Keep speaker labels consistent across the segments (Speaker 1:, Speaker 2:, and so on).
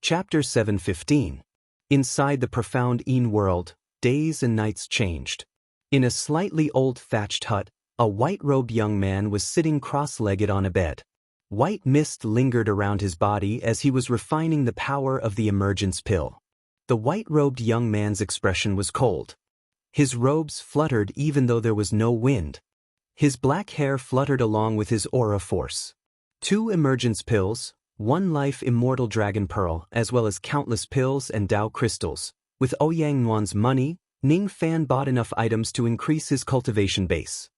Speaker 1: Chapter 7:15. Inside the profound Een world, days and nights changed. In a slightly old thatched hut, a white-robed young man was sitting cross-legged on a bed. White mist lingered around his body as he was refining the power of the emergence pill. The white-robed young man's expression was cold. His robes fluttered even though there was no wind. His black hair fluttered along with his aura force. 2 emergence pills, 1 life immortal dragon pearl, as well as countless pills and Dao crystals. With Ouyang Nuan's money, Ning Fan bought enough items to increase his cultivation base.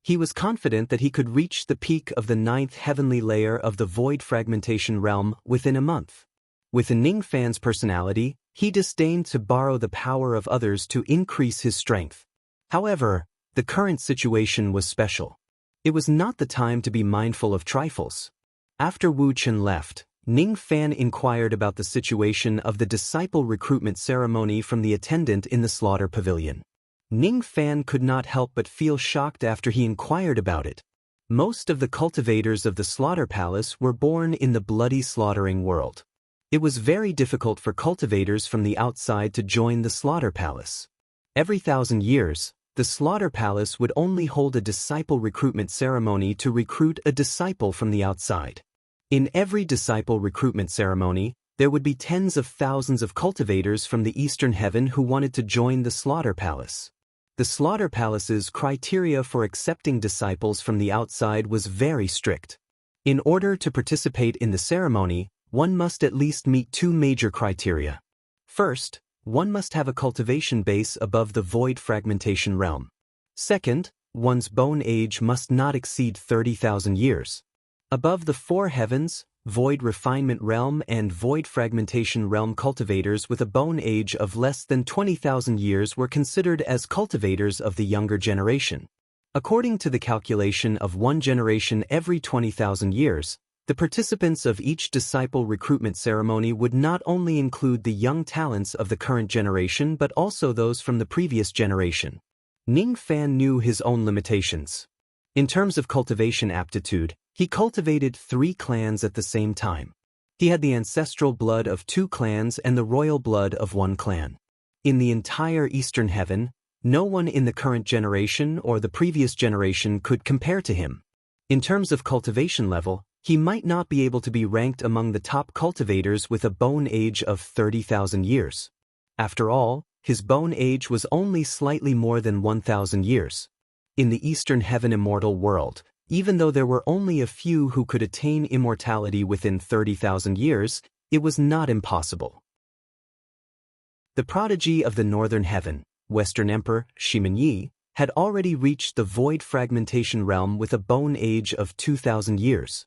Speaker 1: He was confident that he could reach the peak of the 9th heavenly layer of the void fragmentation realm within a month. With Ning Fan's personality, he disdained to borrow the power of others to increase his strength. However, the current situation was special. It was not the time to be mindful of trifles. After Wu Chen left, Ning Fan inquired about the situation of the disciple recruitment ceremony from the attendant in the slaughter pavilion. Ning Fan could not help but feel shocked after he inquired about it. Most of the cultivators of the slaughter palace were born in the bloody slaughtering world. It was very difficult for cultivators from the outside to join the slaughter palace. Every 1,000 years, the slaughter palace would only hold a disciple recruitment ceremony to recruit a disciple from the outside. In every disciple recruitment ceremony, there would be tens of thousands of cultivators from the Eastern Heaven who wanted to join the slaughter palace. The slaughter palace's criteria for accepting disciples from the outside was very strict. In order to participate in the ceremony, one must at least meet 2 major criteria. First, one must have a cultivation base above the void fragmentation realm. Second, one's bone age must not exceed 30,000 years. Above the 4 heavens, void refinement realm and void fragmentation realm cultivators with a bone age of less than 20,000 years were considered as cultivators of the younger generation. According to the calculation of 1 generation every 20,000 years, the participants of each disciple recruitment ceremony would not only include the young talents of the current generation but also those from the previous generation. Ning Fan knew his own limitations. In terms of cultivation aptitude, he cultivated 3 clans at the same time. He had the ancestral blood of 2 clans and the royal blood of 1 clan. In the entire Eastern Heaven, no one in the current generation or the previous generation could compare to him. In terms of cultivation level, he might not be able to be ranked among the top cultivators with a bone age of 30,000 years. After all, his bone age was only slightly more than 1,000 years. In the Eastern Heaven immortal world, even though there were only a few who could attain immortality within 30,000 years, it was not impossible. The prodigy of the Northern Heaven, Western Emperor Shimen Yi, had already reached the void fragmentation realm with a bone age of 2,000 years.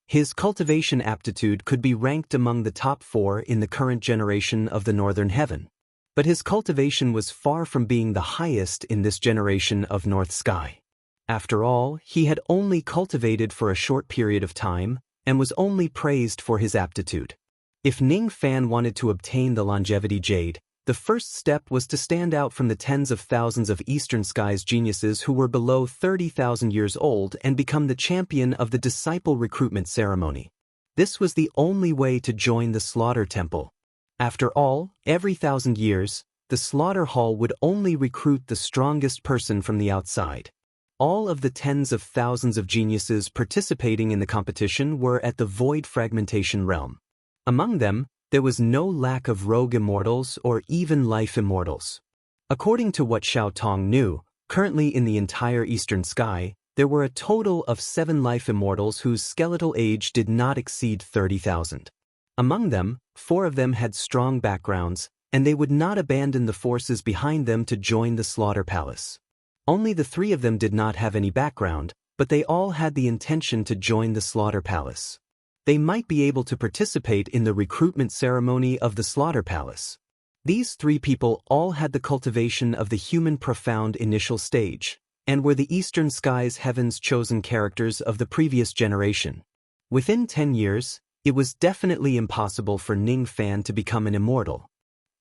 Speaker 1: His cultivation aptitude could be ranked among the top 4 in the current generation of the Northern Heaven. But his cultivation was far from being the highest in this generation of North Sky. After all, he had only cultivated for a short period of time and was only praised for his aptitude. If Ning Fan wanted to obtain the longevity jade, the first step was to stand out from the tens of thousands of Eastern Sky's geniuses who were below 30,000 years old and become the champion of the disciple recruitment ceremony. This was the only way to join the slaughter temple. After all, every 1,000 years, the slaughter hall would only recruit the strongest person from the outside. All of the tens of thousands of geniuses participating in the competition were at the void fragmentation realm. Among them, there was no lack of rogue immortals or even life immortals. According to what Xiao Tong knew, currently in the entire Eastern Sky, there were a total of 7 life immortals whose skeletal age did not exceed 30,000. Among them, 4 of them had strong backgrounds, and they would not abandon the forces behind them to join the slaughter palace. Only the 3 of them did not have any background, but they all had the intention to join the slaughter palace. They might be able to participate in the recruitment ceremony of the slaughter palace. These 3 people all had the cultivation of the human profound initial stage, and were the Eastern Sky's Heaven's chosen characters of the previous generation. Within 10 years, it was definitely impossible for Ning Fan to become an immortal.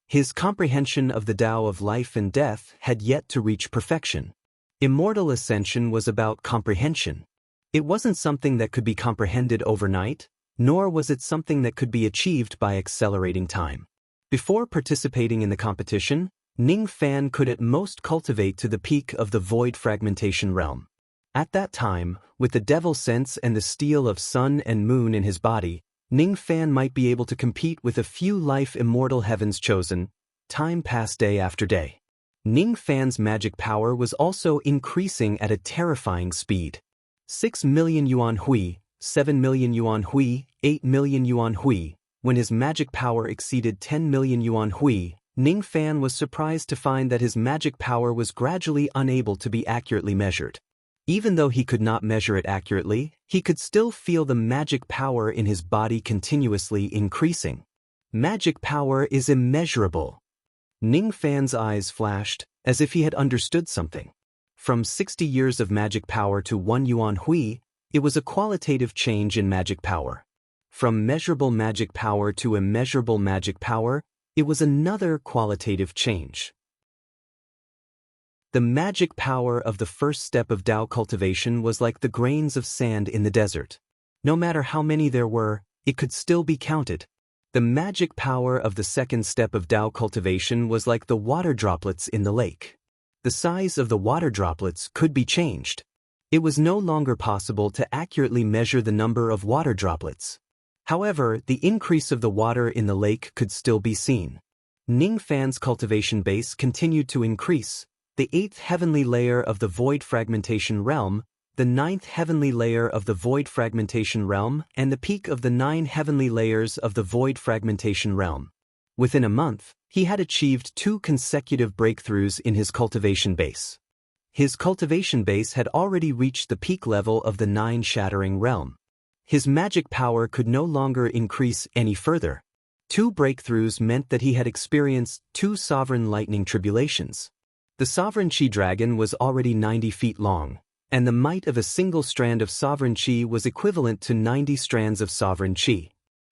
Speaker 1: His comprehension of the Tao of life and death had yet to reach perfection. Immortal ascension was about comprehension. It wasn't something that could be comprehended overnight. nor was it something that could be achieved by accelerating time. Before participating in the competition, Ning Fan could at most cultivate to the peak of the void fragmentation realm. At that time, with the devil sense and the steel of sun and moon in his body, Ning Fan might be able to compete with a few life-immortal heavens chosen. Time passed day after day. Ning Fan's magic power was also increasing at a terrifying speed. 6 million yuan hui, 7 million yuan hui, 8 million yuan hui. When his magic power exceeded 10 million yuan hui, Ning Fan was surprised to find that his magic power was gradually unable to be accurately measured. Even though he could not measure it accurately, he could still feel the magic power in his body continuously increasing. Magic power is immeasurable. Ning Fan's eyes flashed, as if he had understood something. From 60 years of magic power to 1 yuan hui, it was a qualitative change in magic power. From measurable magic power to immeasurable magic power, it was another qualitative change. The magic power of the first step of Tao cultivation was like the grains of sand in the desert. No matter how many there were, it could still be counted. The magic power of the second step of Tao cultivation was like the water droplets in the lake. The size of the water droplets could be changed. It was no longer possible to accurately measure the number of water droplets. However, the increase of the water in the lake could still be seen. Ning Fan's cultivation base continued to increase. The 8th heavenly layer of the void fragmentation realm, the 9th heavenly layer of the void fragmentation realm, and the peak of the 9 heavenly layers of the void fragmentation realm. Within a month, he had achieved 2 consecutive breakthroughs in his cultivation base. His cultivation base had already reached the peak level of the 9 shattering realm. His magic power could no longer increase any further. 2 breakthroughs meant that he had experienced 2 sovereign lightning tribulations. The sovereign Qi dragon was already 90 feet long, and the might of a single strand of sovereign Qi was equivalent to 90 strands of sovereign Qi.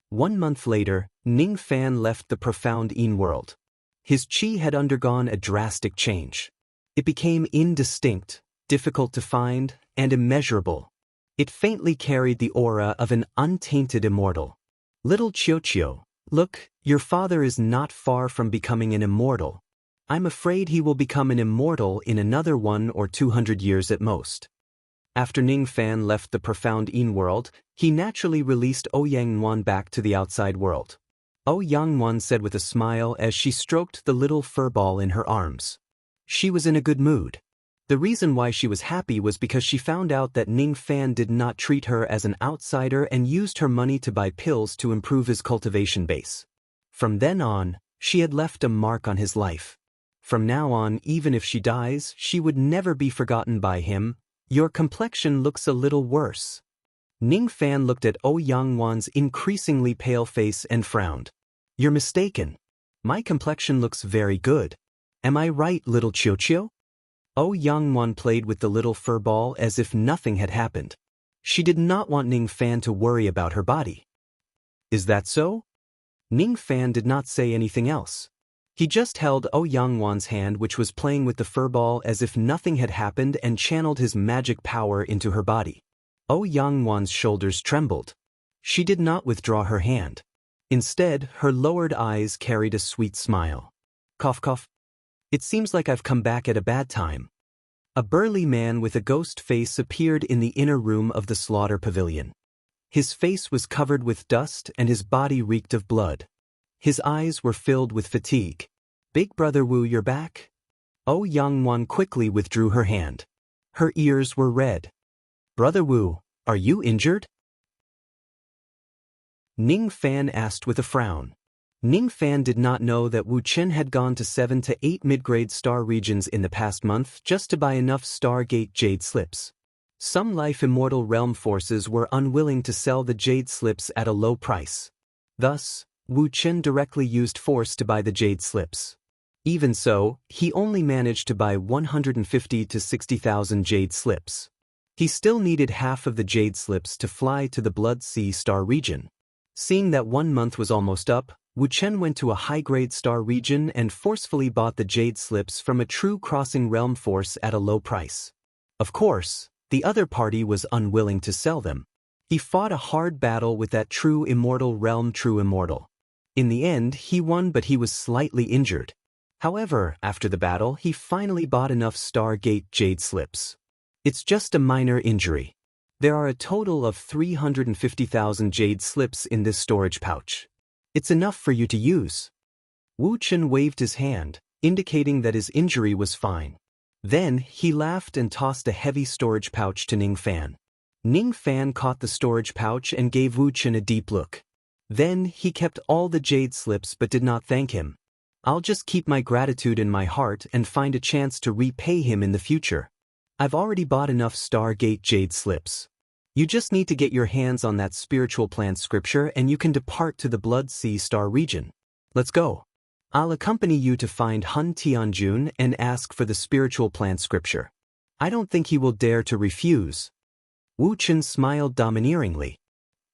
Speaker 1: 1 month later, Ning Fan left the profound Yin world. His Qi had undergone a drastic change. It became indistinct, difficult to find, and immeasurable. It faintly carried the aura of an untainted immortal. Little Qiu, look, your father is not far from becoming an immortal. I'm afraid he will become an immortal in another 100 or 200 years at most. After Ning Fan left the profound Yin world, he naturally released Ouyang back to the outside world. Ouyang said with a smile as she stroked the little fur ball in her arms. She was in a good mood. The reason why she was happy was because she found out that Ning Fan did not treat her as an outsider and used her money to buy pills to improve his cultivation base. From then on, she had left a mark on his life. From now on, even if she dies, she would never be forgotten by him. Your complexion looks a little worse. Ning Fan looked at Ouyang increasingly pale face and frowned. You're mistaken. My complexion looks very good. Am I right, little Qiu? Ouyang played with the little fur ball as if nothing had happened. She did not want Ning Fan to worry about her body. Is that so? Ning Fan did not say anything else. He just held Ouyang hand, which was playing with the fur ball as if nothing had happened, and channeled his magic power into her body. Ouyang shoulders trembled. She did not withdraw her hand. Instead, her lowered eyes carried a sweet smile. Cough cough. It seems like I've come back at a bad time. A burly man with a ghost face appeared in the inner room of the slaughter pavilion. His face was covered with dust and his body reeked of blood. His eyes were filled with fatigue. Big Brother Wu, you're back? Ouyang quickly withdrew her hand. Her ears were red. Brother Wu, are you injured? Ning Fan asked with a frown. Ning Fan did not know that Wu Chen had gone to 7 to 8 mid-grade star regions in the past month just to buy enough Stargate jade slips. Some life immortal realm forces were unwilling to sell the jade slips at a low price. Thus, Wu Chen directly used force to buy the jade slips. Even so, he only managed to buy 150 to 60,000 jade slips. He still needed half of the jade slips to fly to the Blood Sea star region. Seeing that 1 month was almost up, Wu Chen went to a high-grade star region and forcefully bought the jade slips from a true crossing realm force at a low price. Of course, the other party was unwilling to sell them. He fought a hard battle with that true immortal realm true immortal. In the end, he won, but he was slightly injured. However, after the battle, he finally bought enough Stargate Jade slips. It's just a minor injury. There are a total of 350,000 jade slips in this storage pouch. It's enough for you to use. Wu Chen waved his hand, indicating that his injury was fine. Then, he laughed and tossed a heavy storage pouch to Ning Fan. Ning Fan caught the storage pouch and gave Wu Chen a deep look. Then, he kept all the jade slips but did not thank him. I'll just keep my gratitude in my heart and find a chance to repay him in the future. I've already bought enough Stargate Jade slips. You just need to get your hands on that spiritual plant scripture and you can depart to the Blood Sea Star region. Let's go. I'll accompany you to find Hun Tianjun and ask for the spiritual plant scripture. I don't think he will dare to refuse. Wu Chen smiled domineeringly.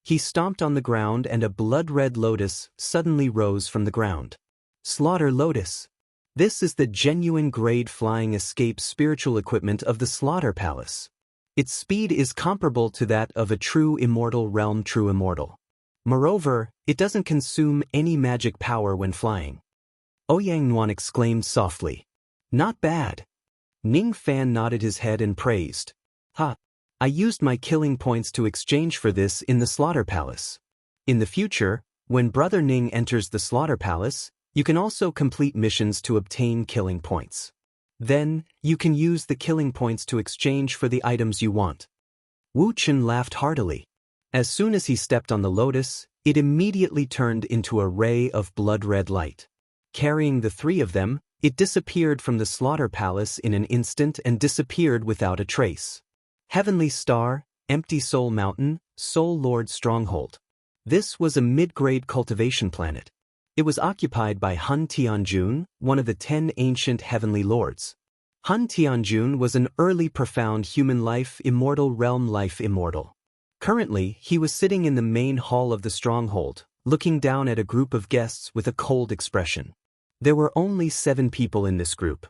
Speaker 1: He stomped on the ground and a blood-red lotus suddenly rose from the ground. Slaughter Lotus. This is the genuine grade flying escape spiritual equipment of the Slaughter Palace. Its speed is comparable to that of a true immortal realm true immortal. Moreover, it doesn't consume any magic power when flying. Ouyang Nuan exclaimed softly. Not bad. Ning Fan nodded his head and praised. Ha! I used my killing points to exchange for this in the Slaughter Palace. In the future, when Brother Ning enters the Slaughter Palace, you can also complete missions to obtain killing points. Then, you can use the killing points to exchange for the items you want. Wu Chen laughed heartily. As soon as he stepped on the lotus, it immediately turned into a ray of blood-red light. Carrying the three of them, it disappeared from the Slaughter Palace in an instant and disappeared without a trace. Heavenly Star, Empty Soul Mountain, Soul Lord Stronghold. This was a mid-grade cultivation planet. It was occupied by Hun Tianjun, one of the 10 ancient heavenly lords. Hun Tianjun was an early profound human life immortal realm life immortal. Currently, he was sitting in the main hall of the stronghold, looking down at a group of guests with a cold expression. There were only 7 people in this group.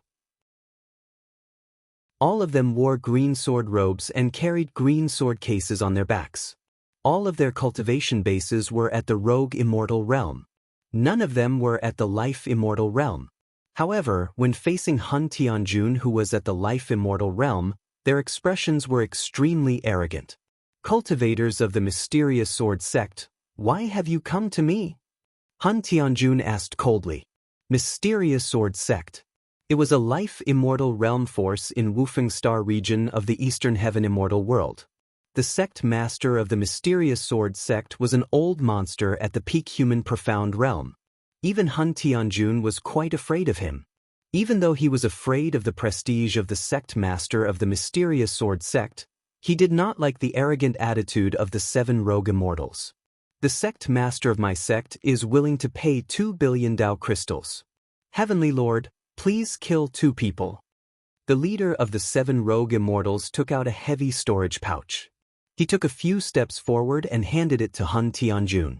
Speaker 1: All of them wore green sword robes and carried green sword cases on their backs. All of their cultivation bases were at the rogue immortal realm. None of them were at the life immortal realm. However, when facing Hun Tianjun, who was at the life immortal realm, their expressions were extremely arrogant. Cultivators of the mysterious sword sect, why have you come to me? Hun Tianjun asked coldly. Mysterious sword sect. It was a life immortal realm force in Wufeng Star region of the Eastern Heaven immortal world. The sect master of the mysterious sword sect was an old monster at the peak human profound realm. Even Hun Tianjun was quite afraid of him. Even though he was afraid of the prestige of the sect master of the mysterious sword sect, he did not like the arrogant attitude of the 7 rogue immortals. The sect master of my sect is willing to pay 2 billion Dao crystals. Heavenly Lord, please kill 2 people. The leader of the 7 rogue immortals took out a heavy storage pouch. He took a few steps forward and handed it to Hun Tianjun.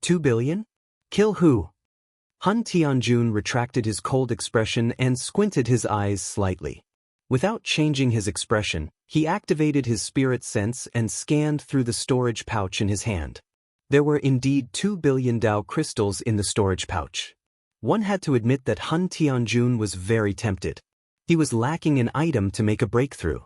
Speaker 1: 2 billion? Kill who? Hun Tianjun retracted his cold expression and squinted his eyes slightly. Without changing his expression, he activated his spirit sense and scanned through the storage pouch in his hand. There were indeed 2 billion Dao crystals in the storage pouch. One had to admit that Hun Tianjun was very tempted. He was lacking an item to make a breakthrough.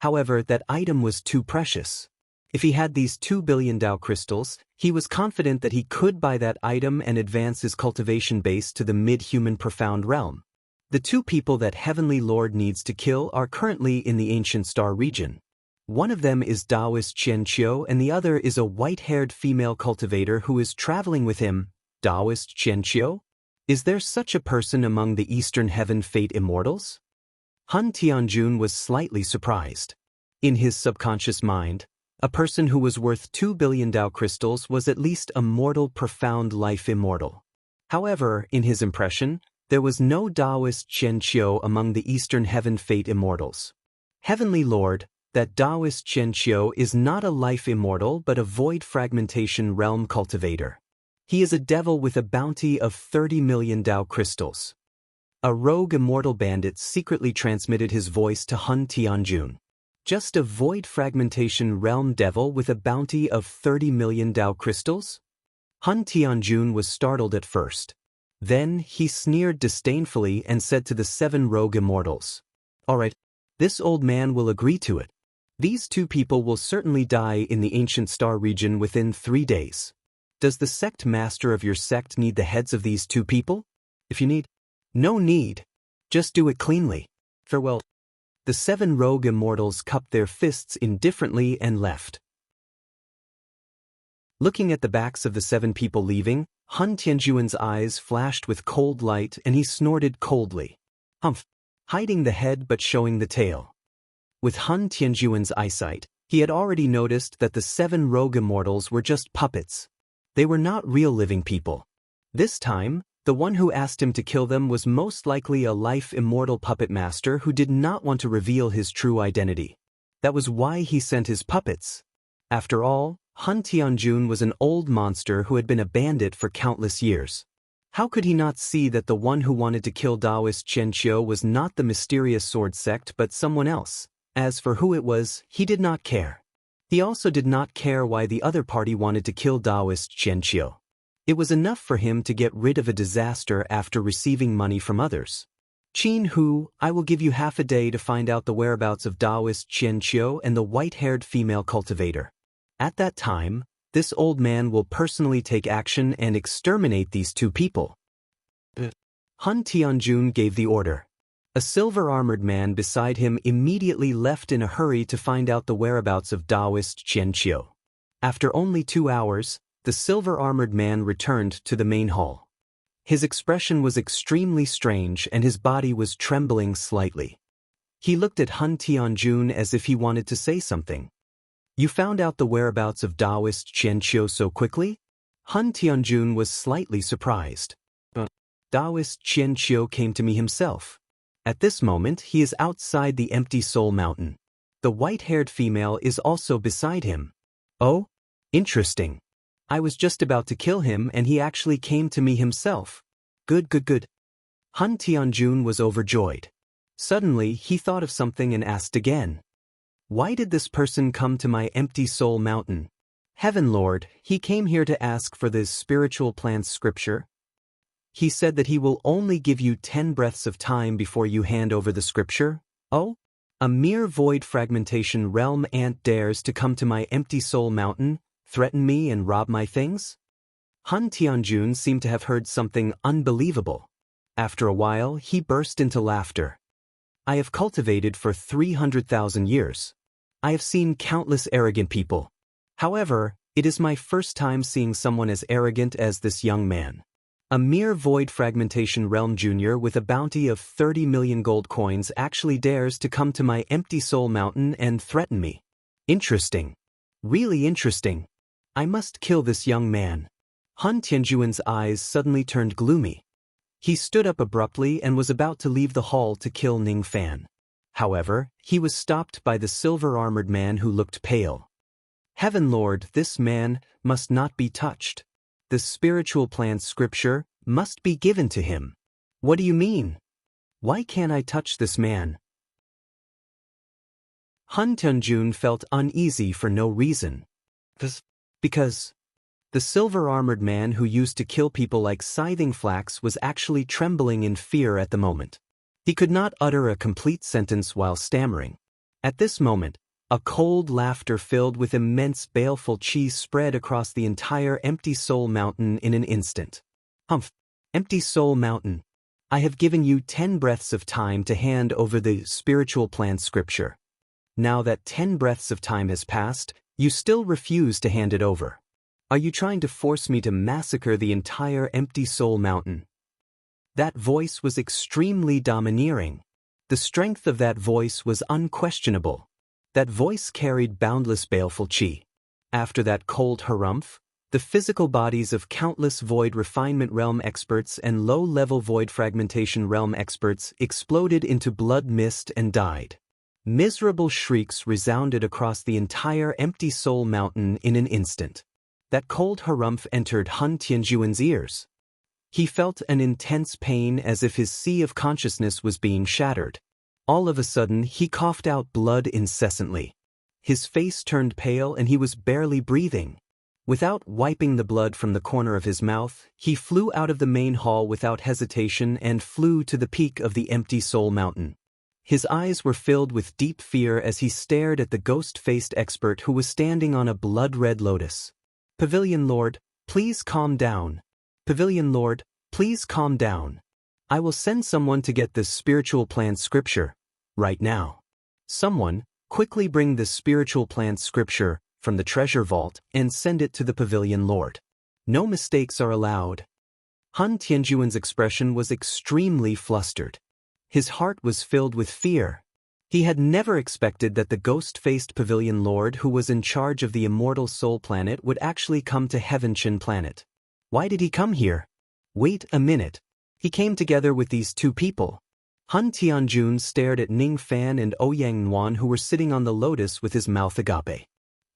Speaker 1: However, that item was too precious. If he had these 2 billion Dao crystals, he was confident that he could buy that item and advance his cultivation base to the mid-human profound realm. The 2 people that Heavenly Lord needs to kill are currently in the Ancient Star region. One of them is Taoist Qianqiu and the other is a white-haired female cultivator who is traveling with him. Taoist Qianqiu? Is there such a person among the Eastern Heaven Fate Immortals? Hun Tianjun was slightly surprised. In his subconscious mind, a person who was worth 2 billion Dao crystals was at least a mortal profound life immortal. However, in his impression, there was no Taoist Qianqiu among the Eastern Heaven Fate Immortals. Heavenly Lord, that Taoist Qianqiu is not a life immortal but a void fragmentation realm cultivator. He is a devil with a bounty of 30 million Dao crystals. A rogue immortal bandit secretly transmitted his voice to Hun Tianjun. Just a void fragmentation realm devil with a bounty of 30 million Dao crystals? Han Tianjun was startled at first. Then he sneered disdainfully and said to the 7 rogue immortals, "All right, this old man will agree to it. These 2 people will certainly die in the ancient star region within 3 days. Does the sect master of your sect need the heads of these 2 people? If you need, no need. Just do it cleanly. Farewell." The 7 rogue immortals cupped their fists indifferently and left. Looking at the backs of the 7 people leaving, Han Tianjuan's eyes flashed with cold light and he snorted coldly. Humph! Hiding the head but showing the tail. With Han Tianjuan's eyesight, he had already noticed that the 7 rogue immortals were just puppets. They were not real living people. This time, the one who asked him to kill them was most likely a life immortal puppet master who did not want to reveal his true identity. That was why he sent his puppets. After all, Han Tianjun was an old monster who had been a bandit for countless years. How could he not see that the one who wanted to kill Taoist Qianqiu was not the mysterious sword sect but someone else? As for who it was, he did not care. He also did not care why the other party wanted to kill Taoist Qianqiu. It was enough for him to get rid of a disaster after receiving money from others. "Qin Hu, I will give you half a day to find out the whereabouts of Taoist Qianqiu and the white-haired female cultivator. At that time, this old man will personally take action and exterminate these 2 people." Han Tianjun gave the order. A silver-armored man beside him immediately left in a hurry to find out the whereabouts of Taoist Qianqiu. After only 2 hours, the silver-armored man returned to the main hall. His expression was extremely strange and his body was trembling slightly. He looked at Han Tianjun as if he wanted to say something. "You found out the whereabouts of Taoist Qianqiu so quickly?" Han Tianjun was slightly surprised. "Taoist Qianqiu came to me himself. At this moment he is outside the Empty Soul Mountain. The white-haired female is also beside him." "Oh? Interesting. I was just about to kill him and he actually came to me himself. Good, good, good." Han Tianjun was overjoyed. Suddenly he thought of something and asked again. "Why did this person come to my Empty Soul Mountain?" "Heaven Lord, he came here to ask for this spiritual plant scripture. He said that he will only give you 10 breaths of time before you hand over the scripture." "Oh? A mere void fragmentation realm ant dares to come to my Empty Soul Mountain, threaten me and rob my things?" Han Tianjun seemed to have heard something unbelievable. After a while, he burst into laughter. "I have cultivated for 300,000 years. I have seen countless arrogant people. However, it is my first time seeing someone as arrogant as this young man. A mere void fragmentation realm junior with a bounty of 30 million gold coins actually dares to come to my Empty Soul Mountain and threaten me. Interesting. Really interesting. I must kill this young man." Han Tianjuan's eyes suddenly turned gloomy. He stood up abruptly and was about to leave the hall to kill Ning Fan. However, he was stopped by the silver-armored man who looked pale. "Heaven Lord, this man must not be touched. The spiritual plant scripture must be given to him." "What do you mean? Why can't I touch this man?" Han Tianjun felt uneasy for no reason. Because the silver-armored man who used to kill people like scything flax was actually trembling in fear at the moment. He could not utter a complete sentence while stammering. At this moment, a cold laughter filled with immense baleful chi spread across the entire Empty Soul Mountain in an instant. "Humph! Empty Soul Mountain. I have given you 10 breaths of time to hand over the spiritual plant scripture. Now that 10 breaths of time has passed, you still refuse to hand it over. Are you trying to force me to massacre the entire Empty Soul Mountain?" That voice was extremely domineering. The strength of that voice was unquestionable. That voice carried boundless baleful chi. After that cold harumph, the physical bodies of countless void refinement realm experts and low-level void fragmentation realm experts exploded into blood mist and died. Miserable shrieks resounded across the entire Empty Soul Mountain in an instant. That cold harumph entered Han Tianjuan's ears. He felt an intense pain as if his sea of consciousness was being shattered. All of a sudden, he coughed out blood incessantly. His face turned pale and he was barely breathing. Without wiping the blood from the corner of his mouth, he flew out of the main hall without hesitation and flew to the peak of the empty soul mountain. His eyes were filled with deep fear as he stared at the ghost-faced expert who was standing on a blood-red lotus. "Pavilion Lord, please calm down. Pavilion Lord, please calm down. I will send someone to get this spiritual plant scripture, right now. Someone, quickly bring this spiritual plant scripture from the treasure vault and send it to the Pavilion Lord. No mistakes are allowed." Han Tianjuan's expression was extremely flustered. His heart was filled with fear. He had never expected that the ghost-faced Pavilion Lord who was in charge of the immortal soul planet would actually come to Heavenchin planet. Why did he come here? Wait a minute. He came together with these two people. Han Tianjun stared at Ning Fan and Ouyang Nuan who were sitting on the lotus with his mouth agape.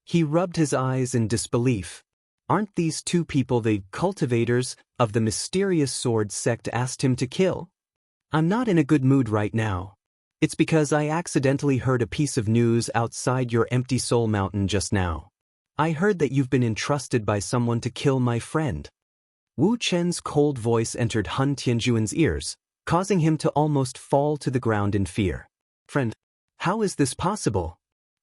Speaker 1: He rubbed his eyes in disbelief. Aren't these two people the cultivators of the mysterious sword sect asked him to kill? I'm not in a good mood right now. It's because I accidentally heard a piece of news outside your empty soul mountain just now. I heard that you've been entrusted by someone to kill my friend. Wu Chen's cold voice entered Han Tianjuan's ears, causing him to almost fall to the ground in fear. Friend, how is this possible?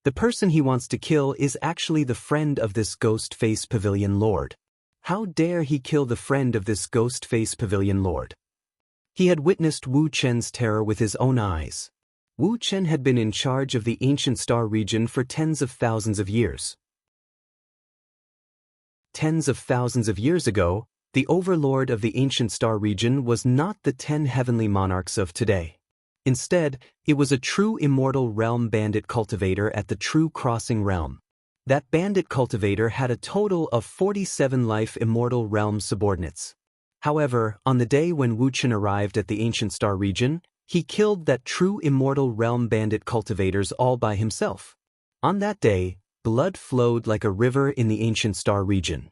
Speaker 1: The person he wants to kill is actually the friend of this ghost-faced Pavilion Lord. How dare he kill the friend of this ghost-faced Pavilion Lord? He had witnessed Wu Chen's terror with his own eyes. Wu Chen had been in charge of the ancient star region for tens of thousands of years. Tens of thousands of years ago, the overlord of the ancient star region was not the 10 heavenly monarchs of today. Instead, it was a true immortal realm bandit cultivator at the True Crossing realm. That bandit cultivator had a total of 47 life immortal realm subordinates. However, on the day when Wu Chen arrived at the ancient star region, he killed that true immortal realm bandit cultivators all by himself. On that day, blood flowed like a river in the ancient star region.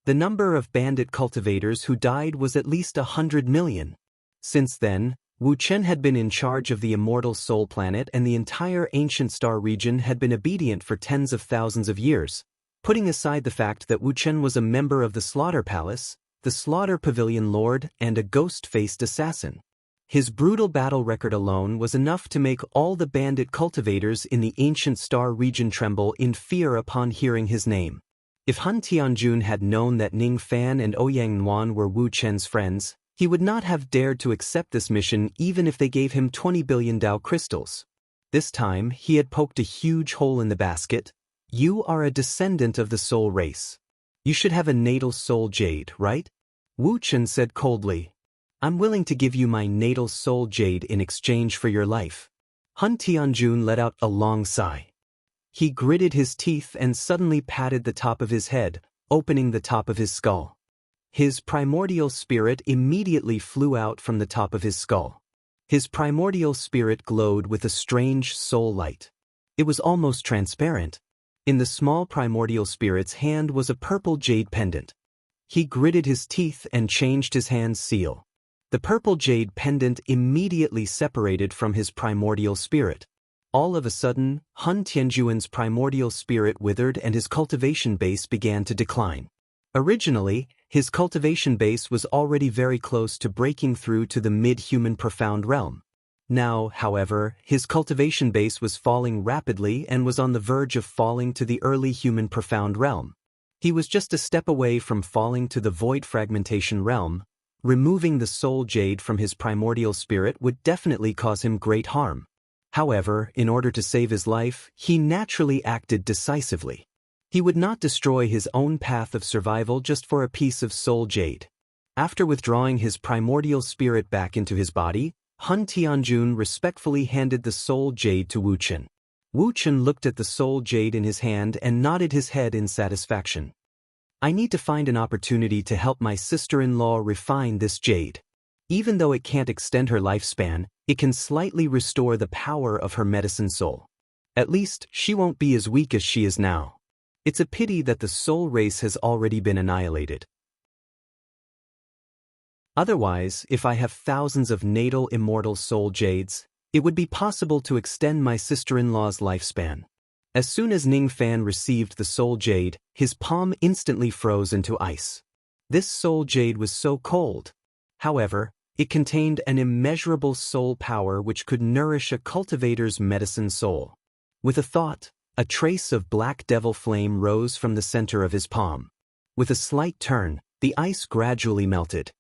Speaker 1: The number of bandit cultivators who died was at least 100 million. Since then, Wu Chen had been in charge of the immortal soul planet and the entire ancient star region had been obedient for tens of thousands of years. Putting aside the fact that Wu Chen was a member of the Slaughter Palace, the Slaughter Pavilion Lord, and a ghost-faced assassin. His brutal battle record alone was enough to make all the bandit cultivators in the ancient star region tremble in fear upon hearing his name. If Han Tianjun had known that Ning Fan and Ouyang Nuan were Wu Chen's friends, he would not have dared to accept this mission even if they gave him 20 billion Dao crystals. This time, he had poked a huge hole in the basket. You are a descendant of the soul race. You should have a natal soul jade, right? Wu Chen said coldly. I'm willing to give you my natal soul jade in exchange for your life. Han Tianjun let out a long sigh. He gritted his teeth and suddenly patted the top of his head, opening the top of his skull. His primordial spirit immediately flew out from the top of his skull. His primordial spirit glowed with a strange soul light. It was almost transparent. In the small primordial spirit's hand was a purple jade pendant. He gritted his teeth and changed his hand's seal. The purple jade pendant immediately separated from his primordial spirit. All of a sudden, Han Tianjuan's primordial spirit withered and his cultivation base began to decline. Originally, his cultivation base was already very close to breaking through to the mid-human profound realm. Now, however, his cultivation base was falling rapidly and was on the verge of falling to the early human profound realm. He was just a step away from falling to the void fragmentation realm. Removing the soul jade from his primordial spirit would definitely cause him great harm. However, in order to save his life, he naturally acted decisively. He would not destroy his own path of survival just for a piece of soul jade. After withdrawing his primordial spirit back into his body, Han Tianjun respectfully handed the soul jade to Wu Chen. Wu Chen looked at the soul jade in his hand and nodded his head in satisfaction. I need to find an opportunity to help my sister-in-law refine this jade. Even though it can't extend her lifespan, it can slightly restore the power of her medicine soul. At least, she won't be as weak as she is now. It's a pity that the soul race has already been annihilated. Otherwise, if I have thousands of natal immortal soul jades, It would be possible to extend my sister-in-law's lifespan. As soon as Ning Fan received the soul jade, his palm instantly froze into ice. This soul jade was so cold. However, it contained an immeasurable soul power which could nourish a cultivator's medicine soul. With a thought, a trace of black devil flame rose from the center of his palm. With a slight turn, the ice gradually melted.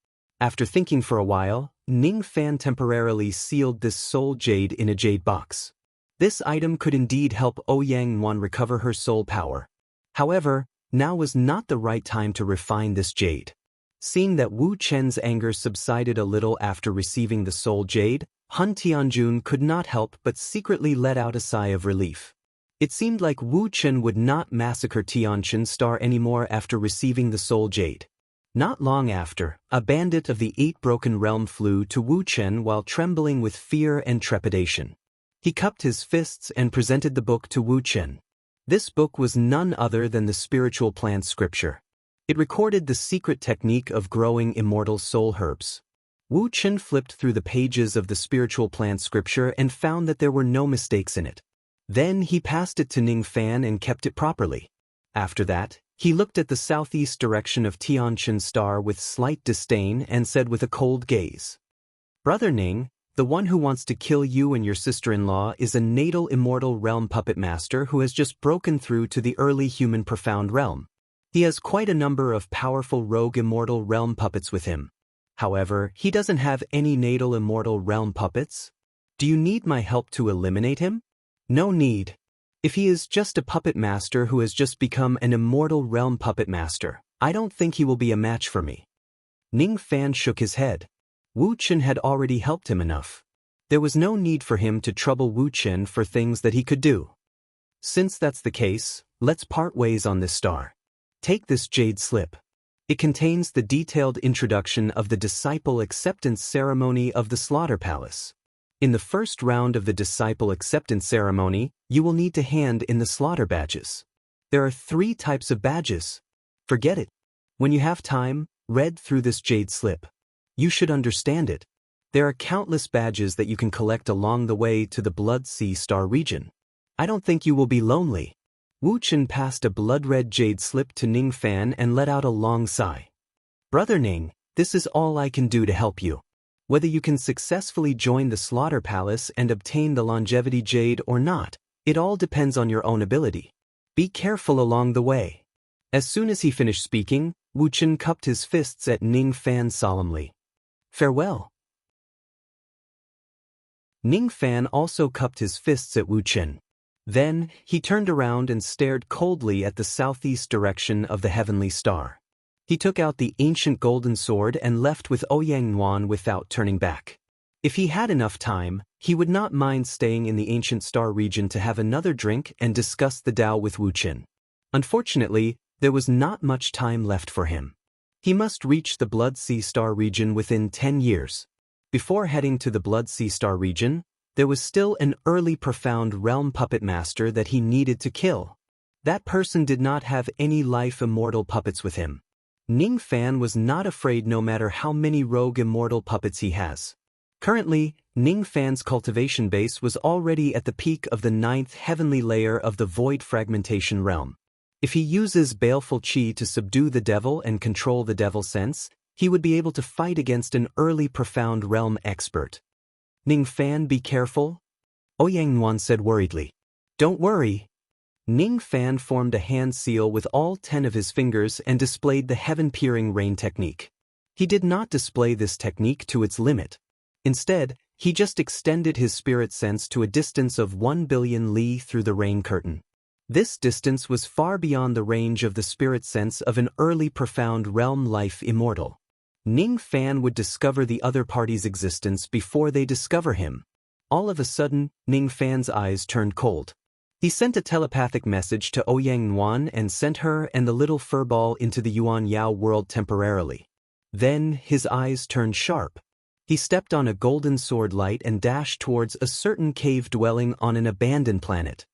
Speaker 1: After thinking for a while, Ning Fan temporarily sealed this soul jade in a jade box. This item could indeed help Ouyang Nuan recover her soul power. However, now was not the right time to refine this jade. Seeing that Wu Chen's anger subsided a little after receiving the soul jade, Han Tianjun could not help but secretly let out a sigh of relief. It seemed like Wu Chen would not massacre Tianjun Star anymore after receiving the soul jade. Not long after, a bandit of the 8 Broken Realm flew to Wu Chen while trembling with fear and trepidation. He cupped his fists and presented the book to Wu Chen. This book was none other than the spiritual plant scripture. It recorded the secret technique of growing immortal soul herbs. Wu Chen flipped through the pages of the spiritual plant scripture and found that there were no mistakes in it. Then he passed it to Ning Fan and kept it properly. After that, he looked at the southeast direction of Tianjin Star with slight disdain and said with a cold gaze, "Brother Ning, the one who wants to kill you and your sister-in-law is a natal immortal realm puppet master who has just broken through to the early human profound realm. He has quite a number of powerful rogue immortal realm puppets with him. However, he doesn't have any natal immortal realm puppets. Do you need my help to eliminate him? No need. If he is just a puppet master who has just become an immortal realm puppet master, I don't think he will be a match for me." Ning Fan shook his head. Wu Chen had already helped him enough. There was no need for him to trouble Wu Chen for things that he could do. Since that's the case, let's part ways on this star. Take this jade slip. It contains the detailed introduction of the disciple acceptance ceremony of the Slaughter Palace. In the first round of the disciple acceptance ceremony, you will need to hand in the slaughter badges. There are 3 types of badges. Forget it. When you have time, read through this jade slip. You should understand it. There are countless badges that you can collect along the way to the Blood Sea Star region. I don't think you will be lonely. Wu Chen passed a blood-red jade slip to Ning Fan and let out a long sigh. Brother Ning, this is all I can do to help you. Whether you can successfully join the Slaughter Palace and obtain the longevity jade or not, it all depends on your own ability. Be careful along the way. As soon as he finished speaking, Wu Chen cupped his fists at Ning Fan solemnly. Farewell. Ning Fan also cupped his fists at Wu Chen. Then, he turned around and stared coldly at the southeast direction of the heavenly star. He took out the ancient golden sword and left with Ouyang Nuan without turning back. If he had enough time, he would not mind staying in the ancient star region to have another drink and discuss the Tao with Wu Chen. Unfortunately, there was not much time left for him. He must reach the Blood Sea Star region within 10 years. Before heading to the Blood Sea Star region, there was still an early profound realm puppet master that he needed to kill. That person did not have any life immortal puppets with him. Ning Fan was not afraid no matter how many rogue immortal puppets he has. Currently, Ning Fan's cultivation base was already at the peak of the 9th heavenly layer of the void fragmentation realm. If he uses baleful qi to subdue the devil and control the devil sense, he would be able to fight against an early profound realm expert. Ning Fan, be careful? Ouyang Nuan said worriedly. Don't worry. Ning Fan formed a hand seal with all 10 of his fingers and displayed the heaven-peering rain technique. He did not display this technique to its limit. Instead, he just extended his spirit sense to a distance of 1 billion li through the rain curtain. This distance was far beyond the range of the spirit sense of an early profound realm life immortal. Ning Fan would discover the other party's existence before they discover him. All of a sudden, Ning Fan's eyes turned cold. He sent a telepathic message to Ouyang Nuan and sent her and the little furball into the Yuan Yao world temporarily. Then, his eyes turned sharp. He stepped on a golden sword light and dashed towards a certain cave dwelling on an abandoned planet.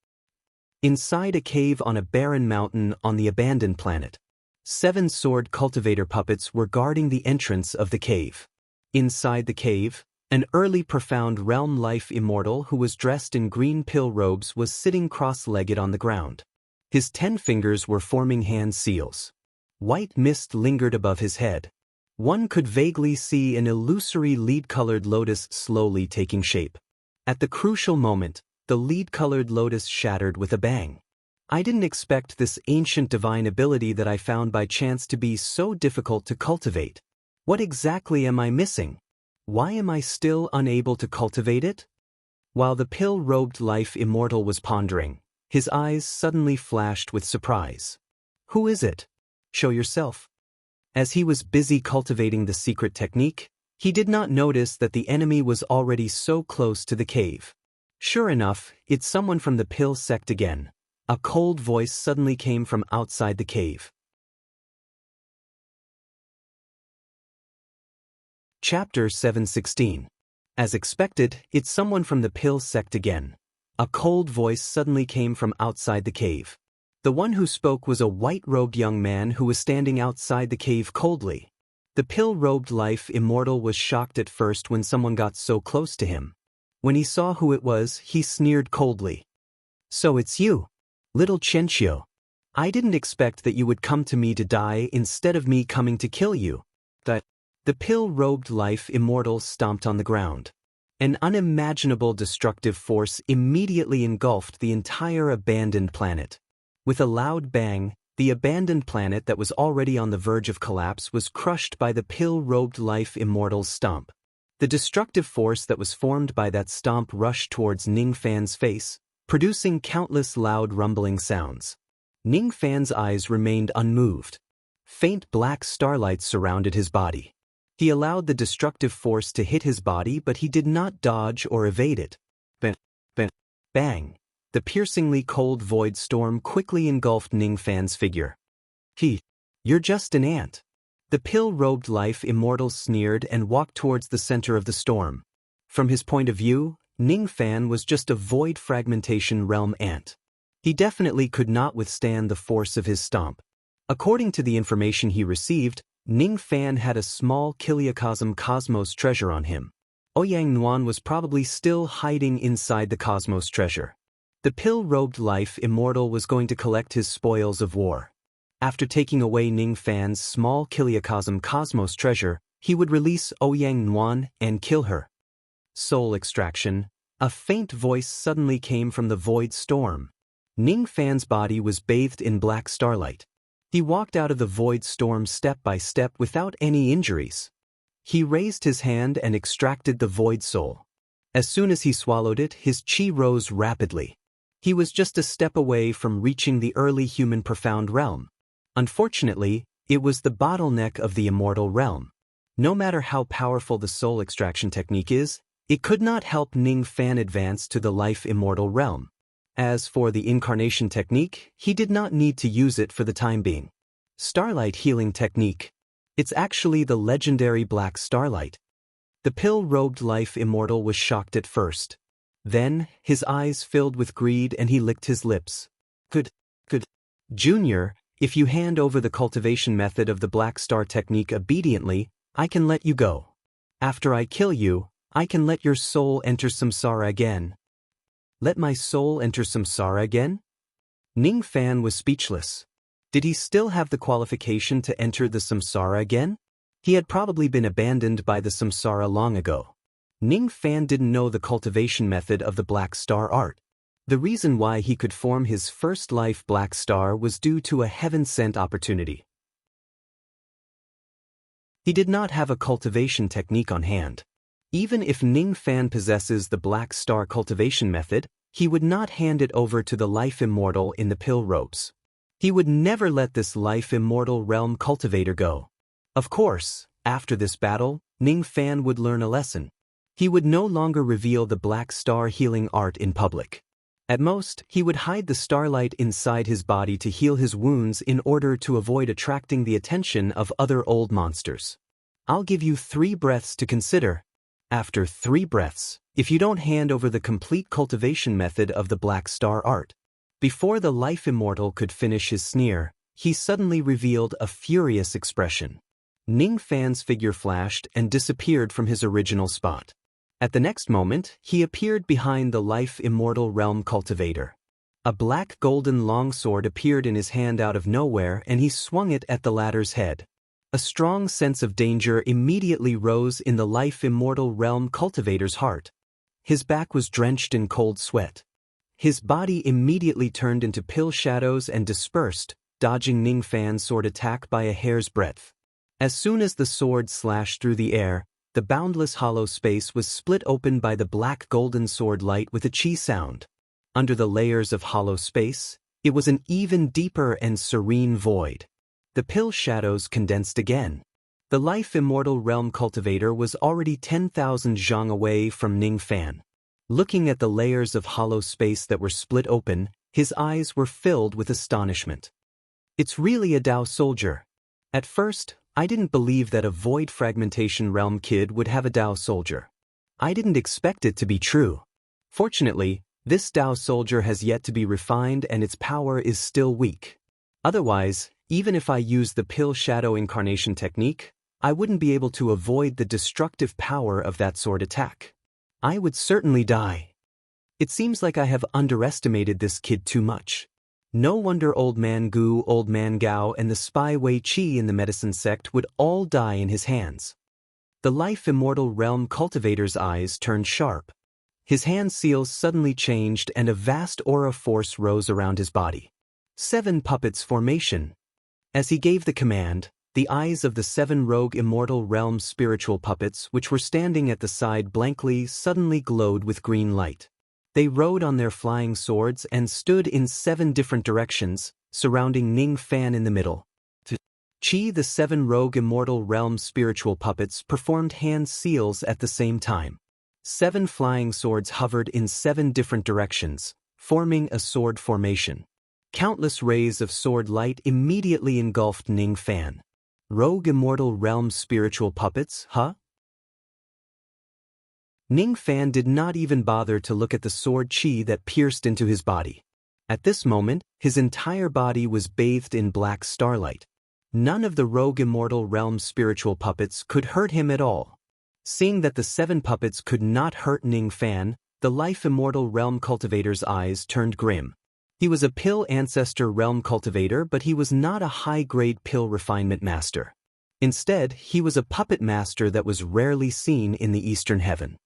Speaker 1: Inside a cave on a barren mountain on the abandoned planet, 7 sword cultivator puppets were guarding the entrance of the cave. Inside the cave, An early profound realm life immortal who was dressed in green pill robes was sitting cross-legged on the ground. His 10 fingers were forming hand seals. White mist lingered above his head. One could vaguely see an illusory lead-colored lotus slowly taking shape. At the crucial moment, the lead-colored lotus shattered with a bang. I didn't expect this ancient divine ability that I found by chance to be so difficult to cultivate. What exactly am I missing? Why am I still unable to cultivate it? While the pill-robed life immortal was pondering, his eyes suddenly flashed with surprise. Who is it? Show yourself. As he was busy cultivating the secret technique, he did not notice that the enemy was already so close to the cave. Sure enough, it's someone from the pill sect again. A cold voice suddenly came from outside the cave. Chapter 716. As expected, it's someone from the pill sect again. A cold voice suddenly came from outside the cave. The one who spoke was a white-robed young man who was standing outside the cave coldly. The pill-robed life immortal was shocked at first when someone got so close to him. When he saw who it was, he sneered coldly. So it's you, little Chenchio. I didn't expect that you would come to me to die instead of me coming to kill you. The pill-robed life immortal stomped on the ground. An unimaginable destructive force immediately engulfed the entire abandoned planet. With a loud bang, the abandoned planet that was already on the verge of collapse was crushed by the pill-robed life immortal's stomp. The destructive force that was formed by that stomp rushed towards Ning Fan's face, producing countless loud rumbling sounds. Ning Fan's eyes remained unmoved. Faint black starlight surrounded his body. He allowed the destructive force to hit his body, but he did not dodge or evade it. Bang! The piercingly cold void storm quickly engulfed Ning Fan's figure. You're just an ant. The pill-robed life immortal sneered and walked towards the center of the storm. From his point of view, Ning Fan was just a void fragmentation realm ant. He definitely could not withstand the force of his stomp. According to the information he received, Ning Fan had a small Kiliacosm Cosmos treasure on him. Ouyang Nuan was probably still hiding inside the Cosmos treasure. The pill-robed life immortal was going to collect his spoils of war. After taking away Ning Fan's small Kiliacosm Cosmos treasure, he would release Ouyang Nuan and kill her. Soul extraction. A faint voice suddenly came from the void storm. Ning Fan's body was bathed in black starlight. He walked out of the void storm step by step without any injuries. He raised his hand and extracted the void soul. As soon as he swallowed it, his chi rose rapidly. He was just a step away from reaching the early human profound realm. Unfortunately, it was the bottleneck of the immortal realm. No matter how powerful the soul extraction technique is, it could not help Ning Fan advance to the life immortal realm. As for the incarnation technique, he did not need to use it for the time being. Starlight healing technique. It's actually the legendary black starlight. The pill-robed life immortal was shocked at first. Then, his eyes filled with greed and he licked his lips. Good. Junior, if you hand over the cultivation method of the Black Star technique obediently, I can let you go. After I kill you, I can let your soul enter samsara again. Let my soul enter samsara again? Ning Fan was speechless. Did he still have the qualification to enter the samsara again? He had probably been abandoned by the samsara long ago. Ning Fan didn't know the cultivation method of the Black Star art. The reason why he could form his first life Black Star was due to a heaven-sent opportunity. He did not have a cultivation technique on hand. Even if Ning Fan possesses the Black Star cultivation method, he would not hand it over to the life immortal in the pill ropes. He would never let this life immortal realm cultivator go. Of course, after this battle, Ning Fan would learn a lesson. He would no longer reveal the Black Star healing art in public. At most, he would hide the starlight inside his body to heal his wounds in order to avoid attracting the attention of other old monsters. I'll give you 3 breaths to consider. After 3 breaths, if you don't hand over the complete cultivation method of the Black Star art. Before the life immortal could finish his sneer, he suddenly revealed a furious expression. Ning Fan's figure flashed and disappeared from his original spot. At the next moment, he appeared behind the life-immortal realm cultivator. A black golden longsword appeared in his hand out of nowhere and he swung it at the latter's head. A strong sense of danger immediately rose in the life-immortal realm cultivator's heart. His back was drenched in cold sweat. His body immediately turned into pill shadows and dispersed, dodging Ning Fan's sword attack by a hair's breadth. As soon as the sword slashed through the air, the boundless hollow space was split open by the black golden sword light with a chi sound. Under the layers of hollow space, it was an even deeper and serene void. The pill shadows condensed again. The life-immortal realm cultivator was already 10,000 zhang away from Ning Fan. Looking at the layers of hollow space that were split open, his eyes were filled with astonishment. It's really a Dao soldier. At first, I didn't believe that a void fragmentation realm kid would have a Dao soldier. I didn't expect it to be true. Fortunately, this Dao soldier has yet to be refined and its power is still weak. Otherwise, even if I used the pill shadow incarnation technique, I wouldn't be able to avoid the destructive power of that sword attack. I would certainly die. It seems like I have underestimated this kid too much. No wonder Old Man Gu, Old Man Gao, and the spy Wei Qi in the medicine sect would all die in his hands. The life-immortal realm cultivator's eyes turned sharp. His hand seals suddenly changed and a vast aura force rose around his body. 7 puppets formation. As he gave the command, the eyes of the 7 rogue immortal realm spiritual puppets which were standing at the side blankly suddenly glowed with green light. They rode on their flying swords and stood in 7 different directions, surrounding Ning Fan in the middle. Qi, the 7 rogue immortal realm spiritual puppets performed hand seals at the same time. 7 flying swords hovered in 7 different directions, forming a sword formation. Countless rays of sword light immediately engulfed Ning Fan. Rogue immortal realm spiritual puppets, huh? Ning Fan did not even bother to look at the sword chi that pierced into his body. At this moment, his entire body was bathed in black starlight. None of the rogue immortal realm spiritual puppets could hurt him at all. Seeing that the 7 puppets could not hurt Ning Fan, the life-immortal realm cultivator's eyes turned grim. He was a pill ancestor realm cultivator, but he was not a high-grade pill refinement master. Instead, he was a puppet master that was rarely seen in the Eastern Heaven.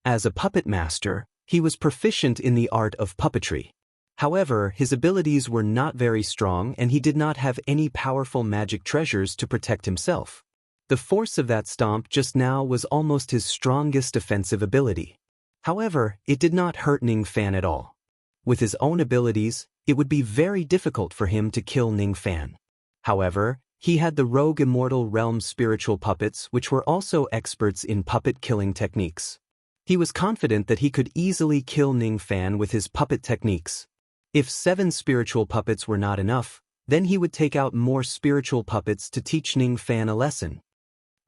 Speaker 1: As a puppet master, he was proficient in the art of puppetry. However, his abilities were not very strong and he did not have any powerful magic treasures to protect himself. The force of that stomp just now was almost his strongest offensive ability. However, it did not hurt Ning Fan at all. With his own abilities, it would be very difficult for him to kill Ning Fan. However, he had the rogue immortal realm spiritual puppets which were also experts in puppet killing techniques. He was confident that he could easily kill Ning Fan with his puppet techniques. If 7 spiritual puppets were not enough, then he would take out more spiritual puppets to teach Ning Fan a lesson.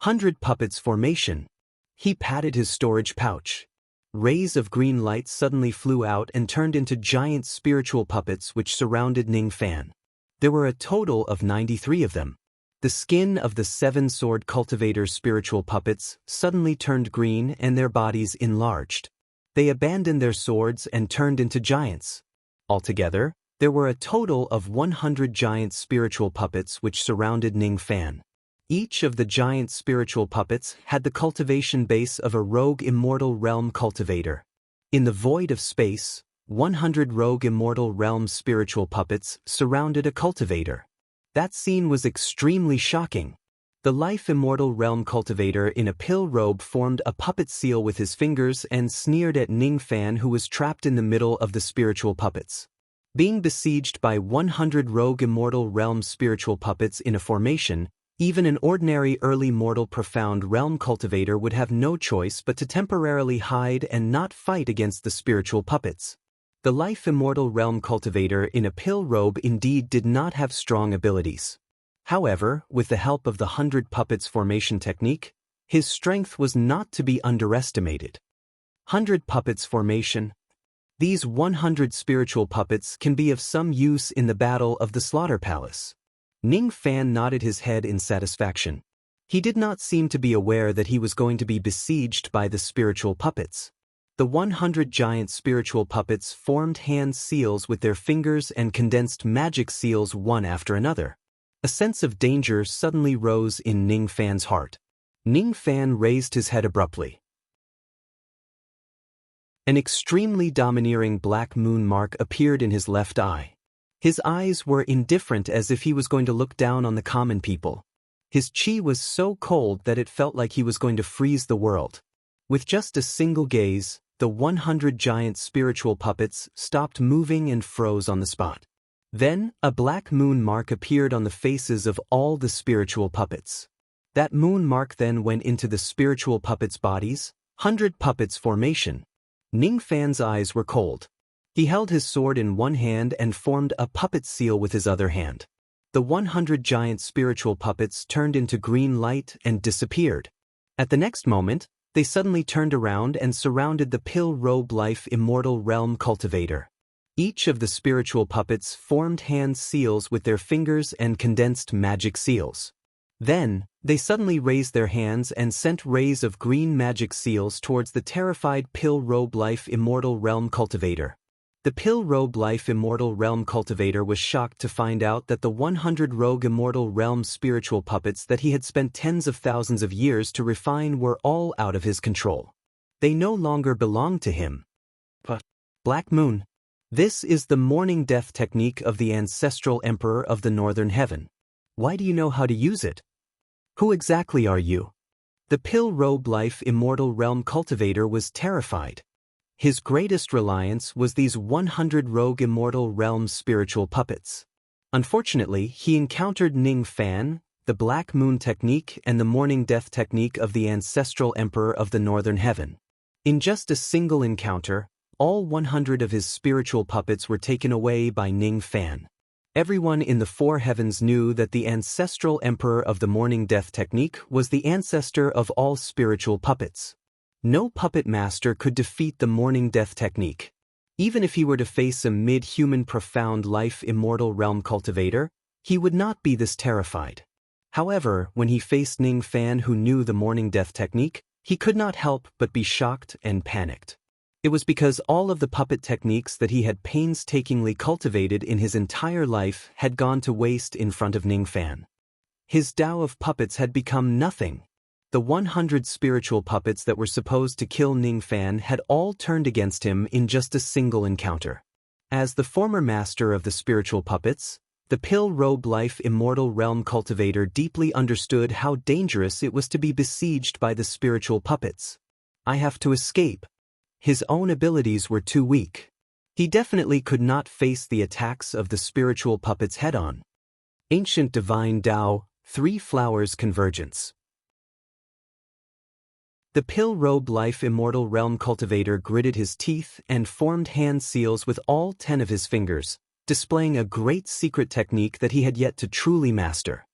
Speaker 1: 100 puppets formation. He patted his storage pouch. Rays of green light suddenly flew out and turned into giant spiritual puppets which surrounded Ning Fan. There were a total of 93 of them. The skin of the 7 sword cultivator spiritual puppets suddenly turned green and their bodies enlarged. They abandoned their swords and turned into giants. Altogether, there were a total of 100 giant spiritual puppets which surrounded Ning Fan. Each of the giant spiritual puppets had the cultivation base of a rogue immortal realm cultivator. In the void of space, 100 rogue immortal realm spiritual puppets surrounded a cultivator. That scene was extremely shocking. The life-immortal realm cultivator in a pill robe formed a puppet seal with his fingers and sneered at Ning Fan, who was trapped in the middle of the spiritual puppets. Being besieged by 100 rogue immortal realm spiritual puppets in a formation, even an ordinary early mortal profound realm cultivator would have no choice but to temporarily hide and not fight against the spiritual puppets. The life-immortal realm cultivator in a pill robe indeed did not have strong abilities. However, with the help of the 100 puppets formation technique, his strength was not to be underestimated. 100 puppets formation. These 100 spiritual puppets can be of some use in the battle of the Slaughter Palace. Ning Fan nodded his head in satisfaction. He did not seem to be aware that he was going to be besieged by the spiritual puppets. The 100 giant spiritual puppets formed hand seals with their fingers and condensed magic seals one after another. A sense of danger suddenly rose in Ning Fan's heart. Ning Fan raised his head abruptly. An extremely domineering black moon mark appeared in his left eye. His eyes were indifferent, as if he was going to look down on the common people. His chi was so cold that it felt like he was going to freeze the world. With just a single gaze, the 100 giant spiritual puppets stopped moving and froze on the spot. Then, a black moon mark appeared on the faces of all the spiritual puppets. That moon mark then went into the spiritual puppets' bodies, 100 puppets formation. Ning Fan's eyes were cold. He held his sword in one hand and formed a puppet seal with his other hand. The 100 giant spiritual puppets turned into green light and disappeared. At the next moment, they suddenly turned around and surrounded the pill-robe life immortal realm cultivator. Each of the spiritual puppets formed hand seals with their fingers and condensed magic seals. Then, they suddenly raised their hands and sent rays of green magic seals towards the terrified pill-robe life immortal realm cultivator. The pill-robe life immortal realm cultivator was shocked to find out that the 100 rogue immortal realm spiritual puppets that he had spent tens of thousands of years to refine were all out of his control. They no longer belonged to him. But Black Moon. This is the morning death technique of the ancestral emperor of the northern heaven. Why do you know how to use it? Who exactly are you? The pill-robe life immortal realm cultivator was terrified. His greatest reliance was these 100 rogue immortal realm spiritual puppets. Unfortunately, he encountered Ning Fan, the Black Moon technique and the morning death technique of the ancestral emperor of the northern heaven. In just a single encounter, all 100 of his spiritual puppets were taken away by Ning Fan. Everyone in the four heavens knew that the ancestral emperor of the morning death technique was the ancestor of all spiritual puppets. No puppet master could defeat the morning death technique. Even if he were to face a mid-human profound life immortal realm cultivator, he would not be this terrified. However, when he faced Ning Fan, who knew the morning death technique, he could not help but be shocked and panicked. It was because all of the puppet techniques that he had painstakingly cultivated in his entire life had gone to waste in front of Ning Fan. His Tao of puppets had become nothing. The 100 spiritual puppets that were supposed to kill Ning Fan had all turned against him in just a single encounter. As the former master of the spiritual puppets, the pill-robe life immortal realm cultivator deeply understood how dangerous it was to be besieged by the spiritual puppets. I have to escape. His own abilities were too weak. He definitely could not face the attacks of the spiritual puppets head-on. Ancient Divine Tao, 3 Flowers Convergence. The pill-robe life immortal realm cultivator gritted his teeth and formed hand seals with all 10 of his fingers, displaying a great secret technique that he had yet to truly master.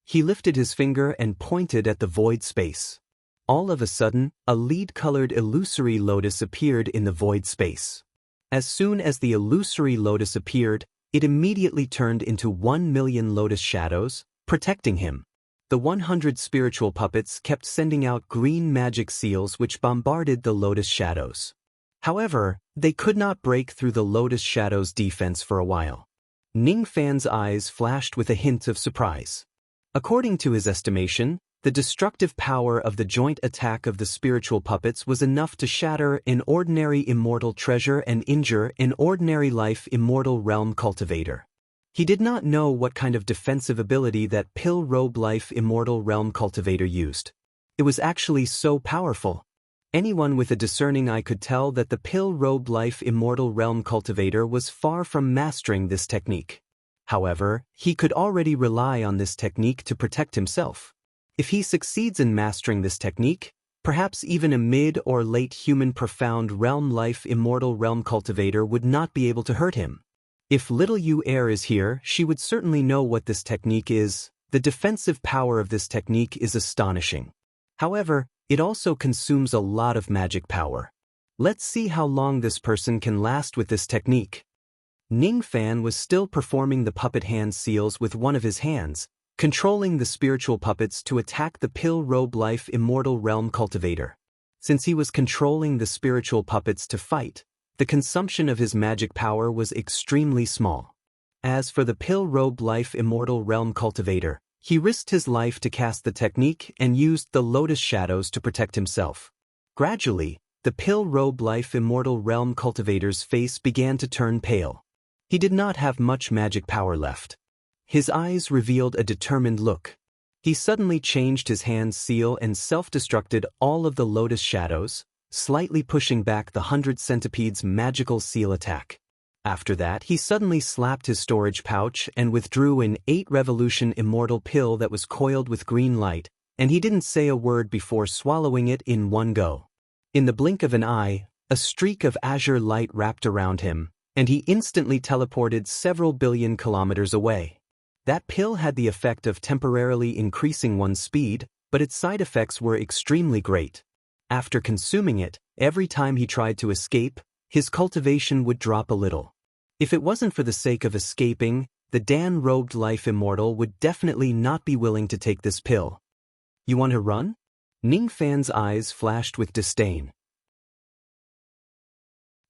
Speaker 1: He lifted his finger and pointed at the void space. All of a sudden, a lead-colored illusory lotus appeared in the void space. As soon as the illusory lotus appeared, it immediately turned into 1,000,000 lotus shadows, protecting him. The 100 spiritual puppets kept sending out green magic seals which bombarded the lotus shadows. However, they could not break through the lotus shadows' defense for a while. Ning Fan's eyes flashed with a hint of surprise. According to his estimation, the destructive power of the joint attack of the spiritual puppets was enough to shatter an ordinary immortal treasure and injure an ordinary life immortal realm cultivator. He did not know what kind of defensive ability that pill-robe life immortal realm cultivator used. It was actually so powerful. Anyone with a discerning eye could tell that the pill-robe life immortal realm cultivator was far from mastering this technique. However, he could already rely on this technique to protect himself. If he succeeds in mastering this technique, perhaps even a mid or late human profound realm life immortal realm cultivator would not be able to hurt him. If little Yu Air is here, she would certainly know what this technique is. The defensive power of this technique is astonishing. However, it also consumes a lot of magic power. Let's see how long this person can last with this technique. Ning Fan was still performing the puppet hand seals with one of his hands, controlling the spiritual puppets to attack the pill-robed life immortal realm cultivator. Since he was controlling the spiritual puppets to fight, the consumption of his magic power was extremely small. As for the pill-robed life immortal realm cultivator, he risked his life to cast the technique and used the lotus shadows to protect himself. Gradually, the pill-robed life immortal realm cultivator's face began to turn pale. He did not have much magic power left. His eyes revealed a determined look. He suddenly changed his hand's seal and self-destructed all of the lotus shadows, slightly pushing back the 100 centipede's magical seal attack. After that, he suddenly slapped his storage pouch and withdrew an 8-revolution immortal pill that was coiled with green light, and he didn't say a word before swallowing it in one go. In the blink of an eye, a streak of azure light wrapped around him, and he instantly teleported several billion kilometers away. That pill had the effect of temporarily increasing one's speed, but its side effects were extremely great. After consuming it, every time he tried to escape, his cultivation would drop a little. If it wasn't for the sake of escaping, the Dan-robed life immortal would definitely not be willing to take this pill. You want to run? Ning Fan's eyes flashed with disdain.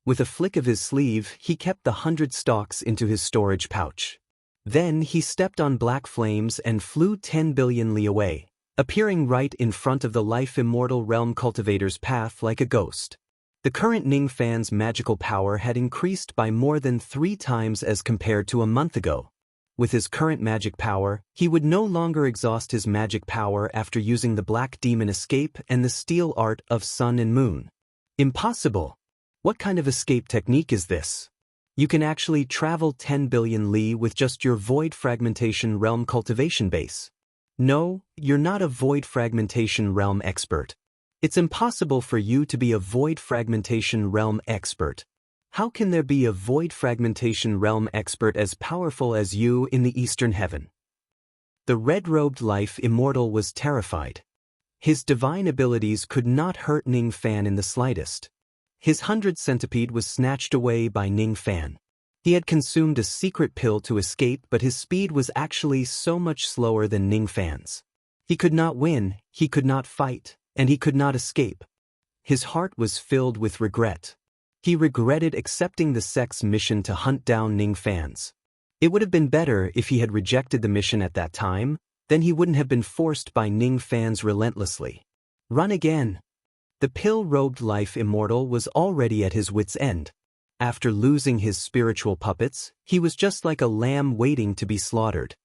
Speaker 1: With a flick of his sleeve, he kept the 100 stalks into his storage pouch. Then he stepped on black flames and flew 10 billion li away, appearing right in front of the life immortal realm cultivator's path like a ghost. The current Ning Fan's magical power had increased by more than 3 times as compared to a month ago. With his current magic power, he would no longer exhaust his magic power after using the Black Demon Escape and the Steel Art of Sun and Moon. Impossible! What kind of escape technique is this? You can actually travel 10 billion li with just your void fragmentation realm cultivation base. No, you're not a void fragmentation realm expert. It's impossible for you to be a void fragmentation realm expert. How can there be a void fragmentation realm expert as powerful as you in the Eastern Heaven? The red-robed life immortal was terrified. His divine abilities could not hurt Ning Fan in the slightest. His 100 centipede was snatched away by Ning Fan. He had consumed a secret pill to escape, but his speed was actually so much slower than Ning Fan's. He could not win, he could not fight, and he could not escape. His heart was filled with regret. He regretted accepting the sect's mission to hunt down Ning Fan's. It would have been better if he had rejected the mission at that time, then he wouldn't have been forced by Ning Fan's relentlessly. Run again. The pill-robed life immortal was already at his wit's end. After losing his spiritual puppets, he was just like a lamb waiting to be slaughtered.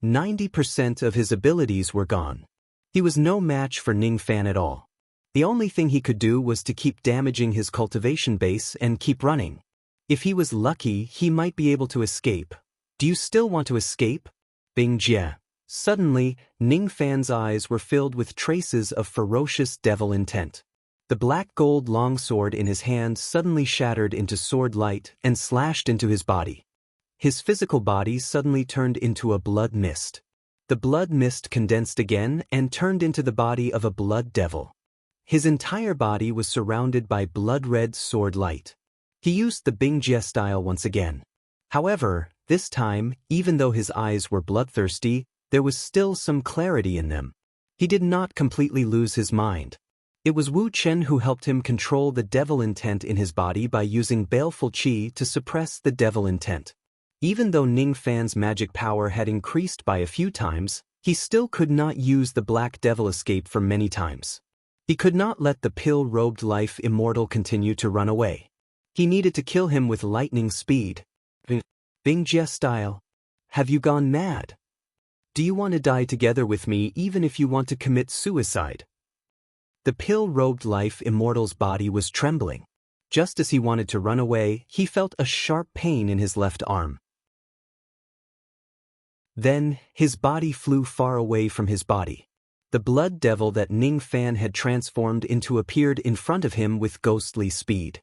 Speaker 1: 90% of his abilities were gone. He was no match for Ning Fan at all. The only thing he could do was to keep damaging his cultivation base and keep running. If he was lucky, he might be able to escape. Do you still want to escape? Bing Jie. Suddenly, Ning Fan's eyes were filled with traces of ferocious devil intent. The black gold longsword in his hand suddenly shattered into sword light and slashed into his body. His physical body suddenly turned into a blood mist. The blood mist condensed again and turned into the body of a blood devil. His entire body was surrounded by blood-red sword light. He used the Bing Jie style once again. However, this time, even though his eyes were bloodthirsty, there was still some clarity in them. He did not completely lose his mind. It was Wu Chen who helped him control the devil intent in his body by using baleful qi to suppress the devil intent. Even though Ning Fan's magic power had increased by a few times, he still could not use the Black Devil Escape for many times. He could not let the pill-robed life immortal continue to run away. He needed to kill him with lightning speed. Bing Jie style. Have you gone mad? Do you want to die together with me even if you want to commit suicide? The pill-robed life immortal's body was trembling. Just as he wanted to run away, he felt a sharp pain in his left arm. Then, his body flew far away from his body. The blood devil that Ning Fan had transformed into appeared in front of him with ghostly speed.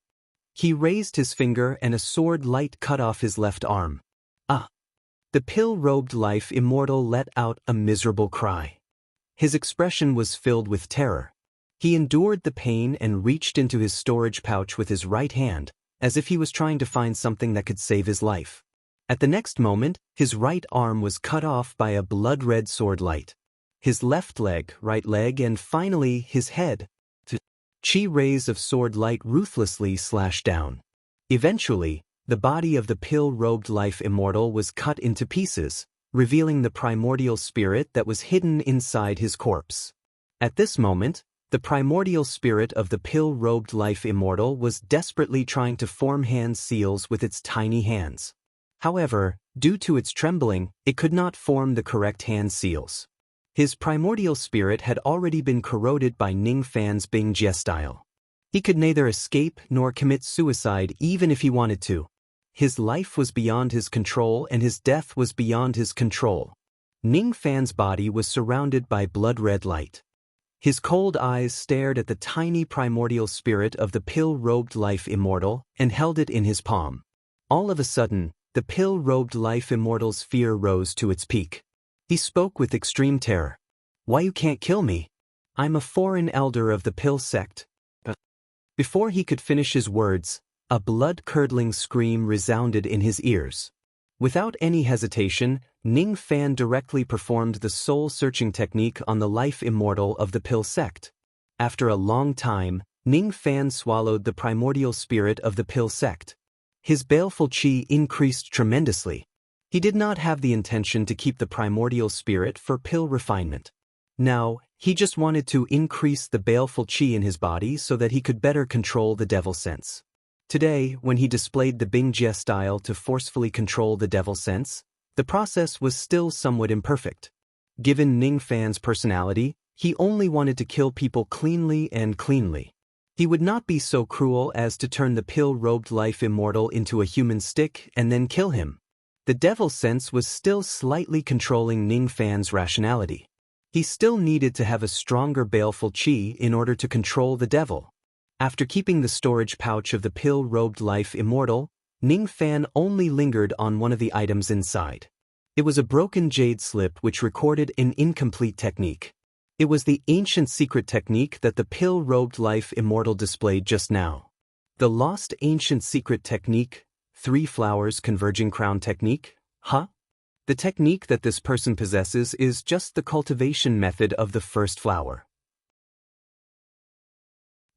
Speaker 1: He raised his finger and a sword light cut off his left arm. Ah! The pill-robed life immortal let out a miserable cry. His expression was filled with terror. He endured the pain and reached into his storage pouch with his right hand, as if he was trying to find something that could save his life. At the next moment, his right arm was cut off by a blood-red sword light. His left leg, right leg, and finally his head. Chi rays of sword light ruthlessly slashed down. Eventually, the body of the pill-robed life immortal was cut into pieces, revealing the primordial spirit that was hidden inside his corpse. At this moment, the primordial spirit of the pill-robed life immortal was desperately trying to form hand seals with its tiny hands. However, due to its trembling, it could not form the correct hand seals. His primordial spirit had already been corroded by Ning Fan's Bing Jie style. He could neither escape nor commit suicide even if he wanted to. His life was beyond his control and his death was beyond his control. Ning Fan's body was surrounded by blood-red light. His cold eyes stared at the tiny primordial spirit of the pill-robed life immortal and held it in his palm. All of a sudden, the pill-robed life immortal's fear rose to its peak. He spoke with extreme terror. "Why you can't kill me? I'm a foreign elder of the pill sect." Before he could finish his words, a blood-curdling scream resounded in his ears. Without any hesitation, Ning Fan directly performed the soul-searching technique on the life immortal of the pill sect. After a long time, Ning Fan swallowed the primordial spirit of the pill sect. His baleful chi increased tremendously. He did not have the intention to keep the primordial spirit for pill refinement. Now, he just wanted to increase the baleful chi in his body so that he could better control the devil sense. Today, when he displayed the Bing Jie style to forcefully control the devil sense, the process was still somewhat imperfect. Given Ning Fan's personality, he only wanted to kill people cleanly and cleanly. He would not be so cruel as to turn the pill-robed life immortal into a human stick and then kill him. The devil sense was still slightly controlling Ning Fan's rationality. He still needed to have a stronger baleful chi in order to control the devil. After keeping the storage pouch of the pill-robed life immortal, Ning Fan only lingered on one of the items inside. It was a broken jade slip which recorded an incomplete technique. It was the ancient secret technique that the pill-robed life immortal displayed just now. The lost ancient secret technique, 3 flowers converging crown technique, huh? The technique that this person possesses is just the cultivation method of the first flower.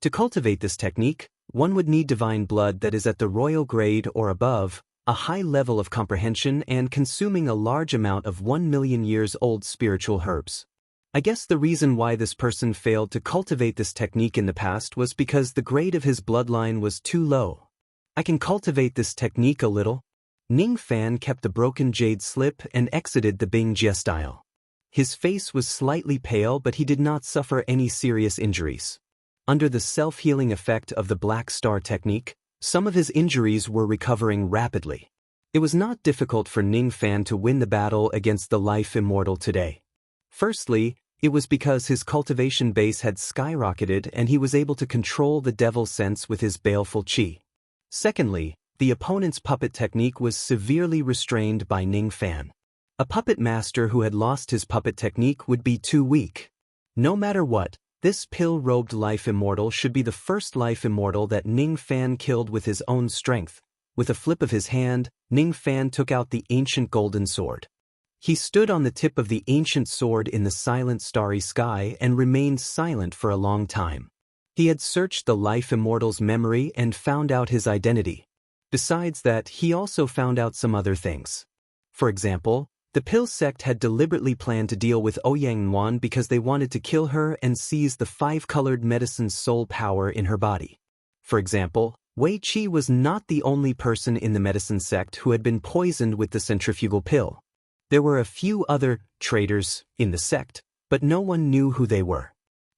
Speaker 1: To cultivate this technique, one would need divine blood that is at the royal grade or above, a high level of comprehension and consuming a large amount of 1 million years old spiritual herbs. I guess the reason why this person failed to cultivate this technique in the past was because the grade of his bloodline was too low. I can cultivate this technique a little. Ning Fan kept the broken jade slip and exited the Bing Jie style. His face was slightly pale but he did not suffer any serious injuries. Under the self-healing effect of the Black Star technique, some of his injuries were recovering rapidly. It was not difficult for Ning Fan to win the battle against the life immortal today. Firstly, it was because his cultivation base had skyrocketed and he was able to control the devil sense with his baleful chi. Secondly, the opponent's puppet technique was severely restrained by Ning Fan. A puppet master who had lost his puppet technique would be too weak. No matter what, this pill-robed life immortal should be the first life immortal that Ning Fan killed with his own strength. With a flip of his hand, Ning Fan took out the ancient golden sword. He stood on the tip of the ancient sword in the silent starry sky and remained silent for a long time. He had searched the life immortal's memory and found out his identity. Besides that, he also found out some other things. For example, the pill sect had deliberately planned to deal with Ouyang Nuan because they wanted to kill her and seize the 5-colored medicine's soul power in her body. For example, Wei Qi was not the only person in the medicine sect who had been poisoned with the centrifugal pill. There were a few other traitors in the sect, but no one knew who they were.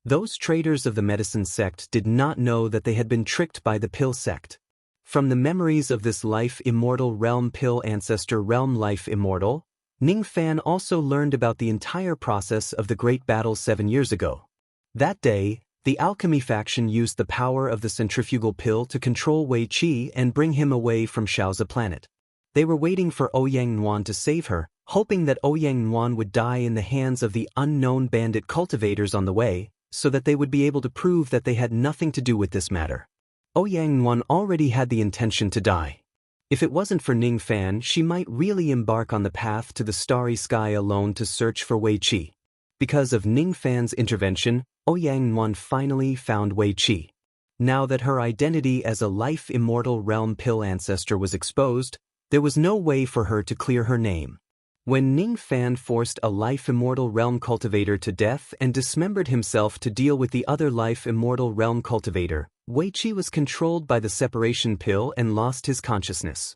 Speaker 1: Those traitors of the medicine sect did not know that they had been tricked by the pill sect. From the memories of this life immortal realm pill ancestor realm life immortal, Ning Fan also learned about the entire process of the great battle 7 years ago. That day, the alchemy faction used the power of the centrifugal pill to control Wei Qi and bring him away from Shaoza planet. They were waiting for Ouyang Nuan to save her, hoping that Ouyang Nuan would die in the hands of the unknown bandit cultivators on the way, so that they would be able to prove that they had nothing to do with this matter. Ouyang Nuan already had the intention to die. If it wasn't for Ning Fan, she might really embark on the path to the starry sky alone to search for Wei Qi. Because of Ning Fan's intervention, Ouyang Nuan finally found Wei Qi. Now that her identity as a life-immortal realm pill ancestor was exposed, there was no way for her to clear her name. When Ning Fan forced a life-immortal realm cultivator to death and dismembered himself to deal with the other life-immortal realm cultivator, Wei Qi was controlled by the separation pill and lost his consciousness.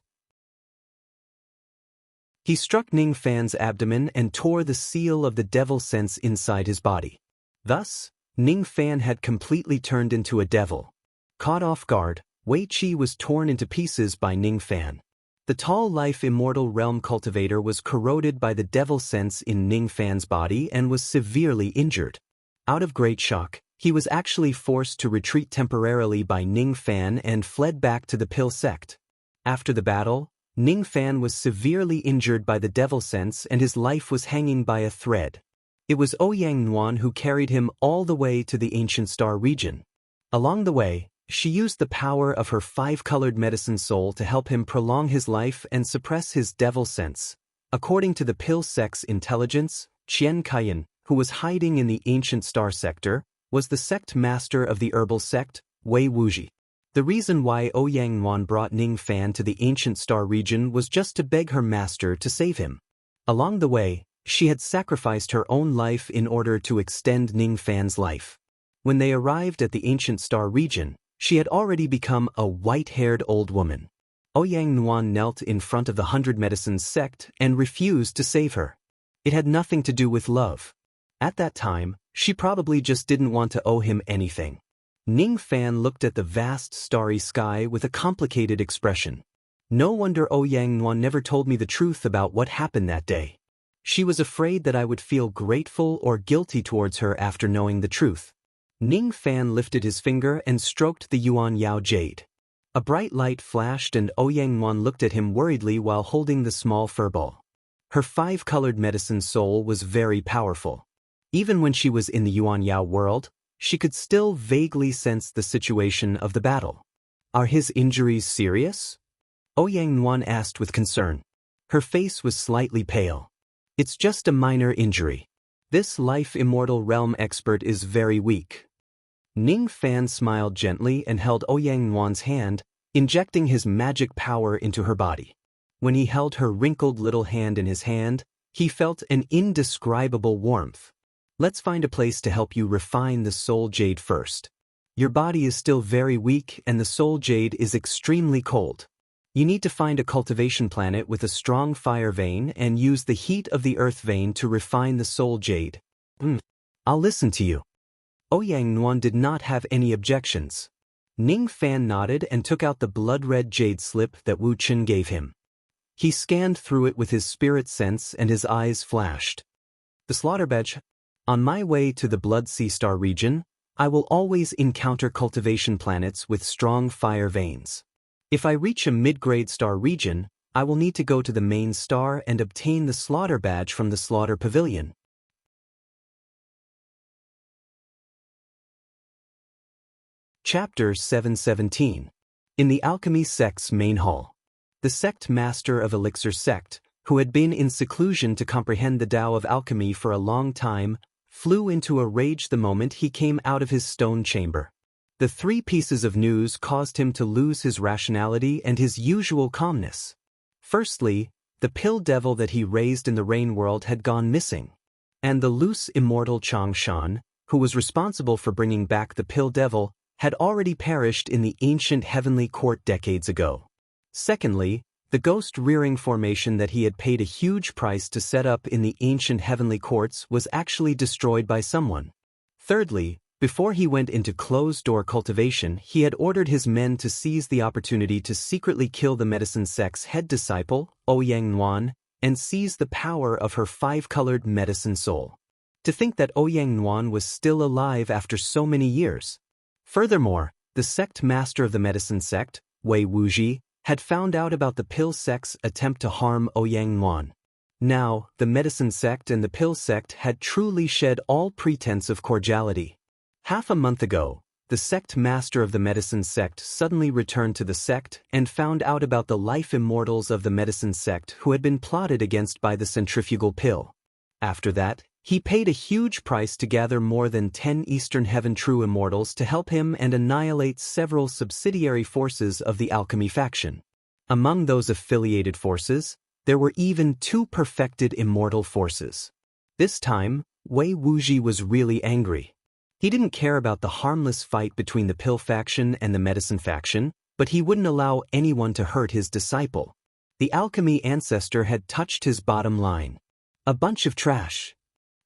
Speaker 1: He struck Ning Fan's abdomen and tore the seal of the devil sense inside his body. Thus, Ning Fan had completely turned into a devil. Caught off guard, Wei Qi was torn into pieces by Ning Fan. The tall life-immortal realm cultivator was corroded by the devil sense in Ning Fan's body and was severely injured. Out of great shock, he was actually forced to retreat temporarily by Ning Fan and fled back to the pill sect. After the battle, Ning Fan was severely injured by the devil sense and his life was hanging by a thread. It was Ouyang Nuan who carried him all the way to the ancient star region. Along the way, she used the power of her five-colored medicine soul to help him prolong his life and suppress his devil sense. According to the pill sect's intelligence, Qian Kaiyan, who was hiding in the ancient star sector, was the sect master of the herbal sect, Wei Wuji. The reason why Ouyang Nuan brought Ning Fan to the ancient star region was just to beg her master to save him. Along the way, she had sacrificed her own life in order to extend Ning Fan's life. When they arrived at the ancient star region, she had already become a white-haired old woman. Ouyang Nuan knelt in front of the 100 Medicines sect and refused to save her. It had nothing to do with love. At that time, she probably just didn't want to owe him anything. Ning Fan looked at the vast starry sky with a complicated expression. No wonder Ouyang Nuan never told me the truth about what happened that day. She was afraid that I would feel grateful or guilty towards her after knowing the truth. Ning Fan lifted his finger and stroked the Yuan Yao jade. A bright light flashed and Ouyang Nuan looked at him worriedly while holding the small furball. Her five-colored medicine soul was very powerful. Even when she was in the Yuan Yao world, she could still vaguely sense the situation of the battle. Are his injuries serious? Ouyang Nuan asked with concern. Her face was slightly pale. It's just a minor injury. This life-immortal realm expert is very weak. Ning Fan smiled gently and held Ouyang Nuan's hand, injecting his magic power into her body. When he held her wrinkled little hand in his hand, he felt an indescribable warmth. Let's find a place to help you refine the soul jade first. Your body is still very weak and the soul jade is extremely cold. You need to find a cultivation planet with a strong fire vein and use the heat of the earth vein to refine the soul jade. I'll listen to you. Ouyang Nuan did not have any objections. Ning Fan nodded and took out the blood-red jade slip that Wu Chen gave him. He scanned through it with his spirit sense and his eyes flashed. The slaughter badge. On my way to the Blood Sea Star region, I will always encounter cultivation planets with strong fire veins. If I reach a mid-grade star region, I will need to go to the main star and obtain the slaughter badge from the slaughter pavilion. Chapter 717. In the Alchemy Sect's main hall. The sect master of Elixir Sect, who had been in seclusion to comprehend the Tao of alchemy for a long time, flew into a rage the moment he came out of his stone chamber. The three pieces of news caused him to lose his rationality and his usual calmness. Firstly, the pill devil that he raised in the rain world had gone missing. And the loose immortal Chang Shan, who was responsible for bringing back the pill devil, had already perished in the ancient heavenly court decades ago. Secondly, the ghost-rearing formation that he had paid a huge price to set up in the ancient heavenly courts was actually destroyed by someone. Thirdly, before he went into closed-door cultivation, he had ordered his men to seize the opportunity to secretly kill the medicine sect's head disciple, Ouyang Nuan, and seize the power of her five-colored medicine soul. To think that Ouyang Nuan was still alive after so many years. Furthermore, the sect master of the medicine sect, Wei Wuji, had found out about the pill sect's attempt to harm Ouyang Nuan. Now, the medicine sect and the pill sect had truly shed all pretense of cordiality. Half a month ago, the sect master of the medicine sect suddenly returned to the sect and found out about the life immortals of the medicine sect who had been plotted against by the centrifugal pill. After that, he paid a huge price to gather more than 10 Eastern Heaven True Immortals to help him and annihilate several subsidiary forces of the alchemy faction. Among those affiliated forces, there were even 2 perfected immortal forces. This time, Wei Wuji was really angry. He didn't care about the harmless fight between the pill faction and the medicine faction, but he wouldn't allow anyone to hurt his disciple. The alchemy ancestor had touched his bottom line. A bunch of trash.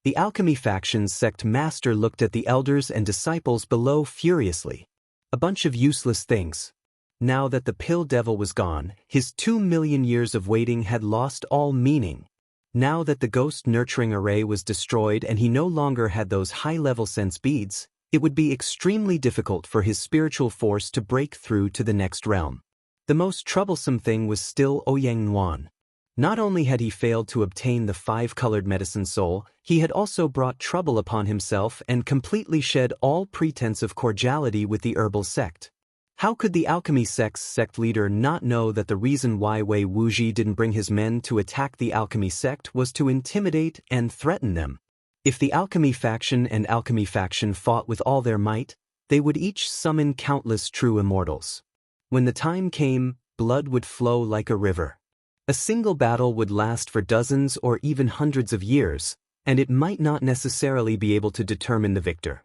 Speaker 1: The alchemy faction's sect master looked at the elders and disciples below furiously. A bunch of useless things. Now that the pill devil was gone, his 2 million years of waiting had lost all meaning. Now that the ghost nurturing array was destroyed and he no longer had those high-level sense beads, it would be extremely difficult for his spiritual force to break through to the next realm. The most troublesome thing was still Ouyang Nuan. Not only had he failed to obtain the 5-colored medicine soul, he had also brought trouble upon himself and completely shed all pretense of cordiality with the herbal sect. How could the alchemy sect's sect leader not know that the reason why Wei Wuji didn't bring his men to attack the alchemy sect was to intimidate and threaten them? If the alchemy faction and alchemy faction fought with all their might, they would each summon countless true immortals. When the time came, blood would flow like a river. A single battle would last for dozens or even hundreds of years, and it might not necessarily be able to determine the victor.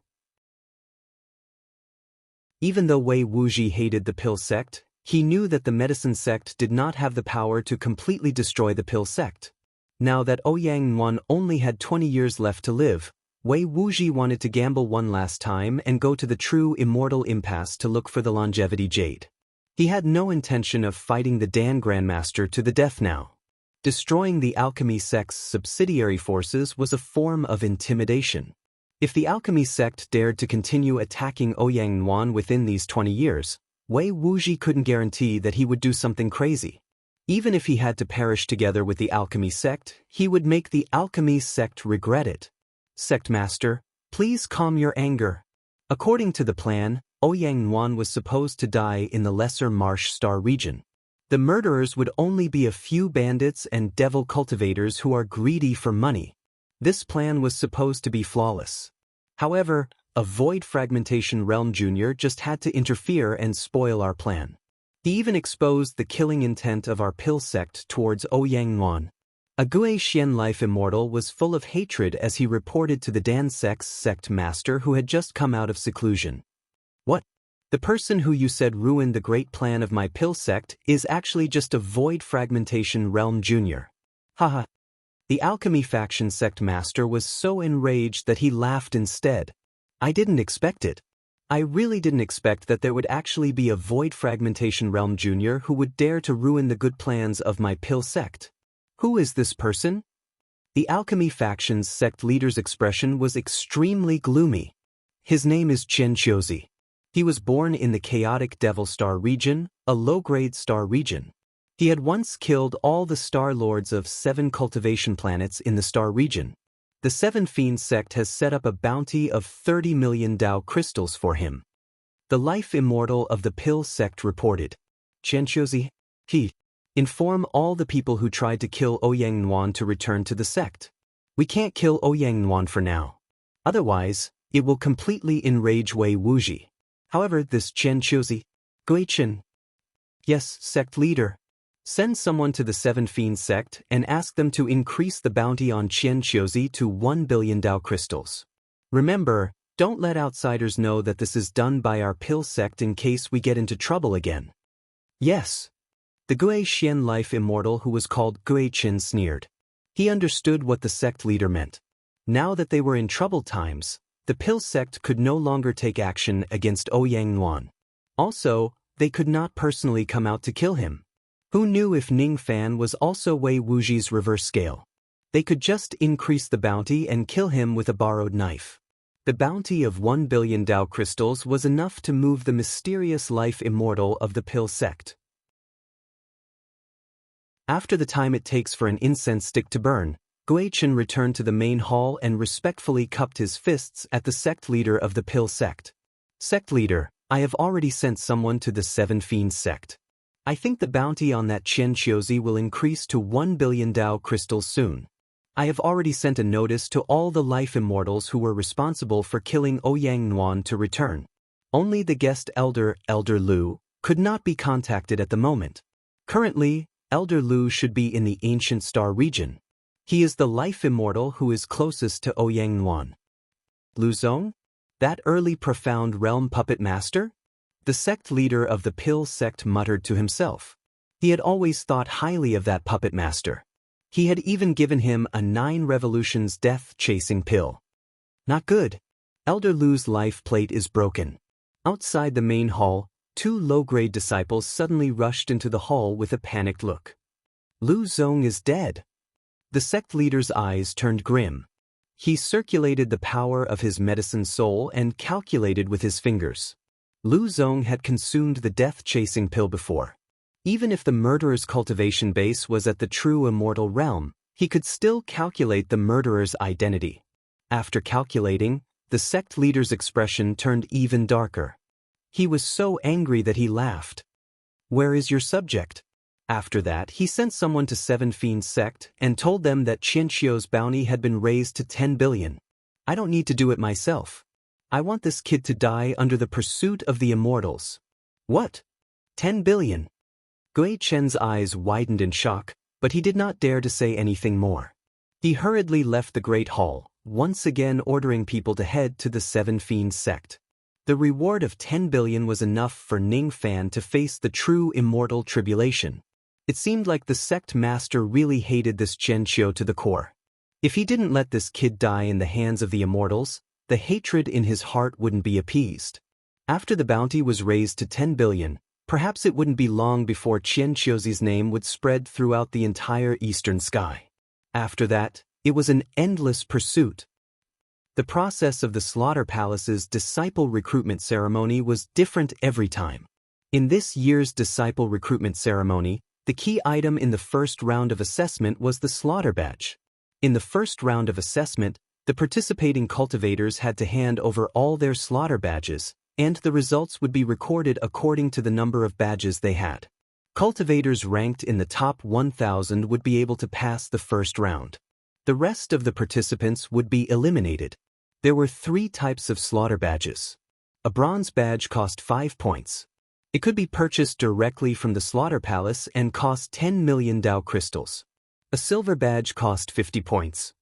Speaker 1: Even though Wei Wuji hated the pill sect, he knew that the medicine sect did not have the power to completely destroy the pill sect. Now that Ouyang Nuan only had 20 years left to live, Wei Wuji wanted to gamble one last time and go to the true immortal impasse to look for the longevity jade. He had no intention of fighting the Dan Grandmaster to the death now. Destroying the alchemy sect's subsidiary forces was a form of intimidation. If the alchemy sect dared to continue attacking Ouyang Nuan within these 20 years, Wei Wuji couldn't guarantee that he would do something crazy. Even if he had to perish together with the alchemy sect, he would make the alchemy sect regret it. Sect Master, please calm your anger. According to the plan, Ouyang Nuan was supposed to die in the Lesser Marsh Star region. The murderers would only be a few bandits and devil cultivators who are greedy for money. This plan was supposed to be flawless. However, a Void Fragmentation Realm Jr. just had to interfere and spoil our plan. He even exposed the killing intent of our pill sect towards Ouyang Nuan. A Gui Xian Life Immortal was full of hatred as he reported to the Dan sect's sect master who had just come out of seclusion. What? The person who you said ruined the great plan of my pill sect is actually just a Void Fragmentation Realm Jr. Haha. The alchemy faction sect master was so enraged that he laughed instead. I didn't expect it. I really didn't expect that there would actually be a Void Fragmentation Realm Jr. who would dare to ruin the good plans of my pill sect. Who is this person? The alchemy faction's sect leader's expression was extremely gloomy. His name is Chen Qiuzi. He was born in the chaotic Devil Star region, a low-grade star region. He had once killed all the Star Lords of 7 cultivation planets in the star region. The 7 Fiend sect has set up a bounty of 30 million Dao crystals for him. The life immortal of the pill sect reported. Chen Qiuzi, inform all the people who tried to kill Ouyang Nuan to return to the sect. We can't kill Ouyang Nuan for now. Otherwise, it will completely enrage Wei Wuji. However, this Chen Qiuzi, Guichen. Yes, sect leader. Send someone to the 7 Fiend sect and ask them to increase the bounty on Chen Qiuzi to 1 billion Dao crystals. Remember, don't let outsiders know that this is done by our pill sect in case we get into trouble again. Yes. The Gui Xian Life Immortal who was called Gui Chen sneered. He understood what the sect leader meant. Now that they were in troubled times, the pill sect could no longer take action against Ouyang Nuan. Also, they could not personally come out to kill him. Who knew if Ning Fan was also Wei Wuji's reverse scale? They could just increase the bounty and kill him with a borrowed knife. The bounty of 1 billion Dao crystals was enough to move the mysterious life immortal of the pill sect. After the time it takes for an incense stick to burn, Guichen returned to the main hall and respectfully cupped his fists at the sect leader of the pill sect. Sect leader, I have already sent someone to the Seven Fiends sect. I think the bounty on that Qianqiuzi will increase to 1 billion Dao crystals soon. I have already sent a notice to all the life immortals who were responsible for killing Ouyang Nuan to return. Only the guest Elder Lu, could not be contacted at the moment. Currently, Elder Lu should be in the Ancient Star region. He is the life immortal who is closest to Ouyang Nuan. Lu Zong? That early profound realm puppet master? The sect leader of the pill sect muttered to himself. He had always thought highly of that puppet master. He had even given him a 9 revolutions death-chasing pill. Not good. Elder Lu's life plate is broken. Outside the main hall, 2 low-grade disciples suddenly rushed into the hall with a panicked look. Lu Zong is dead. The sect leader's eyes turned grim. He circulated the power of his medicine soul and calculated with his fingers. Lu Zong had consumed the death-chasing pill before. Even if the murderer's cultivation base was at the true immortal realm, he could still calculate the murderer's identity. After calculating, the sect leader's expression turned even darker. He was so angry that he laughed. Where is your subject? After that, he sent someone to Seven Fiends sect and told them that Qianqiu's bounty had been raised to 10 billion. I don't need to do it myself. I want this kid to die under the pursuit of the immortals. What? 10 billion? Gui Chen's eyes widened in shock, but he did not dare to say anything more. He hurriedly left the great hall, once again ordering people to head to the Seven Fiends sect. The reward of 10 billion was enough for Ning Fan to face the true immortal tribulation. It seemed like the sect master really hated this Qianqiu to the core. If he didn't let this kid die in the hands of the immortals, the hatred in his heart wouldn't be appeased. After the bounty was raised to 10 billion, perhaps it wouldn't be long before Qianqiuzi's name would spread throughout the entire eastern sky. After that, it was an endless pursuit. The process of the Slaughter Palace's disciple recruitment ceremony was different every time. In this year's disciple recruitment ceremony, the key item in the first round of assessment was the Slaughter Badge. In the first round of assessment, the participating cultivators had to hand over all their slaughter badges, and the results would be recorded according to the number of badges they had. Cultivators ranked in the top 1,000 would be able to pass the first round. The rest of the participants would be eliminated. There were 3 types of slaughter badges. A bronze badge cost 5 points. It could be purchased directly from the Slaughter Palace and cost 10 million Dao crystals. A silver badge cost 50 points.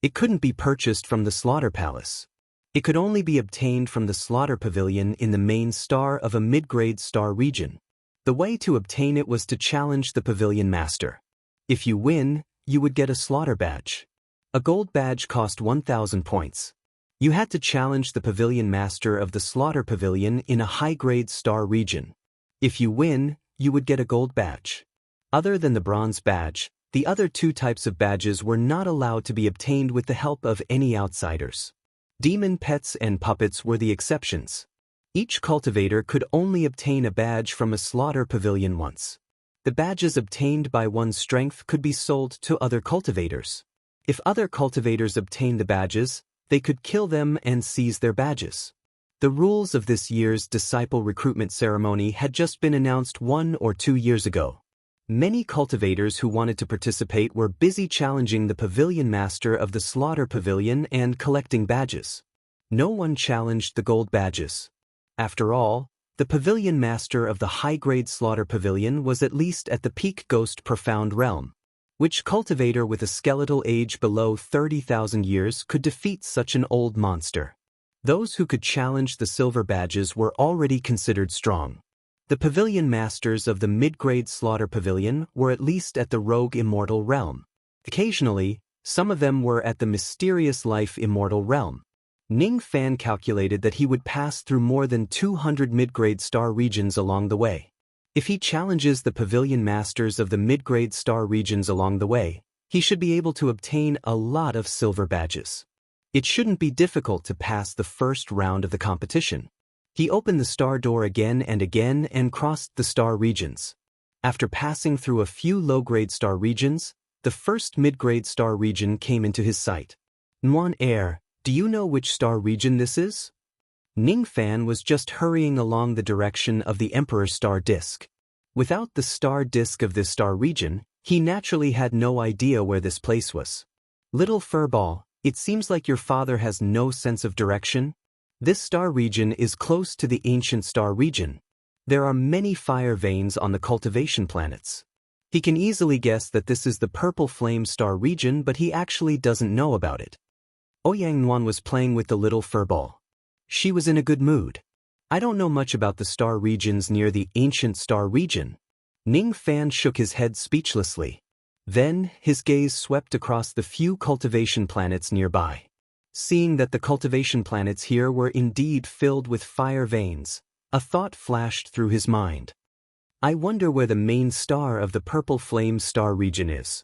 Speaker 1: It couldn't be purchased from the Slaughter Palace. It could only be obtained from the Slaughter Pavilion in the main star of a mid-grade star region. The way to obtain it was to challenge the Pavilion Master. If you win, you would get a Slaughter Badge. A gold badge cost 1,000 points. You had to challenge the Pavilion Master of the Slaughter Pavilion in a high-grade star region. If you win, you would get a gold badge. Other than the bronze badge, the other 2 types of badges were not allowed to be obtained with the help of any outsiders. Demon pets and puppets were the exceptions. Each cultivator could only obtain a badge from a slaughter pavilion once. The badges obtained by one's strength could be sold to other cultivators. If other cultivators obtained the badges, they could kill them and seize their badges. The rules of this year's disciple recruitment ceremony had just been announced 1 or 2 years ago. Many cultivators who wanted to participate were busy challenging the Pavilion Master of the Slaughter Pavilion and collecting badges. No one challenged the gold badges. After all, the Pavilion Master of the high-grade Slaughter Pavilion was at least at the peak Ghost Profound Realm. Which cultivator with a skeletal age below 30,000 years could defeat such an old monster? Those who could challenge the silver badges were already considered strong. The Pavilion Masters of the mid-grade Slaughter Pavilion were at least at the Rogue Immortal Realm. Occasionally, some of them were at the Mysterious Life Immortal Realm. Ning Fan calculated that he would pass through more than 200 mid-grade star regions along the way. If he challenges the Pavilion Masters of the mid-grade star regions along the way, he should be able to obtain a lot of silver badges. It shouldn't be difficult to pass the first round of the competition. He opened the star door again and crossed the star regions. After passing through a few low-grade star regions, the first mid-grade star region came into his sight. Nuan Air, Do you know which star region this is? Ning Fan was just hurrying along the direction of the Emperor star disk. Without the star disk of this star region, he naturally had no idea where this place was. Little furball, it seems like your father has no sense of direction. This star region is close to the ancient star region. There are many fire veins on the cultivation planets. He can easily guess that this is the purple flame star region, but he actually doesn't know about it. Ouyang Nuan was playing with the little furball. She was in a good mood. I don't know much about the star regions near the ancient star region. Ning Fan shook his head speechlessly. Then, his gaze swept across the few cultivation planets nearby. Seeing that the cultivation planets here were indeed filled with fire veins, a thought flashed through his mind. I wonder where the main star of the purple flame star region is.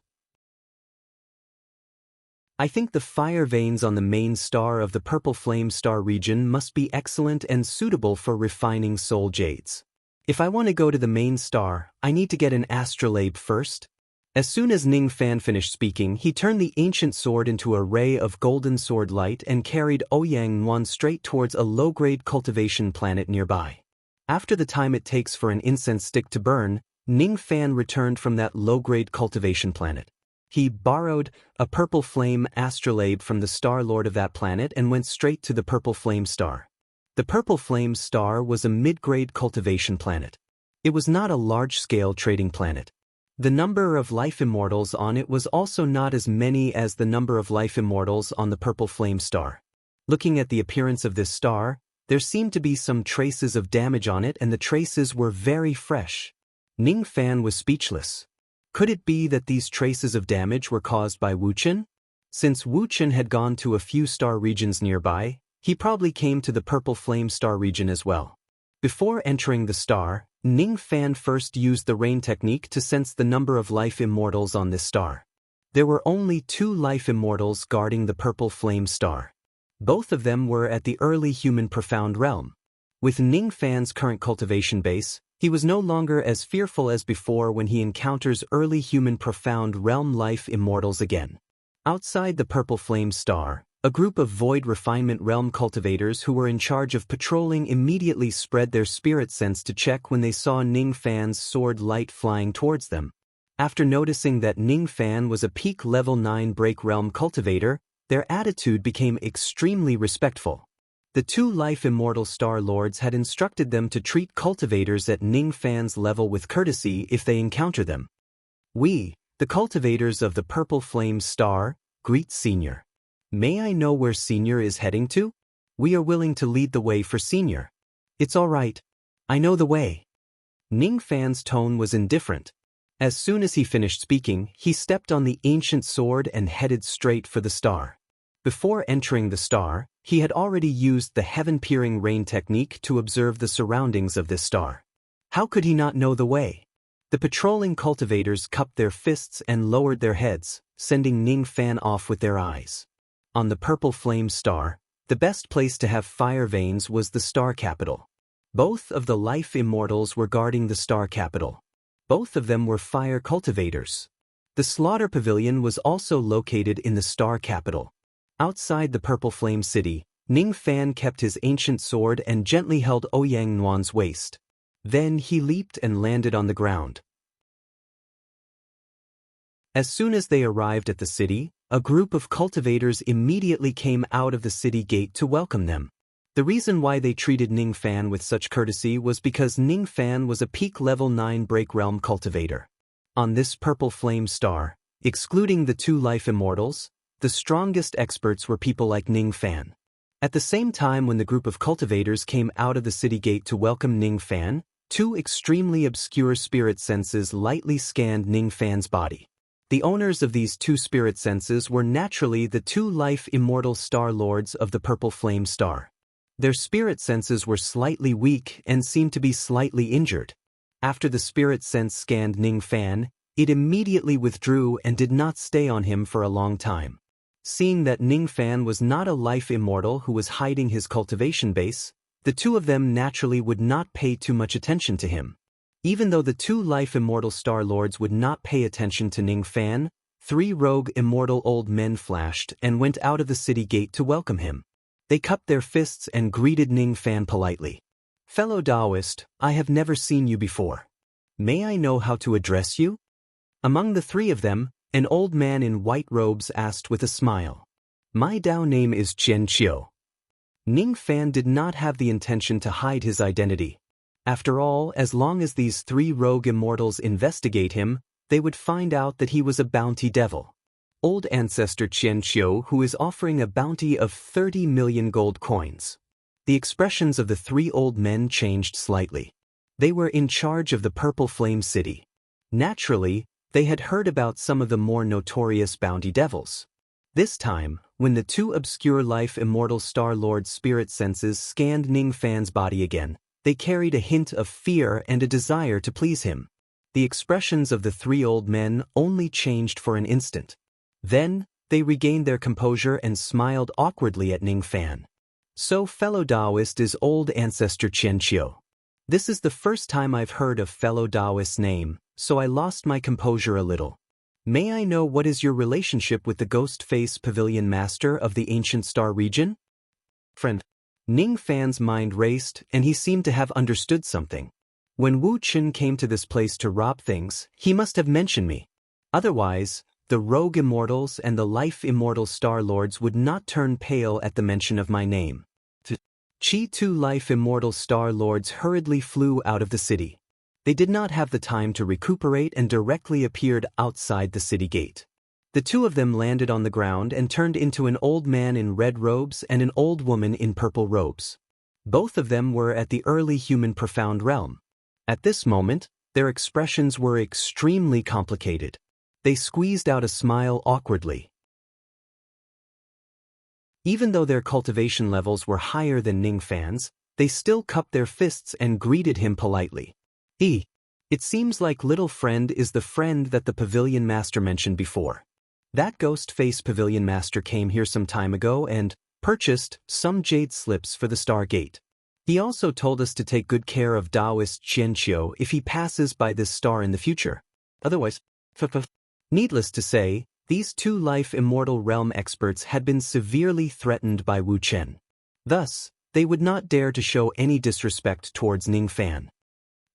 Speaker 1: I think the fire veins on the main star of the purple flame star region must be excellent and suitable for refining soul jades. If I want to go to the main star, I need to get an astrolabe first. As soon as Ning Fan finished speaking, he turned the ancient sword into a ray of golden sword light and carried Ouyang Nuan straight towards a low-grade cultivation planet nearby. After the time it takes for an incense stick to burn, Ning Fan returned from that low-grade cultivation planet. He borrowed a purple flame astrolabe from the star lord of that planet and went straight to the purple flame star. The purple flame star was a mid-grade cultivation planet. It was not a large-scale trading planet. The number of life immortals on it was also not as many as the number of life immortals on the purple flame star. Looking at the appearance of this star, there seemed to be some traces of damage on it, and the traces were very fresh. Ning Fan was speechless. Could it be that these traces of damage were caused by Wu Chen? Since Wu Chen had gone to a few star regions nearby, he probably came to the purple flame star region as well. Before entering the star, Ning Fan first used the rain technique to sense the number of life immortals on this star. There were only 2 life immortals guarding the purple flame star. Both of them were at the early human profound realm. With Ning Fan's current cultivation base, he was no longer as fearful as before when he encounters early human profound realm life immortals again. Outside the purple flame star, a group of void refinement realm cultivators who were in charge of patrolling immediately spread their spirit sense to check when they saw Ning Fan's sword light flying towards them. After noticing that Ning Fan was a peak level 9 break realm cultivator, their attitude became extremely respectful. The 2 life immortal star lords had instructed them to treat cultivators at Ning Fan's level with courtesy if they encounter them. We, the cultivators of the purple flame star, greet Senior. May I know where Senior is heading to? We are willing to lead the way for Senior. It's all right. I know the way. Ning Fan's tone was indifferent. As soon as he finished speaking, he stepped on the ancient sword and headed straight for the star. Before entering the star, he had already used the heaven-peering rain technique to observe the surroundings of this star. How could he not know the way? The patrolling cultivators cupped their fists and lowered their heads, sending Ning Fan off with their eyes. On the purple flame star, the best place to have fire veins was the star capital. Both of the life immortals were guarding the star capital. Both of them were fire cultivators. The slaughter pavilion was also located in the star capital. Outside the purple flame city, Ning Fan kept his ancient sword and gently held Ouyang Nuan's waist. Then he leaped and landed on the ground. As soon as they arrived at the city, a group of cultivators immediately came out of the city gate to welcome them. The reason why they treated Ning Fan with such courtesy was because Ning Fan was a peak level 9 break realm cultivator. On this purple flame star, excluding the 2 life immortals, the strongest experts were people like Ning Fan. At the same time when the group of cultivators came out of the city gate to welcome Ning Fan, 2 extremely obscure spirit senses lightly scanned Ning Fan's body. The owners of these 2 spirit senses were naturally the 2 life immortal star lords of the purple flame star. Their spirit senses were slightly weak and seemed to be slightly injured. After the spirit sense scanned Ning Fan, it immediately withdrew and did not stay on him for a long time. Seeing that Ning Fan was not a life immortal who was hiding his cultivation base, the 2 of them naturally would not pay too much attention to him. Even though the 2 life immortal star lords would not pay attention to Ning Fan, 3 rogue immortal old men flashed and went out of the city gate to welcome him. They cupped their fists and greeted Ning Fan politely. "Fellow Taoist, I have never seen you before. May I know how to address you?" Among the 3 of them, an old man in white robes asked with a smile. "My Dao name is Qian Qiu." Ning Fan did not have the intention to hide his identity. After all, as long as these 3 rogue immortals investigate him, they would find out that he was a bounty devil. Old ancestor Qian Qiu, who is offering a bounty of 30 million gold coins. The expressions of the 3 old men changed slightly. They were in charge of the Purple Flame City. Naturally, they had heard about some of the more notorious bounty devils. This time, when the 2 obscure life immortal Star Lord's spirit senses scanned Ning Fan's body again, they carried a hint of fear and a desire to please him. The expressions of the 3 old men only changed for an instant. Then, they regained their composure and smiled awkwardly at Ning Fan. "So, fellow Taoist is old ancestor Qian Qiu. This is the first time I've heard of fellow Taoist's name, so I lost my composure a little. May I know what is your relationship with the Ghost Face Pavilion Master of the Ancient Star Region?" "Friend." Ning Fan's mind raced, and he seemed to have understood something. "When Wu Chen came to this place to rob things, he must have mentioned me. Otherwise, the rogue immortals and the life immortal Star Lords would not turn pale at the mention of my name." Chi 2 life immortal Star Lords hurriedly flew out of the city. They did not have the time to recuperate and directly appeared outside the city gate. The 2 of them landed on the ground and turned into an old man in red robes and an old woman in purple robes. Both of them were at the early human profound realm. At this moment, their expressions were extremely complicated. They squeezed out a smile awkwardly. Even though their cultivation levels were higher than Ning Fan's, they still cupped their fists and greeted him politely. It seems like little friend is the friend that the pavilion master mentioned before. That ghost face pavilion master came here some time ago and purchased some jade slips for the Star Gate. He also told us to take good care of Taoist Qian Qiu if he passes by this star in the future. Otherwise, needless to say, these 2 life immortal realm experts had been severely threatened by Wu Chen. Thus, they would not dare to show any disrespect towards Ning Fan.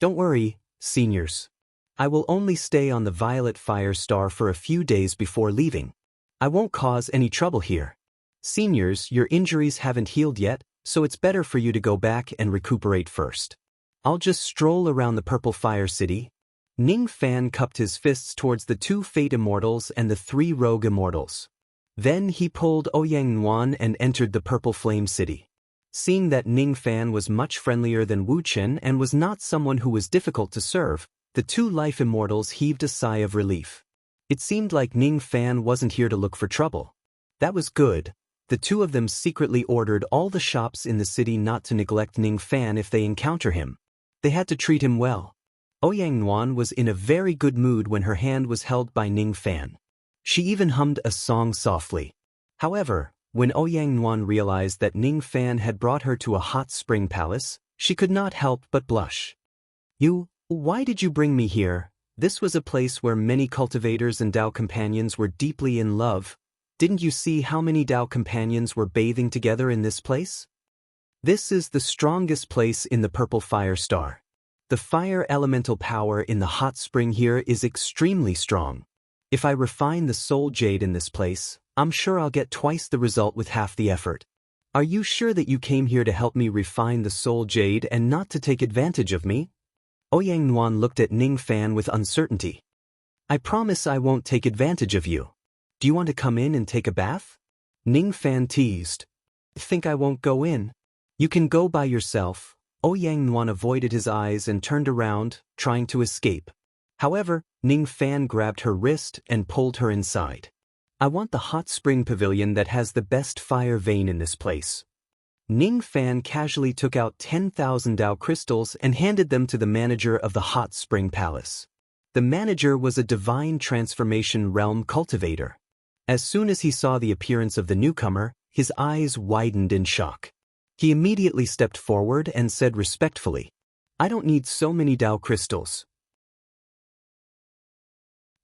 Speaker 1: "Don't worry, seniors. I will only stay on the Violet Fire Star for a few days before leaving. I won't cause any trouble here. Seniors, your injuries haven't healed yet, so it's better for you to go back and recuperate first. I'll just stroll around the Purple Fire City." Ning Fan cupped his fists towards the 2 Fate Immortals and the 3 Rogue Immortals. Then he pulled Ouyang Nuan and entered the Purple Flame City. Seeing that Ning Fan was much friendlier than Wu Chen and was not someone who was difficult to serve, the 2 life immortals heaved a sigh of relief. It seemed like Ning Fan wasn't here to look for trouble. That was good. The 2 of them secretly ordered all the shops in the city not to neglect Ning Fan if they encounter him. They had to treat him well. Ouyang Nuan was in a very good mood when her hand was held by Ning Fan. She even hummed a song softly. However, when Ouyang Nuan realized that Ning Fan had brought her to a hot spring palace, she could not help but blush. Why did you bring me here? This was a place where many cultivators and Dao companions were deeply in love. Didn't you see how many Dao companions were bathing together in this place? This is the strongest place in the Purple Fire Star. The fire elemental power in the hot spring here is extremely strong. If I refine the soul jade in this place, I'm sure I'll get twice the result with half the effort. Are you sure that you came here to help me refine the soul jade and not to take advantage of me? Ouyang Nuan looked at Ning Fan with uncertainty. "I promise I won't take advantage of you. Do you want to come in and take a bath?" Ning Fan teased. "Think I won't go in? You can go by yourself." Ouyang Nuan avoided his eyes and turned around, trying to escape. However, Ning Fan grabbed her wrist and pulled her inside. "I want the hot spring pavilion that has the best fire vein in this place." Ning Fan casually took out 10,000 Dao crystals and handed them to the manager of the hot spring palace. The manager was a divine transformation realm cultivator. As soon as he saw the appearance of the newcomer, his eyes widened in shock. He immediately stepped forward and said respectfully, "I don't need so many Dao crystals."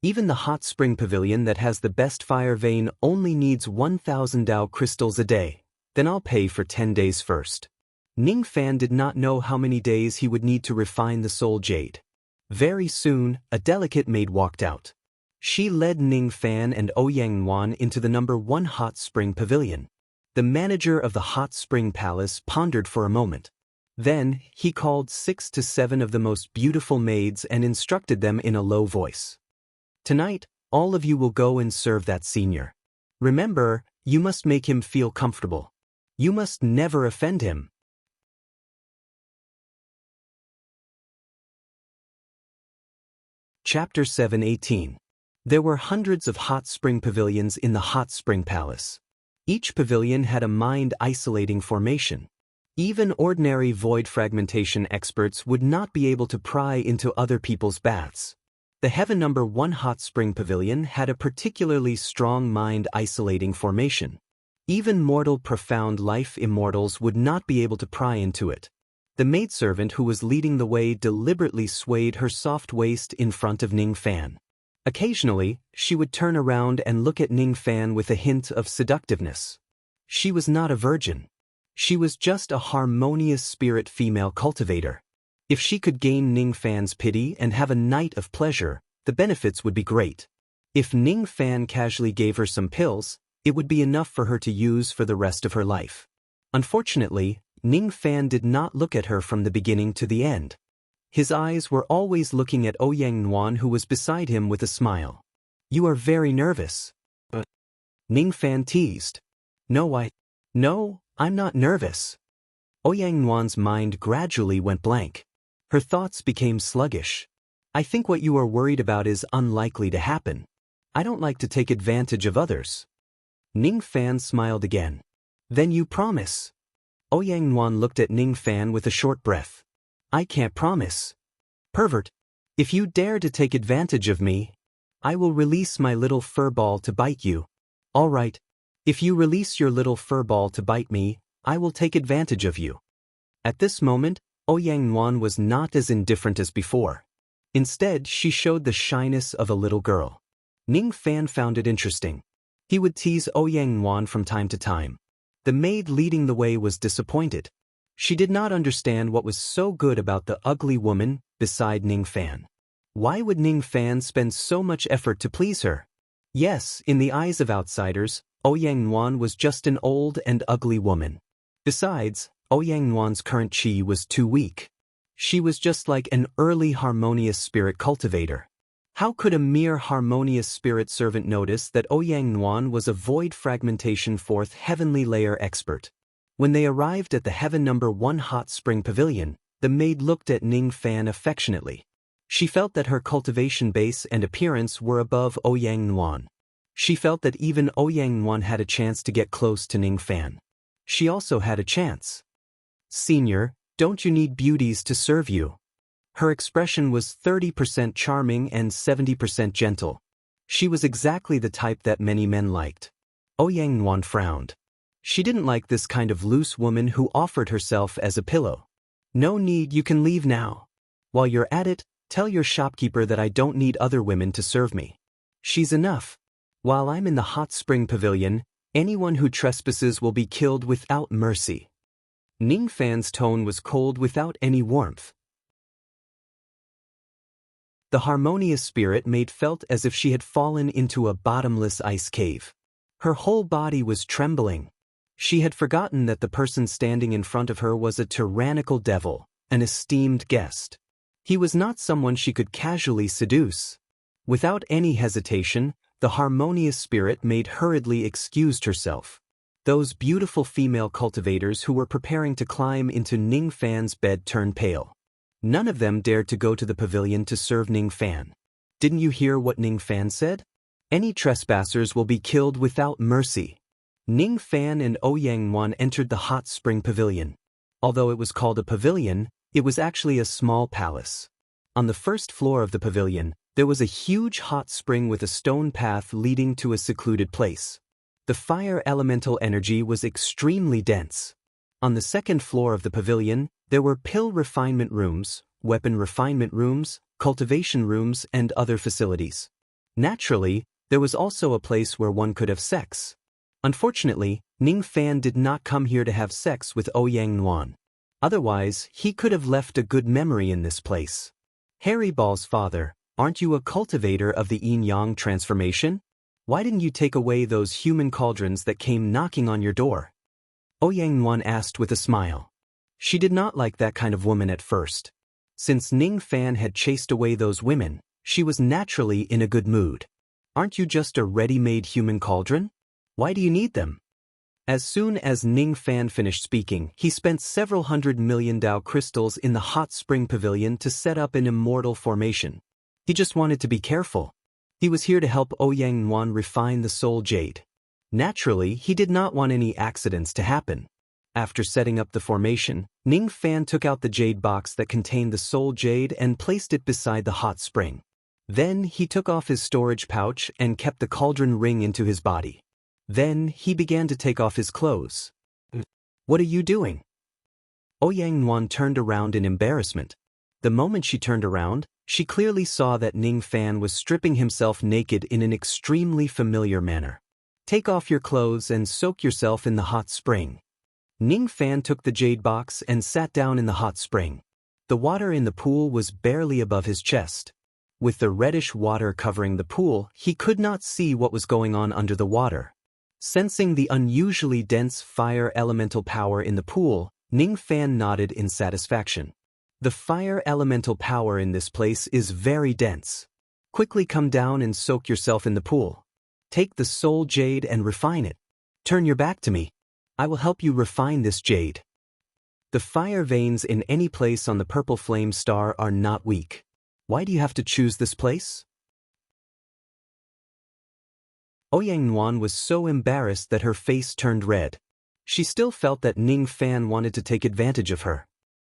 Speaker 1: Even the hot spring pavilion that has the best fire vein only needs 1,000 Dao crystals a day. Then I'll pay for 10 days first. Ning Fan did not know how many days he would need to refine the soul jade. Very soon, a delicate maid walked out. She led Ning Fan and Ouyang Nuan into the number 1 hot spring pavilion. The manager of the hot spring palace pondered for a moment. Then, he called 6 to 7 of the most beautiful maids and instructed them in a low voice. Tonight, all of you will go and serve that senior. Remember, you must make him feel comfortable. You must never offend him. Chapter 7:18. There were hundreds of hot spring pavilions in the hot spring palace. Each pavilion had a mind-isolating formation. Even ordinary void fragmentation experts would not be able to pry into other people's baths. The Heaven number 1 hot spring pavilion had a particularly strong mind-isolating formation. Even mortal profound life immortals would not be able to pry into it. The maidservant who was leading the way deliberately swayed her soft waist in front of Ning Fan. Occasionally, she would turn around and look at Ning Fan with a hint of seductiveness. She was not a virgin. She was just a harmonious spirit female cultivator. If she could gain Ning Fan's pity and have a night of pleasure, the benefits would be great. If Ning Fan casually gave her some pills, it would be enough for her to use for the rest of her life. Unfortunately, Ning Fan did not look at her from the beginning to the end. His eyes were always looking at Ouyang Nuan, who was beside him, with a smile. "You are very nervous." Ning Fan teased. No, I'm not nervous." Ouyang Nuan's mind gradually went blank. Her thoughts became sluggish. "I think what you are worried about is unlikely to happen. I don't like to take advantage of others." Ning Fan smiled again. "Then you promise?" Ouyang Nuan looked at Ning Fan with a short breath. "I can't promise. Pervert, if you dare to take advantage of me, I will release my little fur ball to bite you." "All right. If you release your little fur ball to bite me, I will take advantage of you." At this moment, Ouyang Nuan was not as indifferent as before. Instead, she showed the shyness of a little girl. Ning Fan found it interesting. He would tease Ouyang Nuan from time to time. The maid leading the way was disappointed. She did not understand what was so good about the ugly woman beside Ning Fan. Why would Ning Fan spend so much effort to please her? Yes, in the eyes of outsiders, Ouyang Nuan was just an old and ugly woman. Besides, Ouyang Nuan's current chi was too weak. She was just like an early harmonious spirit cultivator. How could a mere harmonious spirit servant notice that Ouyang Nuan was a void fragmentation 4th heavenly layer expert? When they arrived at the Heaven number 1 hot spring pavilion, the maid looked at Ning Fan affectionately. She felt that her cultivation base and appearance were above Ouyang Nuan. She felt that even Ouyang Nuan had a chance to get close to Ning Fan. She also had a chance. "Senior, don't you need beauties to serve you?" Her expression was 30% charming and 70% gentle. She was exactly the type that many men liked. Ouyang Nuan frowned. She didn't like this kind of loose woman who offered herself as a pillow. "No need, you can leave now. While you're at it, tell your shopkeeper that I don't need other women to serve me. She's enough. While I'm in the hot spring pavilion, anyone who trespasses will be killed without mercy." Ning Fan's tone was cold without any warmth. The harmonious spirit maid felt as if she had fallen into a bottomless ice cave. Her whole body was trembling. She had forgotten that the person standing in front of her was a tyrannical devil, an esteemed guest. He was not someone she could casually seduce. Without any hesitation, the harmonious spirit maid hurriedly excused herself. Those beautiful female cultivators who were preparing to climb into Ning Fan's bed turned pale. None of them dared to go to the pavilion to serve Ning Fan. "Didn't you hear what Ning Fan said? Any trespassers will be killed without mercy." Ning Fan and Ouyang Nuan entered the hot spring pavilion. Although it was called a pavilion, it was actually a small palace. On the first floor of the pavilion, there was a huge hot spring with a stone path leading to a secluded place. The fire elemental energy was extremely dense. On the second floor of the pavilion, there were pill refinement rooms, weapon refinement rooms, cultivation rooms, and other facilities. Naturally, there was also a place where one could have sex. Unfortunately, Ning Fan did not come here to have sex with Ouyang Nuan. Otherwise, he could have left a good memory in this place. Harry Ball's father, aren't you a cultivator of the yin-yang transformation? Why didn't you take away those human cauldrons that came knocking on your door? Ouyang Nuan asked with a smile. She did not like that kind of woman at first. Since Ning Fan had chased away those women, she was naturally in a good mood. Aren't you just a ready-made human cauldron? Why do you need them? As soon as Ning Fan finished speaking, he spent several 100 million Dao crystals in the hot spring pavilion to set up an immortal formation. He just wanted to be careful. He was here to help Ouyang Nuan refine the soul jade. Naturally, he did not want any accidents to happen. After setting up the formation, Ning Fan took out the jade box that contained the soul jade and placed it beside the hot spring. Then he took off his storage pouch and kept the cauldron ring into his body. Then he began to take off his clothes. What are you doing? Ouyang Nuan turned around in embarrassment. The moment she turned around, she clearly saw that Ning Fan was stripping himself naked in an extremely familiar manner. Take off your clothes and soak yourself in the hot spring. Ning Fan took the jade box and sat down in the hot spring. The water in the pool was barely above his chest. With the reddish water covering the pool, he could not see what was going on under the water. Sensing the unusually dense fire elemental power in the pool, Ning Fan nodded in satisfaction. The fire elemental power in this place is very dense. Quickly come down and soak yourself in the pool. Take the soul jade and refine it. Turn your back to me. I will help you refine this jade. The fire veins in any place on the purple flame star are not weak. Why do you have to choose this place? Ouyang Nuan was so embarrassed that her face turned red. She still felt that Ning Fan wanted to take advantage of her.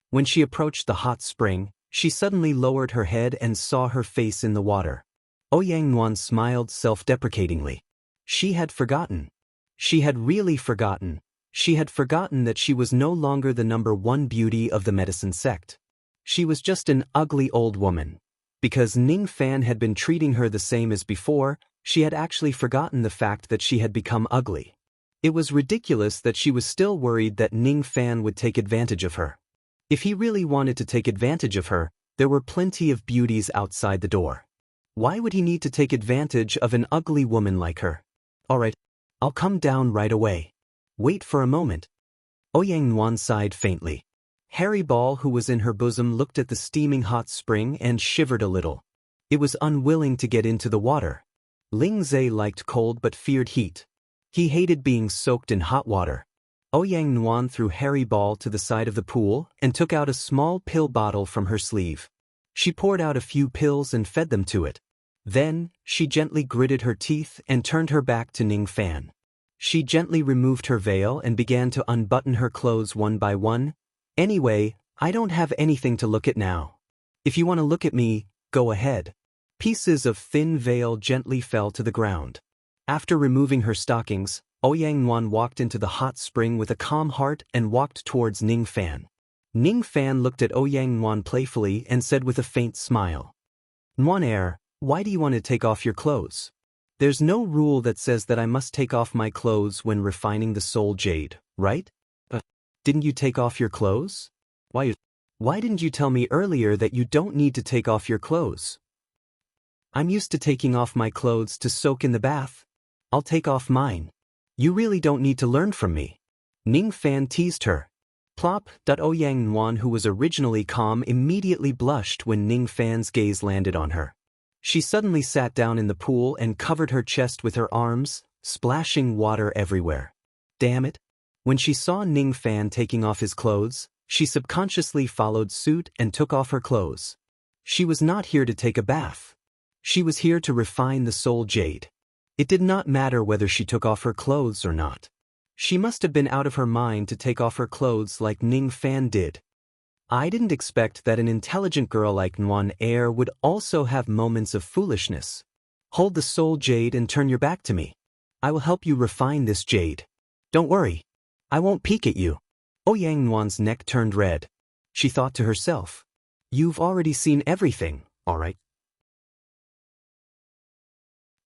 Speaker 1: When she approached the hot spring, she suddenly lowered her head and saw her face in the water. Ouyang Nuan smiled self-deprecatingly. She had forgotten. She had really forgotten. She had forgotten that she was no longer the #1 beauty of the medicine sect. She was just an ugly old woman. Because Ning Fan had been treating her the same as before, she had actually forgotten the fact that she had become ugly. It was ridiculous that she was still worried that Ning Fan would take advantage of her. If he really wanted to take advantage of her, there were plenty of beauties outside the door. Why would he need to take advantage of an ugly woman like her? Alright, I'll come down right away. Wait for a moment. Ouyang Nuan sighed faintly. Harry Ball, who was in her bosom, looked at the steaming hot spring and shivered a little. It was unwilling to get into the water. Ling Zhe liked cold but feared heat. He hated being soaked in hot water. Ouyang Nuan threw Harry Ball to the side of the pool and took out a small pill bottle from her sleeve. She poured out a few pills and fed them to it. Then, she gently gritted her teeth and turned her back to Ning Fan. She gently removed her veil and began to unbutton her clothes one by one. Anyway, I don't have anything to look at now. If you want to look at me, go ahead. Pieces of thin veil gently fell to the ground. After removing her stockings, Ouyang Nuan walked into the hot spring with a calm heart and walked towards Ning Fan. Ning Fan looked at Ouyang Nuan playfully and said with a faint smile, "Nuan, why do you want to take off your clothes? There's no rule that says that I must take off my clothes when refining the soul jade, right? Didn't you take off your clothes? Why didn't you tell me earlier that you don't need to take off your clothes? I'm used to taking off my clothes to soak in the bath. I'll take off mine. You really don't need to learn from me." Ning Fan teased her. Plop. Ouyang Nuan, who was originally calm, immediately blushed when Ning Fan's gaze landed on her. She suddenly sat down in the pool and covered her chest with her arms, splashing water everywhere. Damn it. When she saw Ning Fan taking off his clothes, she subconsciously followed suit and took off her clothes. She was not here to take a bath. She was here to refine the soul jade. It did not matter whether she took off her clothes or not. She must have been out of her mind to take off her clothes like Ning Fan did. I didn't expect that an intelligent girl like Nuan would also have moments of foolishness. Hold the soul jade and turn your back to me. I will help you refine this jade. Don't worry. I won't peek at you. Ouyang Nuan's neck turned red. She thought to herself, "You've already seen everything, all right?"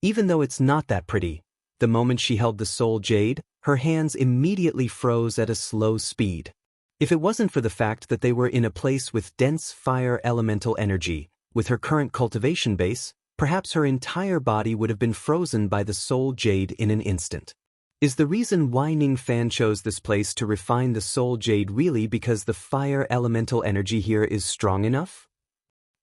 Speaker 1: Even though it's not that pretty, the moment she held the soul jade, her hands immediately froze at a slow speed. If it wasn't for the fact that they were in a place with dense fire elemental energy, with her current cultivation base, perhaps her entire body would have been frozen by the soul jade in an instant. Is the reason why Ningfan chose this place to refine the soul jade really because the fire elemental energy here is strong enough?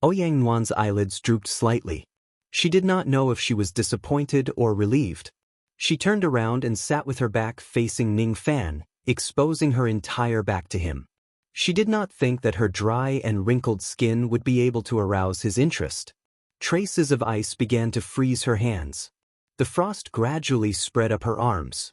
Speaker 1: Ouyang Nuan's eyelids drooped slightly. She did not know if she was disappointed or relieved. She turned around and sat with her back facing Ningfan, exposing her entire back to him. She did not think that her dry and wrinkled skin would be able to arouse his interest. Traces of ice began to freeze her hands. The frost gradually spread up her arms.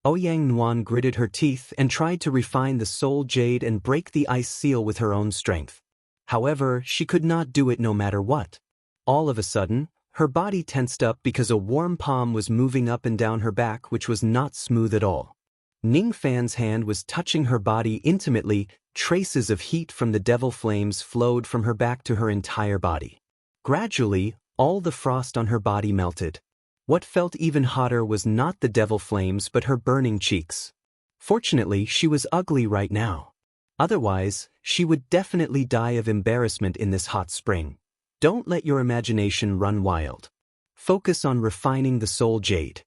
Speaker 1: Ouyang Nuan gritted her teeth and tried to refine the soul jade and break the ice seal with her own strength. However, she could not do it no matter what. All of a sudden, her body tensed up because a warm palm was moving up and down her back, which was not smooth at all. Ningfan's hand was touching her body intimately. Traces of heat from the devil flames flowed from her back to her entire body. Gradually, all the frost on her body melted. What felt even hotter was not the devil flames but her burning cheeks. Fortunately, she was ugly right now. Otherwise, she would definitely die of embarrassment in this hot spring. Don't let your imagination run wild. Focus on refining the soul jade.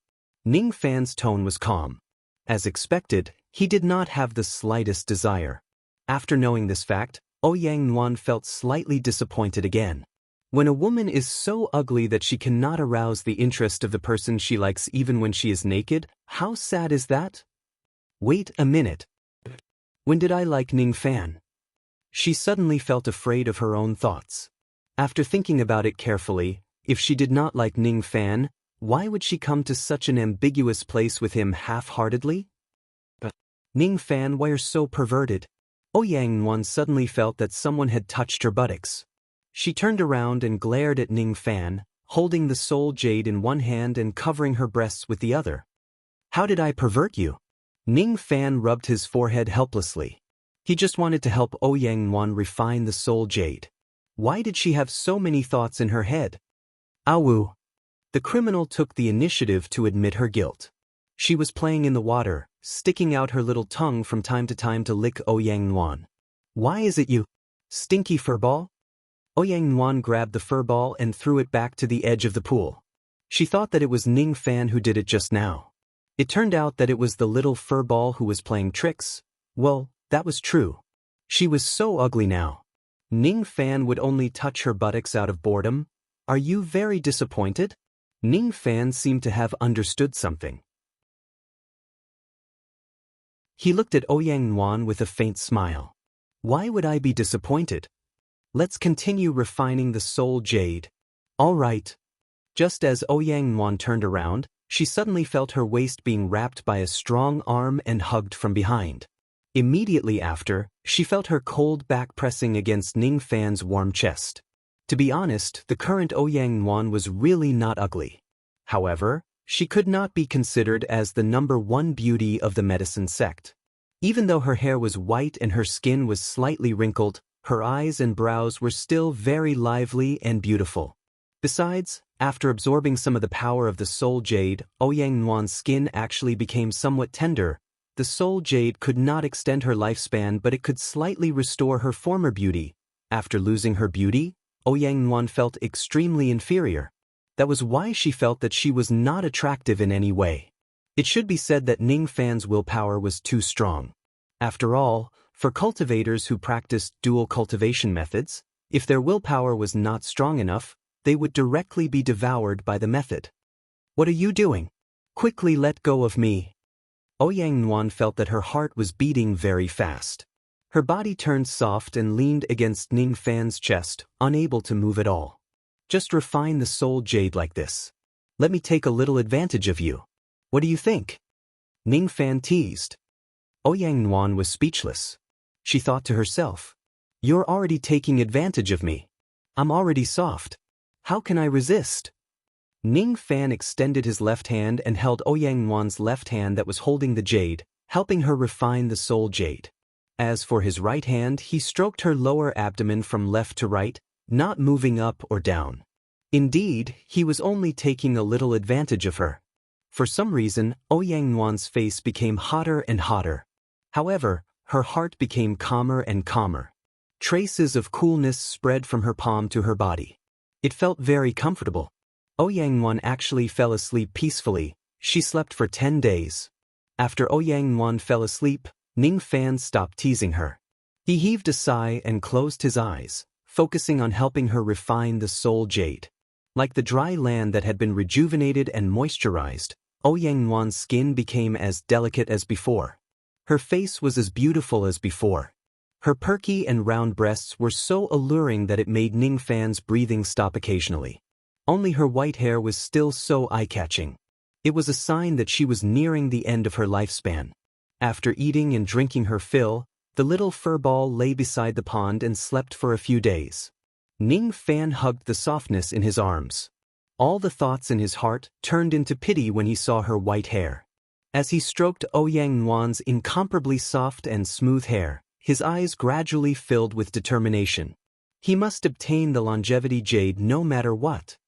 Speaker 1: Ningfan's tone was calm. As expected, he did not have the slightest desire. After knowing this fact, Ouyang Nuan felt slightly disappointed again. When a woman is so ugly that she cannot arouse the interest of the person she likes even when she is naked, how sad is that? Wait a minute. When did I like Ningfan? She suddenly felt afraid of her own thoughts. After thinking about it carefully, if she did not like Ningfan, why would she come to such an ambiguous place with him half-heartedly? But Ningfan, why are you so perverted? Ouyang Nuan suddenly felt that someone had touched her buttocks. She turned around and glared at Ningfan, holding the soul jade in one hand and covering her breasts with the other. How did I pervert you? Ningfan rubbed his forehead helplessly. He just wanted to help Ouyang Nuan refine the soul jade. Why did she have so many thoughts in her head? Awu. The criminal took the initiative to admit her guilt. She was playing in the water, sticking out her little tongue from time to lick Ouyang Nuan. Why is it you? Stinky furball? Ouyang Nuan grabbed the furball and threw it back to the edge of the pool. She thought that it was Ningfan who did it just now. It turned out that it was the little furball who was playing tricks. Well, that was true. She was so ugly now. Ningfan would only touch her buttocks out of boredom. Are you very disappointed? Ningfan seemed to have understood something. He looked at Ouyang Nuan with a faint smile. Why would I be disappointed? Let's continue refining the soul jade. All right. Just as Ouyang Nuan turned around, she suddenly felt her waist being wrapped by a strong arm and hugged from behind. Immediately after, she felt her cold back pressing against Ningfan's warm chest. To be honest, the current Ouyang Nuan was really not ugly. However, she could not be considered as the #1 beauty of the medicine sect. Even though her hair was white and her skin was slightly wrinkled, her eyes and brows were still very lively and beautiful. Besides, after absorbing some of the power of the soul jade, Ouyang Nuan's skin actually became somewhat tender. The soul jade could not extend her lifespan, but it could slightly restore her former beauty. After losing her beauty, Ouyang Nuan felt extremely inferior. That was why she felt that she was not attractive in any way. It should be said that Ningfan's willpower was too strong. After all, for cultivators who practiced dual cultivation methods, if their willpower was not strong enough, they would directly be devoured by the method. What are you doing? Quickly let go of me. Ouyang Nuan felt that her heart was beating very fast. Her body turned soft and leaned against Ningfan's chest, unable to move at all. Just refine the soul jade like this. Let me take a little advantage of you. What do you think? Ningfan teased. Ouyang Nuan was speechless. She thought to herself, you're already taking advantage of me. I'm already soft. How can I resist? Ningfan extended his left hand and held Ouyang Nuan's left hand that was holding the jade, helping her refine the soul jade. As for his right hand, he stroked her lower abdomen from left to right, not moving up or down. Indeed, he was only taking a little advantage of her. For some reason, Ouyang Nuan's face became hotter and hotter. However, her heart became calmer and calmer. Traces of coolness spread from her palm to her body. It felt very comfortable. Ouyang Nuan actually fell asleep peacefully. She slept for 10 days. After Ouyang Nuan fell asleep, Ning Fan stopped teasing her. He heaved a sigh and closed his eyes, focusing on helping her refine the soul jade. Like the dry land that had been rejuvenated and moisturized, Ouyang Nuan's skin became as delicate as before. Her face was as beautiful as before. Her perky and round breasts were so alluring that it made Ning Fan's breathing stop occasionally. Only her white hair was still so eye-catching. It was a sign that she was nearing the end of her lifespan. After eating and drinking her fill, the little furball lay beside the pond and slept for a few days. Ning Fan hugged the softness in his arms. All the thoughts in his heart turned into pity when he saw her white hair. As he stroked Ouyang Nuan's incomparably soft and smooth hair, his eyes gradually filled with determination. He must obtain the longevity jade no matter what.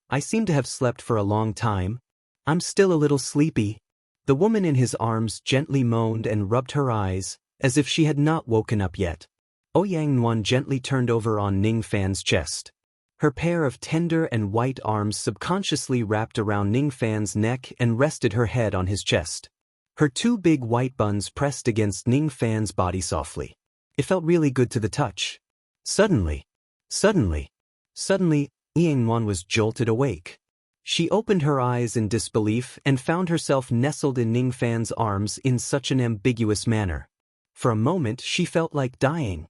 Speaker 1: I seem to have slept for a long time. I'm still a little sleepy. The woman in his arms gently moaned and rubbed her eyes, as if she had not woken up yet. Ouyang Nuan gently turned over on Ning Fan's chest. Her pair of tender and white arms subconsciously wrapped around Ning Fan's neck and rested her head on his chest. Her two big white buns pressed against Ning Fan's body softly. It felt really good to the touch. Suddenly, Ouyang Nuan was jolted awake. She opened her eyes in disbelief and found herself nestled in Ning Fan's arms in such an ambiguous manner. For a moment she felt like dying.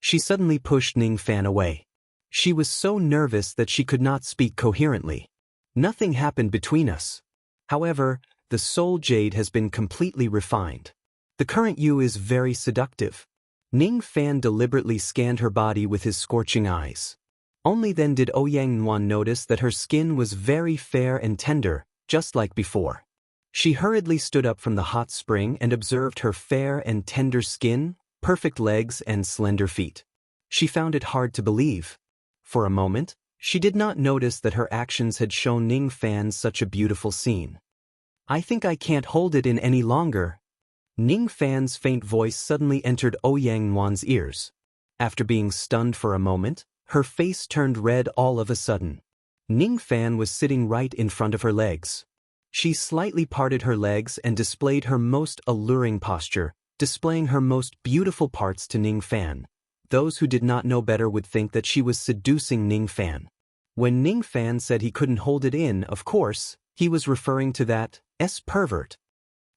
Speaker 1: She suddenly pushed Ning Fan away. She was so nervous that she could not speak coherently. Nothing happened between us. However, the soul jade has been completely refined. The current you is very seductive. Ning Fan deliberately scanned her body with his scorching eyes. Only then did Ouyang Nuan notice that her skin was very fair and tender, just like before. She hurriedly stood up from the hot spring and observed her fair and tender skin, perfect legs and slender feet. She found it hard to believe. For a moment, she did not notice that her actions had shown Ning Fan such a beautiful scene. I think I can't hold it in any longer. Ning Fan's faint voice suddenly entered Ouyang Nuan's ears. After being stunned for a moment, her face turned red all of a sudden. Ning Fan was sitting right in front of her legs. She slightly parted her legs and displayed her most alluring posture, displaying her most beautiful parts to Ning Fan. Those who did not know better would think that she was seducing Ning Fan. When Ning Fan said he couldn't hold it in, of course, he was referring to that pervert.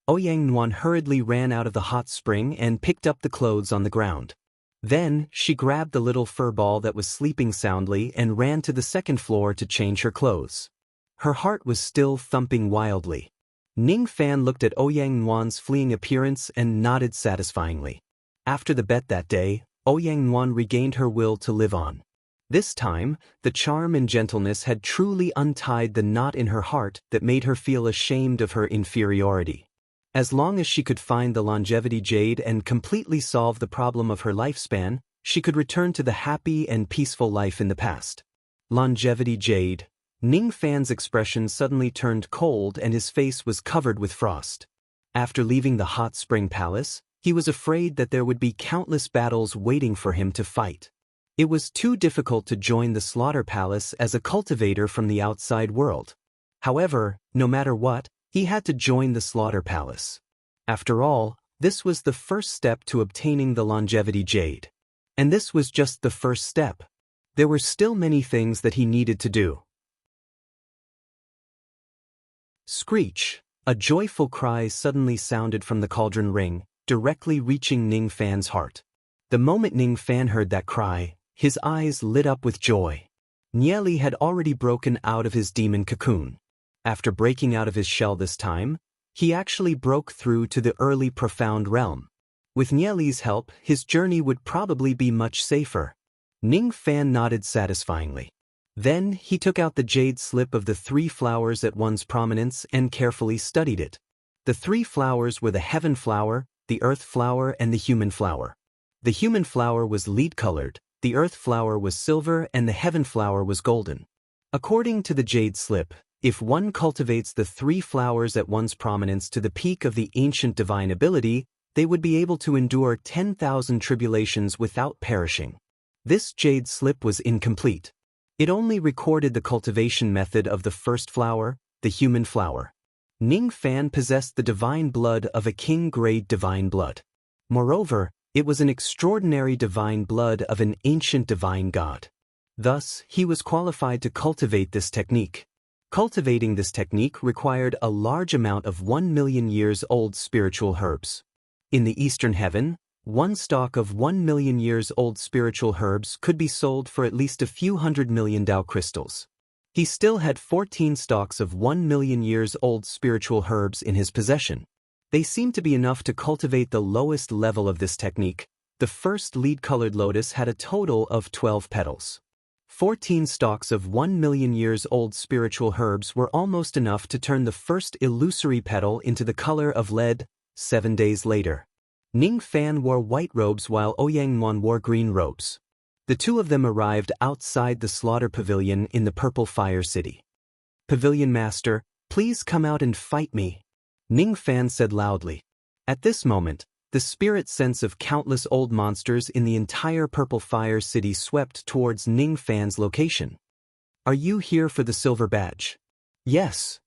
Speaker 1: Ouyang Nuan hurriedly ran out of the hot spring and picked up the clothes on the ground. Then, she grabbed the little fur ball that was sleeping soundly and ran to the second floor to change her clothes. Her heart was still thumping wildly. Ning Fan looked at Ouyang Nuan's fleeing appearance and nodded satisfyingly. After the bet that day, Ouyang Nuan regained her will to live on. This time, the charm and gentleness had truly untied the knot in her heart that made her feel ashamed of her inferiority. As long as she could find the longevity jade and completely solve the problem of her lifespan, she could return to the happy and peaceful life in the past. Longevity jade. Ning Fan's expression suddenly turned cold and his face was covered with frost. After leaving the hot spring palace, he was afraid that there would be countless battles waiting for him to fight. It was too difficult to join the slaughter palace as a cultivator from the outside world. However, no matter what, he had to join the slaughter palace. After all, this was the first step to obtaining the longevity jade. And this was just the first step. There were still many things that he needed to do. Screech! A joyful cry suddenly sounded from the cauldron ring, directly reaching Ning Fan's heart. The moment Ning Fan heard that cry, his eyes lit up with joy. Nieli had already broken out of his demon cocoon. After breaking out of his shell this time, he actually broke through to the early profound realm. With Nieli's help, his journey would probably be much safer. Ning Fan nodded satisfyingly. Then he took out the jade slip of the 3 flowers at one's prominence and carefully studied it. The 3 flowers were the heaven flower, the earth flower and the human flower. The human flower was lead-colored, the earth flower was silver, and the heaven flower was golden. According to the jade slip, if one cultivates the three flowers at one's prominence to the peak of the ancient divine ability, they would be able to endure 10,000 tribulations without perishing. This jade slip was incomplete. It only recorded the cultivation method of the first flower, the human flower. Ning Fan possessed the divine blood of a king-grade divine blood. Moreover, it was an extraordinary divine blood of an ancient divine god. Thus, he was qualified to cultivate this technique. Cultivating this technique required a large amount of 1,000,000 years old spiritual herbs. In the Eastern Heaven, one stalk of 1,000,000 years old spiritual herbs could be sold for at least a few 100,000,000 Dao crystals. He still had 14 stalks of 1,000,000 years old spiritual herbs in his possession. They seemed to be enough to cultivate the lowest level of this technique. The first lead-colored lotus had a total of 12 petals. 14 stalks of 1,000,000 years old spiritual herbs were almost enough to turn the first illusory petal into the color of lead. 7 days later, Ning Fan wore white robes while Ouyang Muan wore green robes. The two of them arrived outside the slaughter pavilion in the Purple Fire City. "Pavilion Master, please come out and fight me," Ning Fan said loudly. At this moment, the spirit sense of countless old monsters in the entire Purple Fire City swept towards Ning Fan's location. "Are you here for the silver badge?" "Yes."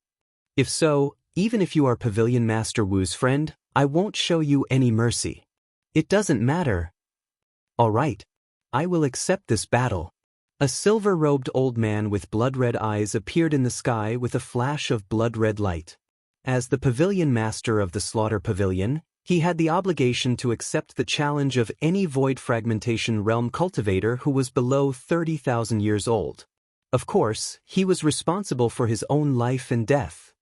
Speaker 1: "If so, even if you are Pavilion Master Wu's friend, I won't show you any mercy." "It doesn't matter." "All right. I will accept this battle." A silver-robed old man with blood-red eyes appeared in the sky with a flash of blood-red light. As the Pavilion Master of the Slaughter Pavilion, he had the obligation to accept the challenge of any Void Fragmentation Realm cultivator who was below 30,000 years old. Of course, he was responsible for his own life and death.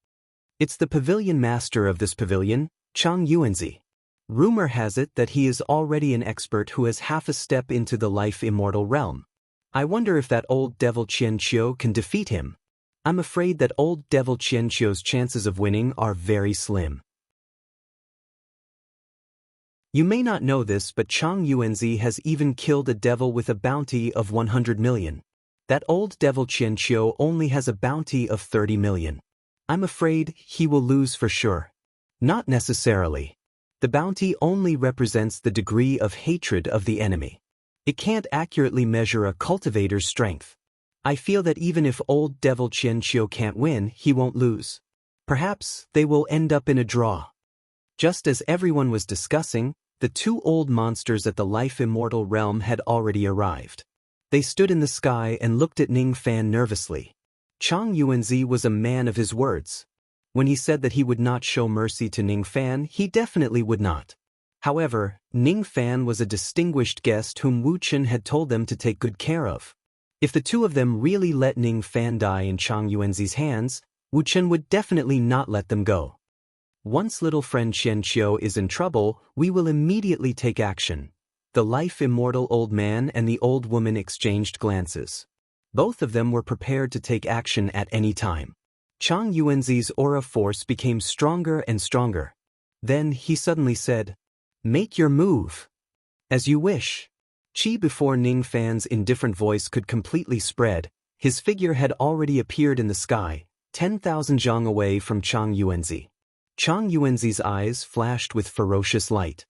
Speaker 1: It's the Pavilion Master of this pavilion, Chang Yuanzi. Rumor has it that he is already an expert who has half a step into the life immortal realm. I wonder if that old devil Qian Qiu can defeat him. I'm afraid that old devil Qian Qiu's chances of winning are very slim. You may not know this, but Chang Yuanzi has even killed a devil with a bounty of 100 million. That old devil Qian Qiu only has a bounty of 30 million. I'm afraid he will lose for sure. Not necessarily. The bounty only represents the degree of hatred of the enemy. It can't accurately measure a cultivator's strength. I feel that even if old devil Qian Qiu can't win, he won't lose. Perhaps they will end up in a draw. Just as everyone was discussing, the two old monsters at the life immortal realm had already arrived. They stood in the sky and looked at Ning Fan nervously. Chang Yuanzi was a man of his words. When he said that he would not show mercy to Ning Fan, he definitely would not. However, Ning Fan was a distinguished guest whom Wu Chen had told them to take good care of. If the two of them really let Ning Fan die in Chang Yuanzi's hands, Wu Chen would definitely not let them go. Once little friend Qian Qiu is in trouble, we will immediately take action. The life immortal old man and the old woman exchanged glances. Both of them were prepared to take action at any time. Chang Yuanzi's aura force became stronger and stronger. Then he suddenly said, "Make your move." "As you wish." Qi before Ning Fan's indifferent voice could completely spread, his figure had already appeared in the sky, 10,000 zhang away from Chang Yuanzi. Chang Yuanzi's eyes flashed with ferocious light.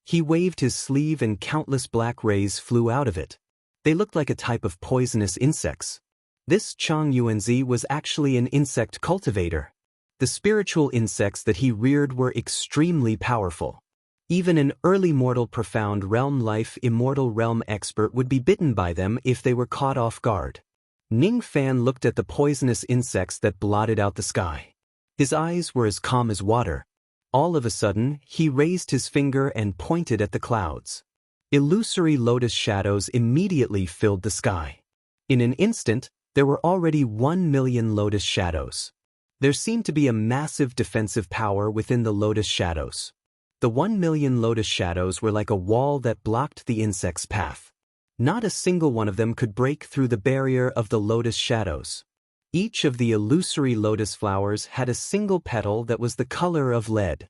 Speaker 1: He waved his sleeve and countless black rays flew out of it. They looked like a type of poisonous insects. This Chang Yuanzi was actually an insect cultivator. The spiritual insects that he reared were extremely powerful. Even an early mortal profound realm life immortal realm expert would be bitten by them if they were caught off guard. Ning Fan looked at the poisonous insects that blotted out the sky. His eyes were as calm as water. All of a sudden, he raised his finger and pointed at the clouds. Illusory lotus shadows immediately filled the sky. In an instant, there were already 1,000,000 lotus shadows. There seemed to be a massive defensive power within the lotus shadows. The 1,000,000 lotus shadows were like a wall that blocked the insect's path. Not a single one of them could break through the barrier of the lotus shadows. Each of the illusory lotus flowers had a single petal that was the color of lead.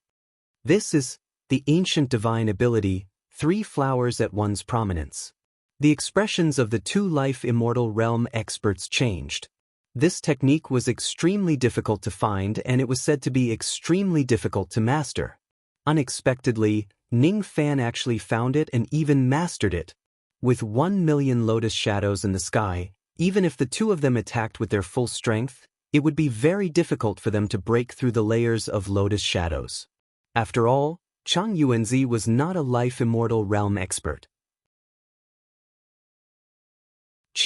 Speaker 1: This is the ancient divine ability, Three flowers at one's prominence. The expressions of the two life immortal realm experts changed. This technique was extremely difficult to find, and it was said to be extremely difficult to master. Unexpectedly, Ning Fan actually found it and even mastered it. With 1,000,000 lotus shadows in the sky, even if the two of them attacked with their full strength, it would be very difficult for them to break through the layers of lotus shadows. After all, Chang Yuanzi was not a life immortal realm expert.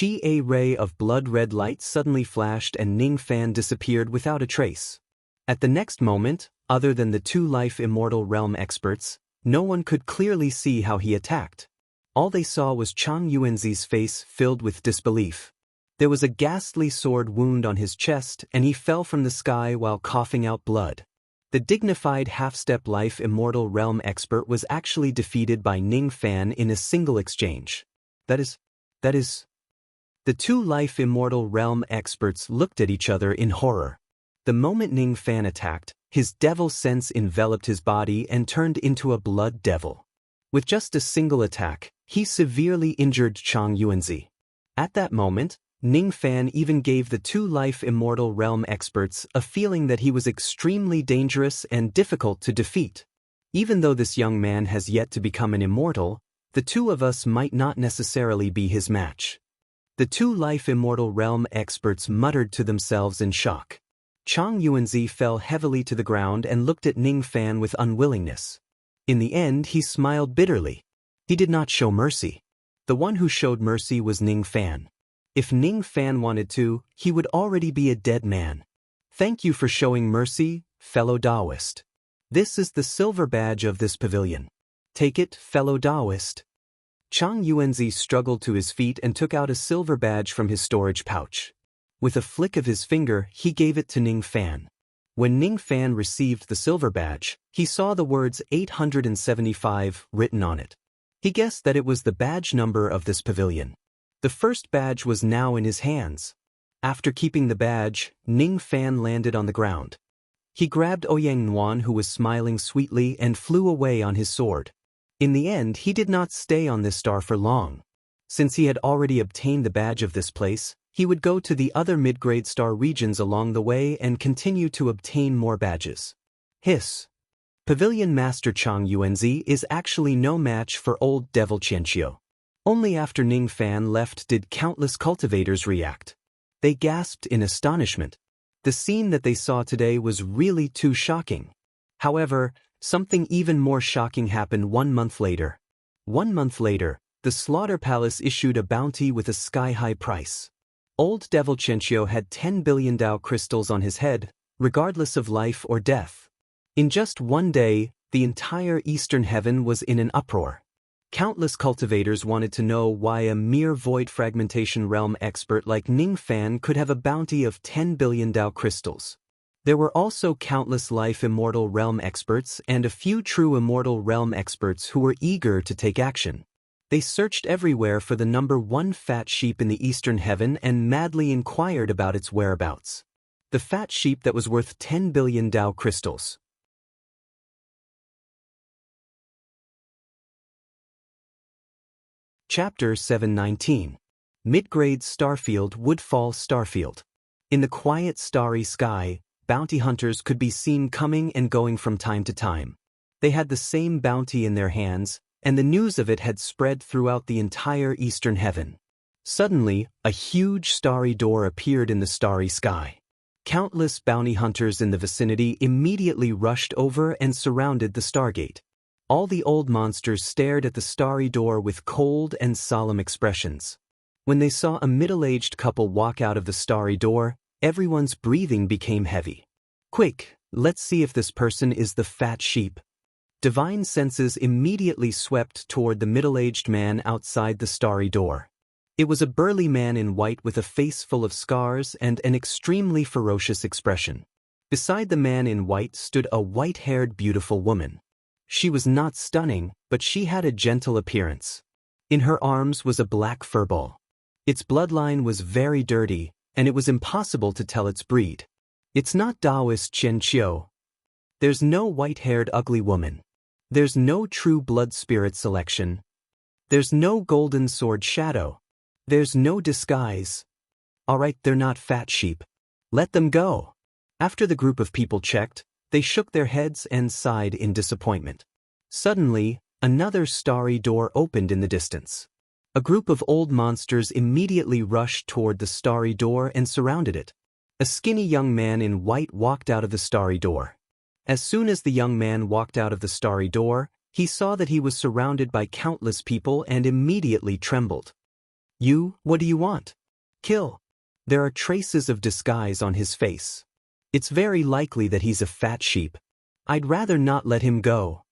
Speaker 1: A ray of blood-red light suddenly flashed and Ning Fan disappeared without a trace. At the next moment, other than the two life immortal realm experts, no one could clearly see how he attacked. All they saw was Chang Yuanzi's face filled with disbelief. There was a ghastly sword wound on his chest, and he fell from the sky while coughing out blood. The dignified half-step life immortal realm expert was actually defeated by Ning Fan in a single exchange. That is. The two life immortal realm experts looked at each other in horror. The moment Ning Fan attacked, his devil sense enveloped his body and turned into a blood devil. With just a single attack, he severely injured Chang Yuanzi. At that moment, Ning Fan even gave the two life immortal realm experts a feeling that he was extremely dangerous and difficult to defeat. Even though this young man has yet to become an immortal, the two of us might not necessarily be his match. The two life immortal realm experts muttered to themselves in shock. Chang Yuanzi fell heavily to the ground and looked at Ning Fan with unwillingness. In the end, he smiled bitterly. He did not show mercy. The one who showed mercy was Ning Fan. If Ning Fan wanted to, he would already be a dead man. Thank you for showing mercy, fellow Taoist. This is the silver badge of this pavilion. Take it, fellow Taoist. Chang Yuanzi struggled to his feet and took out a silver badge from his storage pouch. With a flick of his finger, he gave it to Ning Fan. When Ning Fan received the silver badge, he saw the words 875 written on it. He guessed that it was the badge number of this pavilion. The first badge was now in his hands. After keeping the badge, Ning Fan landed on the ground. He grabbed Ouyang Nuan, who was smiling sweetly, and flew away on his sword. In the end, he did not stay on this star for long. Since he had already obtained the badge of this place, he would go to the other mid-grade star regions along the way and continue to obtain more badges. Hiss. Pavilion Master Chang Yuanzi is actually no match for old Devil Qianqiu. Only after Ning Fan left did countless cultivators react. They gasped in astonishment. The scene that they saw today was really too shocking. However, something even more shocking happened 1 month later. 1 month later, the Slaughter Palace issued a bounty with a sky-high price. Old Devil Qianqiu had 10 billion Dao crystals on his head, regardless of life or death. In just one day, the entire eastern heaven was in an uproar. Countless cultivators wanted to know why a mere void fragmentation realm expert like Ning Fan could have a bounty of 10 billion Dao crystals. There were also countless life immortal realm experts and a few true immortal realm experts who were eager to take action. They searched everywhere for the number 1 fat sheep in the eastern heaven and madly inquired about its whereabouts. The fat sheep that was worth 10 billion Dao crystals. Chapter 719. Mid-grade Starfield Woodfall Starfield. In the quiet starry sky, bounty hunters could be seen coming and going from time to time. They had the same bounty in their hands, and the news of it had spread throughout the entire eastern heaven. Suddenly, a huge starry door appeared in the starry sky. Countless bounty hunters in the vicinity immediately rushed over and surrounded the stargate. All the old monsters stared at the starry door with cold and solemn expressions. When they saw a middle-aged couple walk out of the starry door, everyone's breathing became heavy. Quick, let's see if this person is the fat sheep. Divine senses immediately swept toward the middle-aged man outside the starry door. It was a burly man in white with a face full of scars and an extremely ferocious expression. Beside the man in white stood a white-haired beautiful woman. She was not stunning, but she had a gentle appearance. In her arms was a black furball. Its bloodline was very dirty, and it was impossible to tell its breed. It's not Taoist Qianqiu. There's no white-haired ugly woman. There's no true blood spirit selection. There's no golden sword shadow. There's no disguise. Alright, they're not fat sheep. Let them go. After the group of people checked, they shook their heads and sighed in disappointment. Suddenly, another starry door opened in the distance. A group of old monsters immediately rushed toward the starry door and surrounded it. A skinny young man in white walked out of the starry door. As soon as the young man walked out of the starry door, he saw that he was surrounded by countless people and immediately trembled. What do you want? Kill. There are traces of disguise on his face. It's very likely that he's a fat sheep. I'd rather not let him go.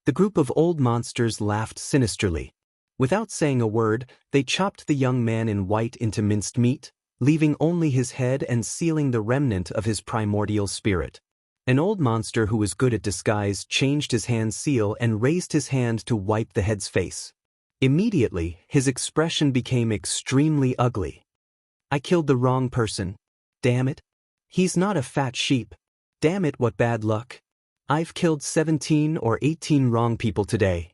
Speaker 1: The group of old monsters laughed sinisterly. Without saying a word, they chopped the young man in white into minced meat, leaving only his head and sealing the remnant of his primordial spirit. An old monster who was good at disguise changed his hand seal and raised his hand to wipe the head's face. Immediately, his expression became extremely ugly. I killed the wrong person. Damn it. He's not a fat sheep. Damn it, what bad luck. I've killed 17 or 18 wrong people today.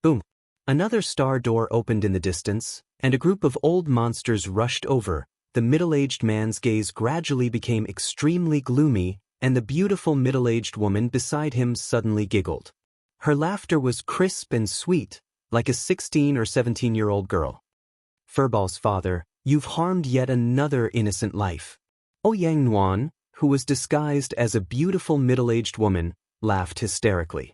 Speaker 1: Boom. Another star door opened in the distance, and a group of old monsters rushed over. The middle-aged man's gaze gradually became extremely gloomy, and the beautiful middle-aged woman beside him suddenly giggled. Her laughter was crisp and sweet, like a 16 or 17-year-old girl. Furball's father, you've harmed yet another innocent life. Ouyang Nuan, who was disguised as a beautiful middle-aged woman, laughed hysterically.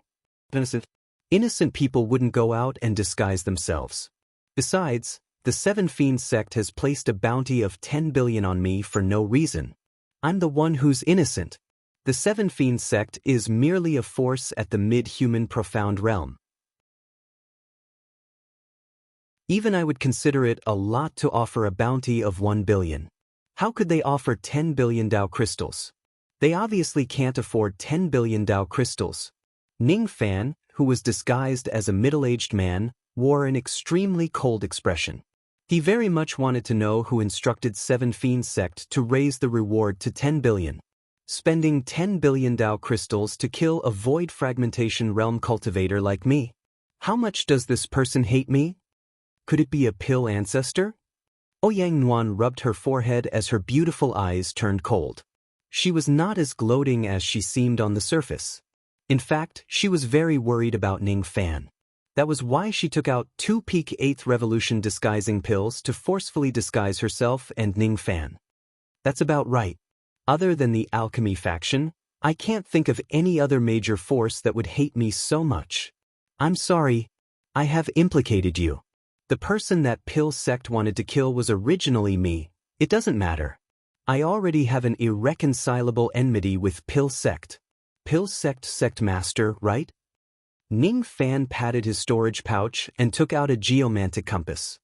Speaker 1: Innocent people wouldn't go out and disguise themselves. Besides, the Seven Fiends sect has placed a bounty of 10 billion on me for no reason. I'm the one who's innocent. The Seven Fiends sect is merely a force at the mid-human profound realm. Even I would consider it a lot to offer a bounty of 1 billion. How could they offer 10 billion Dao crystals? They obviously can't afford 10 billion Dao crystals. Ning Fan, who was disguised as a middle-aged man, wore an extremely cold expression. He very much wanted to know who instructed Seven Fiends sect to raise the reward to 10 billion. Spending 10 billion Dao crystals to kill a void fragmentation realm cultivator like me. How much does this person hate me? Could it be a pill ancestor? Ouyang Nuan rubbed her forehead as her beautiful eyes turned cold. She was not as gloating as she seemed on the surface. In fact, she was very worried about Ning Fan. That was why she took out 2 peak 8th revolution disguising pills to forcefully disguise herself and Ning Fan. That's about right. Other than the alchemy faction, I can't think of any other major force that would hate me so much. I'm sorry. I have implicated you. The person that Pill sect wanted to kill was originally me. It doesn't matter. I already have an irreconcilable enmity with Pill sect. Pill sect master, right? Ning Fan patted his storage pouch and took out a geomantic compass.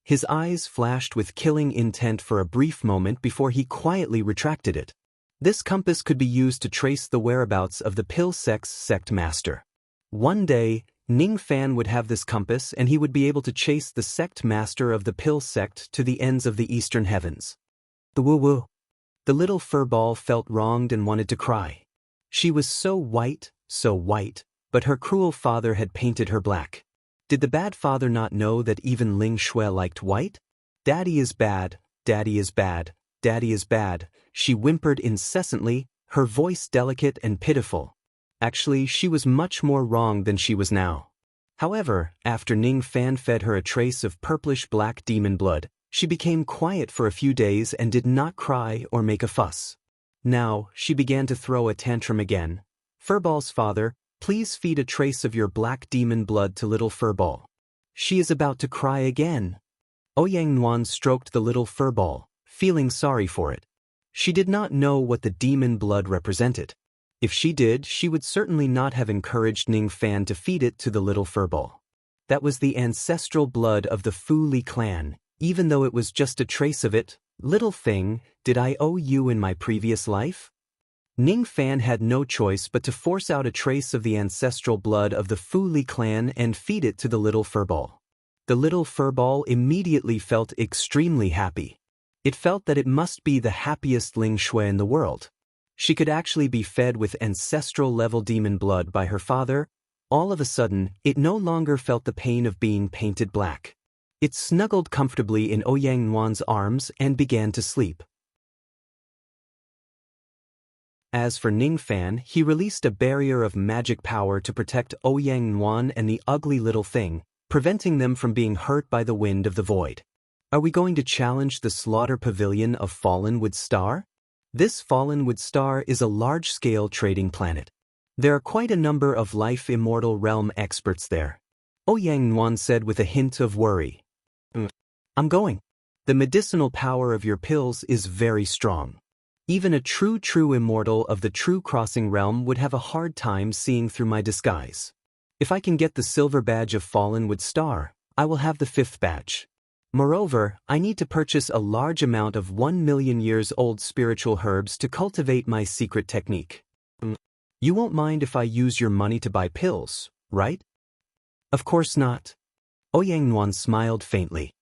Speaker 1: His eyes flashed with killing intent for a brief moment before he quietly retracted it. This compass could be used to trace the whereabouts of the Pill sect's sect master. One day, Ning Fan would have this compass and he would be able to chase the sect master of the Pill sect to the ends of the eastern heavens. The woo-woo. The little furball felt wronged and wanted to cry. She was so white, but her cruel father had painted her black. Did the bad father not know that even Ling Shui liked white? Daddy is bad, daddy is bad, daddy is bad, she whimpered incessantly, her voice delicate and pitiful. Actually, she was much more wrong than she was now. However, after Ning Fan fed her a trace of purplish-black demon blood, she became quiet for a few days and did not cry or make a fuss. Now, she began to throw a tantrum again. Furball's father, please feed a trace of your black demon blood to little Furball. She is about to cry again. Ouyang Nuan stroked the little Furball, feeling sorry for it. She did not know what the demon blood represented. If she did, she would certainly not have encouraged Ning Fan to feed it to the little furball. That was the ancestral blood of the Fu Li clan, even though it was just a trace of it. Little thing, did I owe you in my previous life? Ning Fan had no choice but to force out a trace of the ancestral blood of the Fu Li clan and feed it to the little furball. The little furball immediately felt extremely happy. It felt that it must be the happiest Ling Shui in the world. She could actually be fed with ancestral-level demon blood by her father. All of a sudden, it no longer felt the pain of being painted black. It snuggled comfortably in Ouyang Nuan's arms and began to sleep. As for Ning Fan, he released a barrier of magic power to protect Ouyang Nuan and the ugly little thing, preventing them from being hurt by the wind of the void. Are we going to challenge the slaughter pavilion of Fallenwood Star? This Fallenwood Star is a large-scale trading planet. There are quite a number of life immortal realm experts there. Ouyang Nuan said with a hint of worry. I'm going. The medicinal power of your pills is very strong. Even a true immortal of the True Crossing realm would have a hard time seeing through my disguise. If I can get the silver badge of Fallenwood Star, I will have the 5th badge. Moreover, I need to purchase a large amount of 1 million years old spiritual herbs to cultivate my secret technique. You won't mind if I use your money to buy pills, right? Of course not. Ouyang Nuan smiled faintly.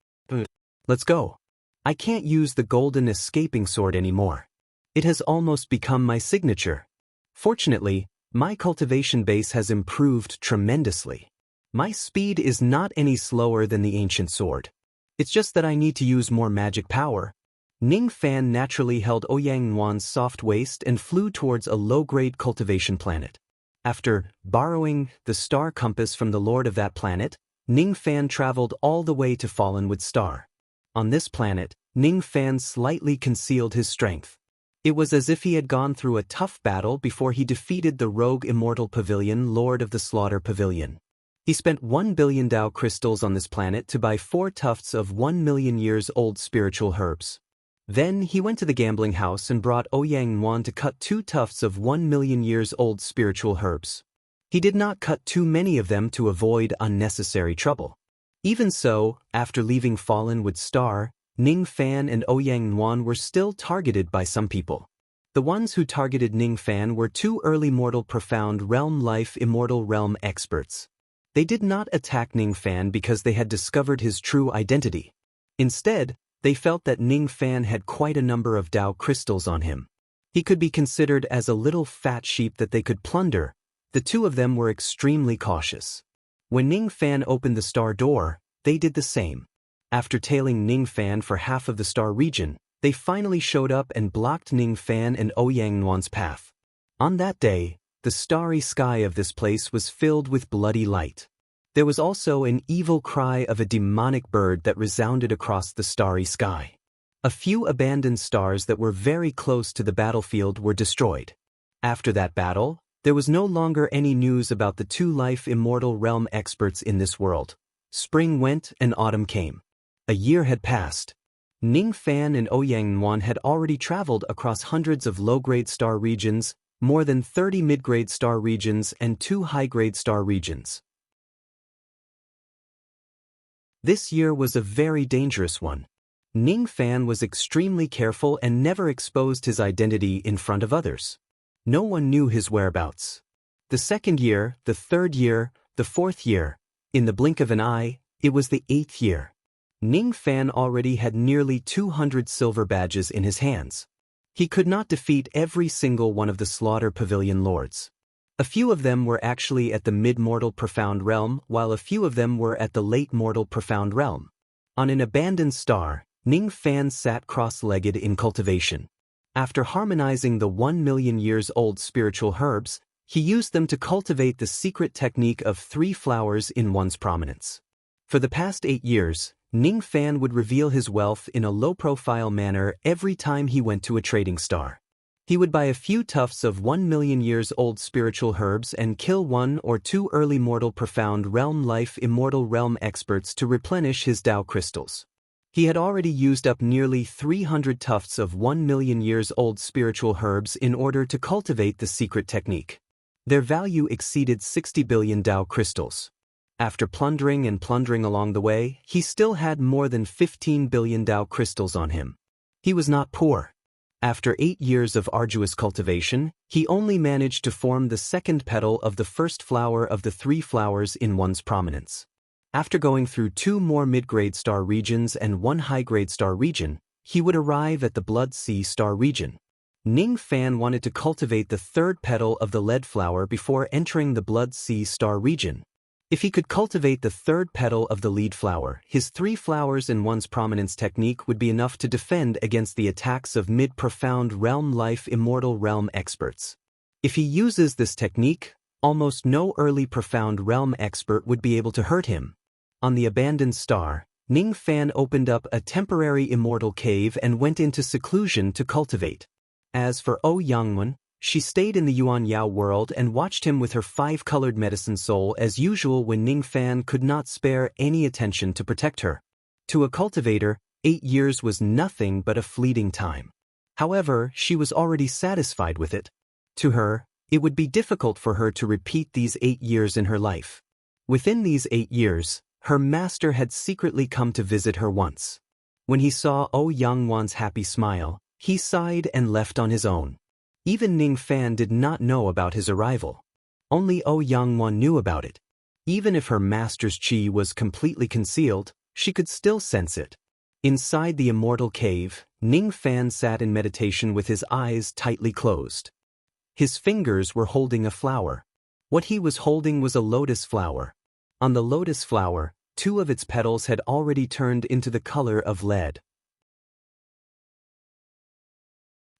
Speaker 1: Let's go. I can't use the golden escaping sword anymore. It has almost become my signature. Fortunately, my cultivation base has improved tremendously. My speed is not any slower than the ancient sword. It's just that I need to use more magic power. Ning Fan naturally held Ouyang Nuan's soft waist and flew towards a low-grade cultivation planet. After borrowing the star compass from the lord of that planet, Ning Fan traveled all the way to Fallenwood Star. On this planet, Ning Fan slightly concealed his strength. It was as if he had gone through a tough battle before he defeated the rogue immortal pavilion lord of the slaughter pavilion. He spent 1 billion Dao crystals on this planet to buy 4 tufts of 1 million years old spiritual herbs. Then he went to the gambling house and brought Ouyang Nuan to cut 2 tufts of 1 million years old spiritual herbs. He did not cut too many of them to avoid unnecessary trouble. Even so, after leaving Fallenwood Star, Ning Fan and Ouyang Nuan were still targeted by some people. The ones who targeted Ning Fan were 2 early mortal profound realm life immortal realm experts. They did not attack Ning Fan because they had discovered his true identity. Instead, they felt that Ning Fan had quite a number of Dao crystals on him. He could be considered as a little fat sheep that they could plunder. The 2 of them were extremely cautious. When Ning Fan opened the star door, they did the same. After tailing Ning Fan for half of the star region, they finally showed up and blocked Ning Fan and Ouyang Nuan's path. On that day, the starry sky of this place was filled with bloody light. There was also an evil cry of a demonic bird that resounded across the starry sky. A few abandoned stars that were very close to the battlefield were destroyed. After that battle, there was no longer any news about the 2 life immortal realm experts in this world. Spring went and autumn came. A year had passed. Ning Fan and Ouyang Nuan had already traveled across hundreds of low-grade star regions, more than 30 mid-grade star regions and 2 high-grade star regions. This year was a very dangerous one. Ning Fan was extremely careful and never exposed his identity in front of others. No one knew his whereabouts. The 2nd year, the 3rd year, the 4th year. In the blink of an eye, it was the 8th year. Ning Fan already had nearly 200 silver badges in his hands. He could not defeat every single one of the slaughter pavilion lords. A few of them were actually at the mid-mortal profound realm, while a few of them were at the late-mortal profound realm. On an abandoned star, Ning Fan sat cross-legged in cultivation. After harmonizing the 1 million years old spiritual herbs, he used them to cultivate the secret technique of 3 flowers in one's prominence. For the past 8 years, Ning Fan would reveal his wealth in a low-profile manner every time he went to a trading star. He would buy a few tufts of 1 million years old spiritual herbs and kill 1 or 2 early mortal profound realm life immortal realm experts to replenish his Dao crystals. He had already used up nearly 300 tufts of 1 million years old spiritual herbs in order to cultivate the secret technique. Their value exceeded 60 billion Dao crystals. After plundering and plundering along the way, he still had more than 15 billion Dao crystals on him. He was not poor. After 8 years of arduous cultivation, he only managed to form the 2nd petal of the 1st flower of the 3 flowers in one's prominence. After going through 2 more mid-grade star regions and 1 high-grade star region, he would arrive at the Blood Sea star region. Ning Fan wanted to cultivate the third petal of the lead flower before entering the Blood Sea Star region. If he could cultivate the third petal of the lead flower, his 3 flowers in one's prominence technique would be enough to defend against the attacks of mid-profound realm life immortal realm experts. If he uses this technique, almost no early profound realm expert would be able to hurt him. On the abandoned star, Ning Fan opened up a temporary immortal cave and went into seclusion to cultivate. As for Yangwon, she stayed in the Yuan Yao world and watched him with her 5-colored medicine soul as usual when Ning Fan could not spare any attention to protect her. To a cultivator, 8 years was nothing but a fleeting time. However, she was already satisfied with it. To her, it would be difficult for her to repeat these 8 years in her life. Within these 8 years, her master had secretly come to visit her once. When he saw Yangwon's happy smile, he sighed and left on his own. Even Ning Fan did not know about his arrival. Only Yangwon knew about it. Even if her master's qi was completely concealed, she could still sense it. Inside the immortal cave, Ning Fan sat in meditation with his eyes tightly closed. His fingers were holding a flower. What he was holding was a lotus flower. On the lotus flower, 2 of its petals had already turned into the color of lead.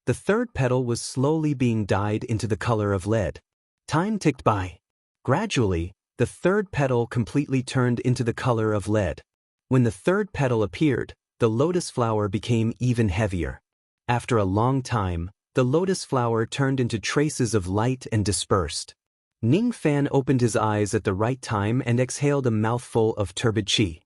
Speaker 1: The third petal was slowly being dyed into the color of lead. Time ticked by. Gradually, the third petal completely turned into the color of lead. When the third petal appeared, the lotus flower became even heavier. After a long time, the lotus flower turned into traces of light and dispersed. Ning Fan opened his eyes at the right time and exhaled a mouthful of turbid qi.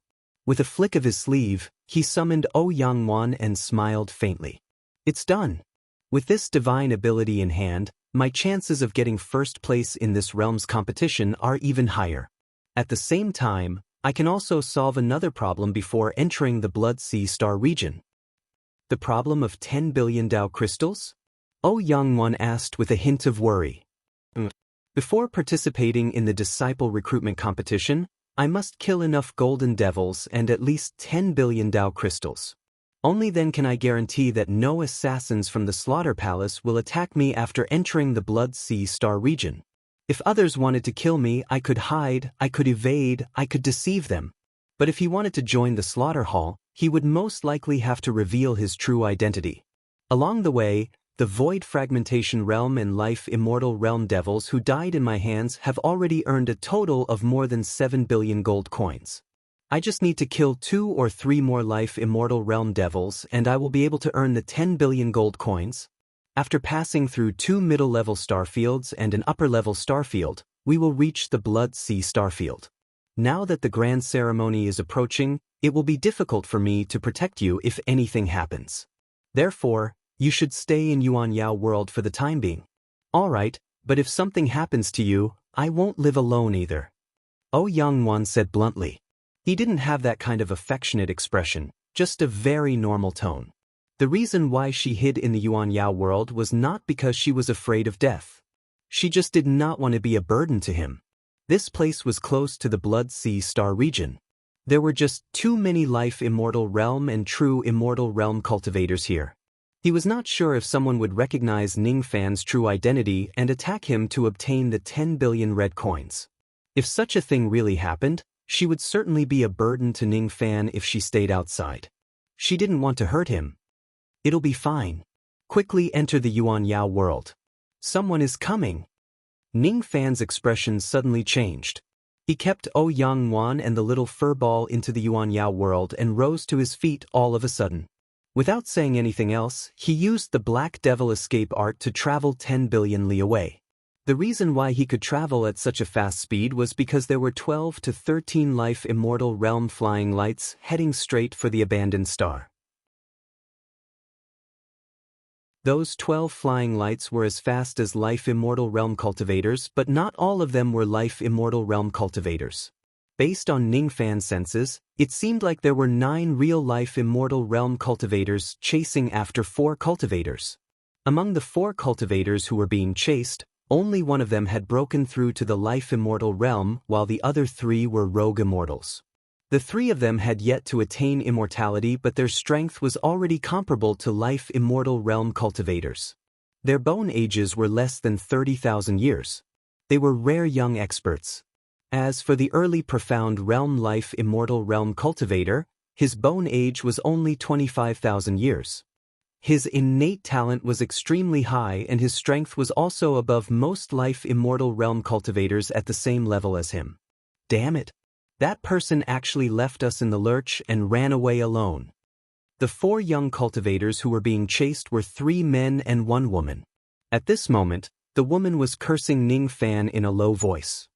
Speaker 1: With a flick of his sleeve, he summoned Yangwon and smiled faintly. It's done. With this divine ability in hand, my chances of getting first place in this realm's competition are even higher. At the same time, I can also solve another problem before entering the Blood Sea Star region. The problem of 10 billion Dao crystals? Yangwon asked with a hint of worry. Before participating in the disciple recruitment competition, I must kill enough golden devils and at least 10 billion Dao crystals. Only then can I guarantee that no assassins from the Slaughter Palace will attack me after entering the Blood Sea Star region. If others wanted to kill me, I could hide, I could evade, I could deceive them. But if he wanted to join the slaughter hall, he would most likely have to reveal his true identity. Along the way, the Void Fragmentation Realm and Life Immortal Realm devils who died in my hands have already earned a total of more than 7 billion gold coins. I just need to kill 2 or 3 more Life Immortal Realm devils and I will be able to earn the 10 billion gold coins. After passing through 2 middle-level starfields and an upper-level starfield, we will reach the Blood Sea Starfield. Now that the grand ceremony is approaching, it will be difficult for me to protect you if anything happens. Therefore, you should stay in Yuan Yao world for the time being. Alright, but if something happens to you, I won't live alone either. Yangwon said bluntly. He didn't have that kind of affectionate expression, just a very normal tone. The reason why she hid in the Yuan Yao world was not because she was afraid of death. She just did not want to be a burden to him. This place was close to the Blood Sea Star region. There were just too many Life Immortal Realm and True Immortal Realm cultivators here. He was not sure if someone would recognize Ning Fan's true identity and attack him to obtain the 10 billion red coins. If such a thing really happened, she would certainly be a burden to Ning Fan if she stayed outside. She didn't want to hurt him. It'll be fine. Quickly enter the Yuan Yao world. Someone is coming. Ning Fan's expression suddenly changed. He kept Yangwon and the little fur ball into the Yuan Yao world and rose to his feet all of a sudden. Without saying anything else, he used the Black Devil escape art to travel 10 billion li away. The reason why he could travel at such a fast speed was because there were 12 to 13 Life Immortal Realm flying lights heading straight for the abandoned star. Those 12 flying lights were as fast as Life Immortal Realm cultivators, but not all of them were Life Immortal Realm cultivators. Based on Ning Fan's senses, it seemed like there were 9 real-life Immortal Realm cultivators chasing after 4 cultivators. Among the 4 cultivators who were being chased, only one of them had broken through to the Life Immortal Realm, while the other 3 were rogue immortals. The 3 of them had yet to attain immortality, but their strength was already comparable to Life Immortal Realm cultivators. Their bone ages were less than 30,000 years. They were rare young experts. As for the early profound realm life immortal realm cultivator, his bone age was only 25,000 years. His innate talent was extremely high and his strength was also above most life immortal realm cultivators at the same level as him. Damn it! That person actually left us in the lurch and ran away alone. The 4 young cultivators who were being chased were 3 men and 1 woman. At this moment, the woman was cursing Ning Fan in a low voice.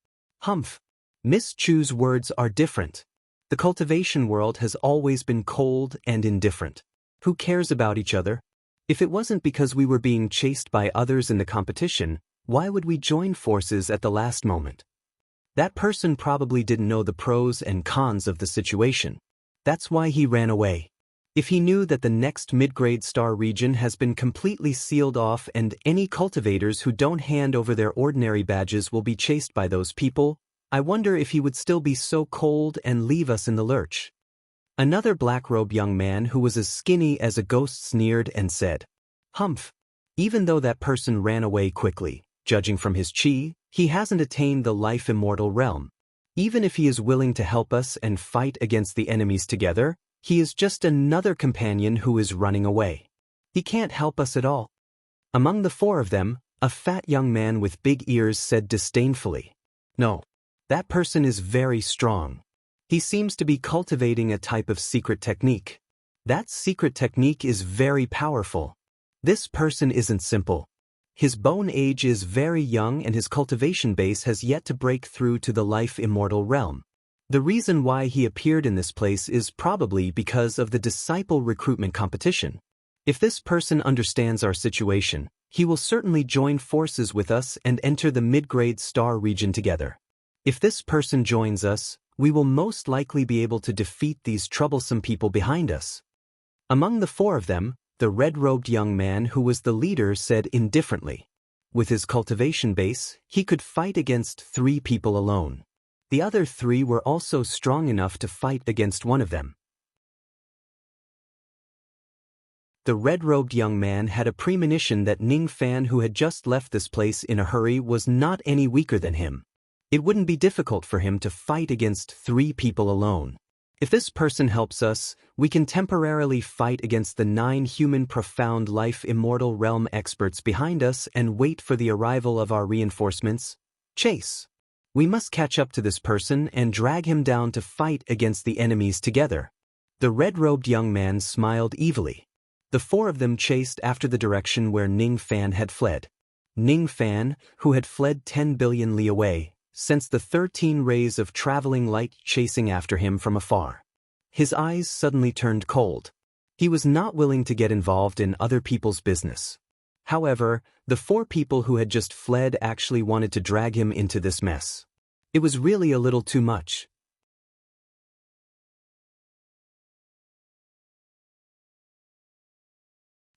Speaker 1: Humph! Miss Chu's words are different. The cultivation world has always been cold and indifferent. Who cares about each other? If it wasn't because we were being chased by others in the competition, why would we join forces at the last moment? That person probably didn't know the pros and cons of the situation. That's why he ran away. If he knew that the next mid-grade star region has been completely sealed off and any cultivators who don't hand over their ordinary badges will be chased by those people, I wonder if he would still be so cold and leave us in the lurch. Another black-robed young man who was as skinny as a ghost sneered and said, Humph! Even though that person ran away quickly, judging from his chi, he hasn't attained the life immortal realm. Even if he is willing to help us and fight against the enemies together, he is just another companion who is running away. He can't help us at all. Among the 4 of them, a fat young man with big ears said disdainfully, No. That person is very strong. He seems to be cultivating a type of secret technique. That secret technique is very powerful. This person isn't simple. His bone age is very young and his cultivation base has yet to break through to the life immortal realm. The reason why he appeared in this place is probably because of the disciple recruitment competition. If this person understands our situation, he will certainly join forces with us and enter the mid-grade star region together. If this person joins us, we will most likely be able to defeat these troublesome people behind us. Among the 4 of them, the red-robed young man who was the leader said indifferently. With his cultivation base, he could fight against 3 people alone. The other 3 were also strong enough to fight against one of them. The red-robed young man had a premonition that Ning Fan, who had just left this place in a hurry, was not any weaker than him. It wouldn't be difficult for him to fight against 3 people alone. If this person helps us, we can temporarily fight against the 9 human profound life immortal realm experts behind us and wait for the arrival of our reinforcements. Chase. We must catch up to this person and drag him down to fight against the enemies together. The red-robed young man smiled evilly. The 4 of them chased after the direction where Ning Fan had fled. Ning Fan, who had fled 10 billion li away, sensed the 13 rays of traveling light chasing after him from afar. His eyes suddenly turned cold. He was not willing to get involved in other people's business. However, the 4 people who had just fled actually wanted to drag him into this mess. It was really a little too much.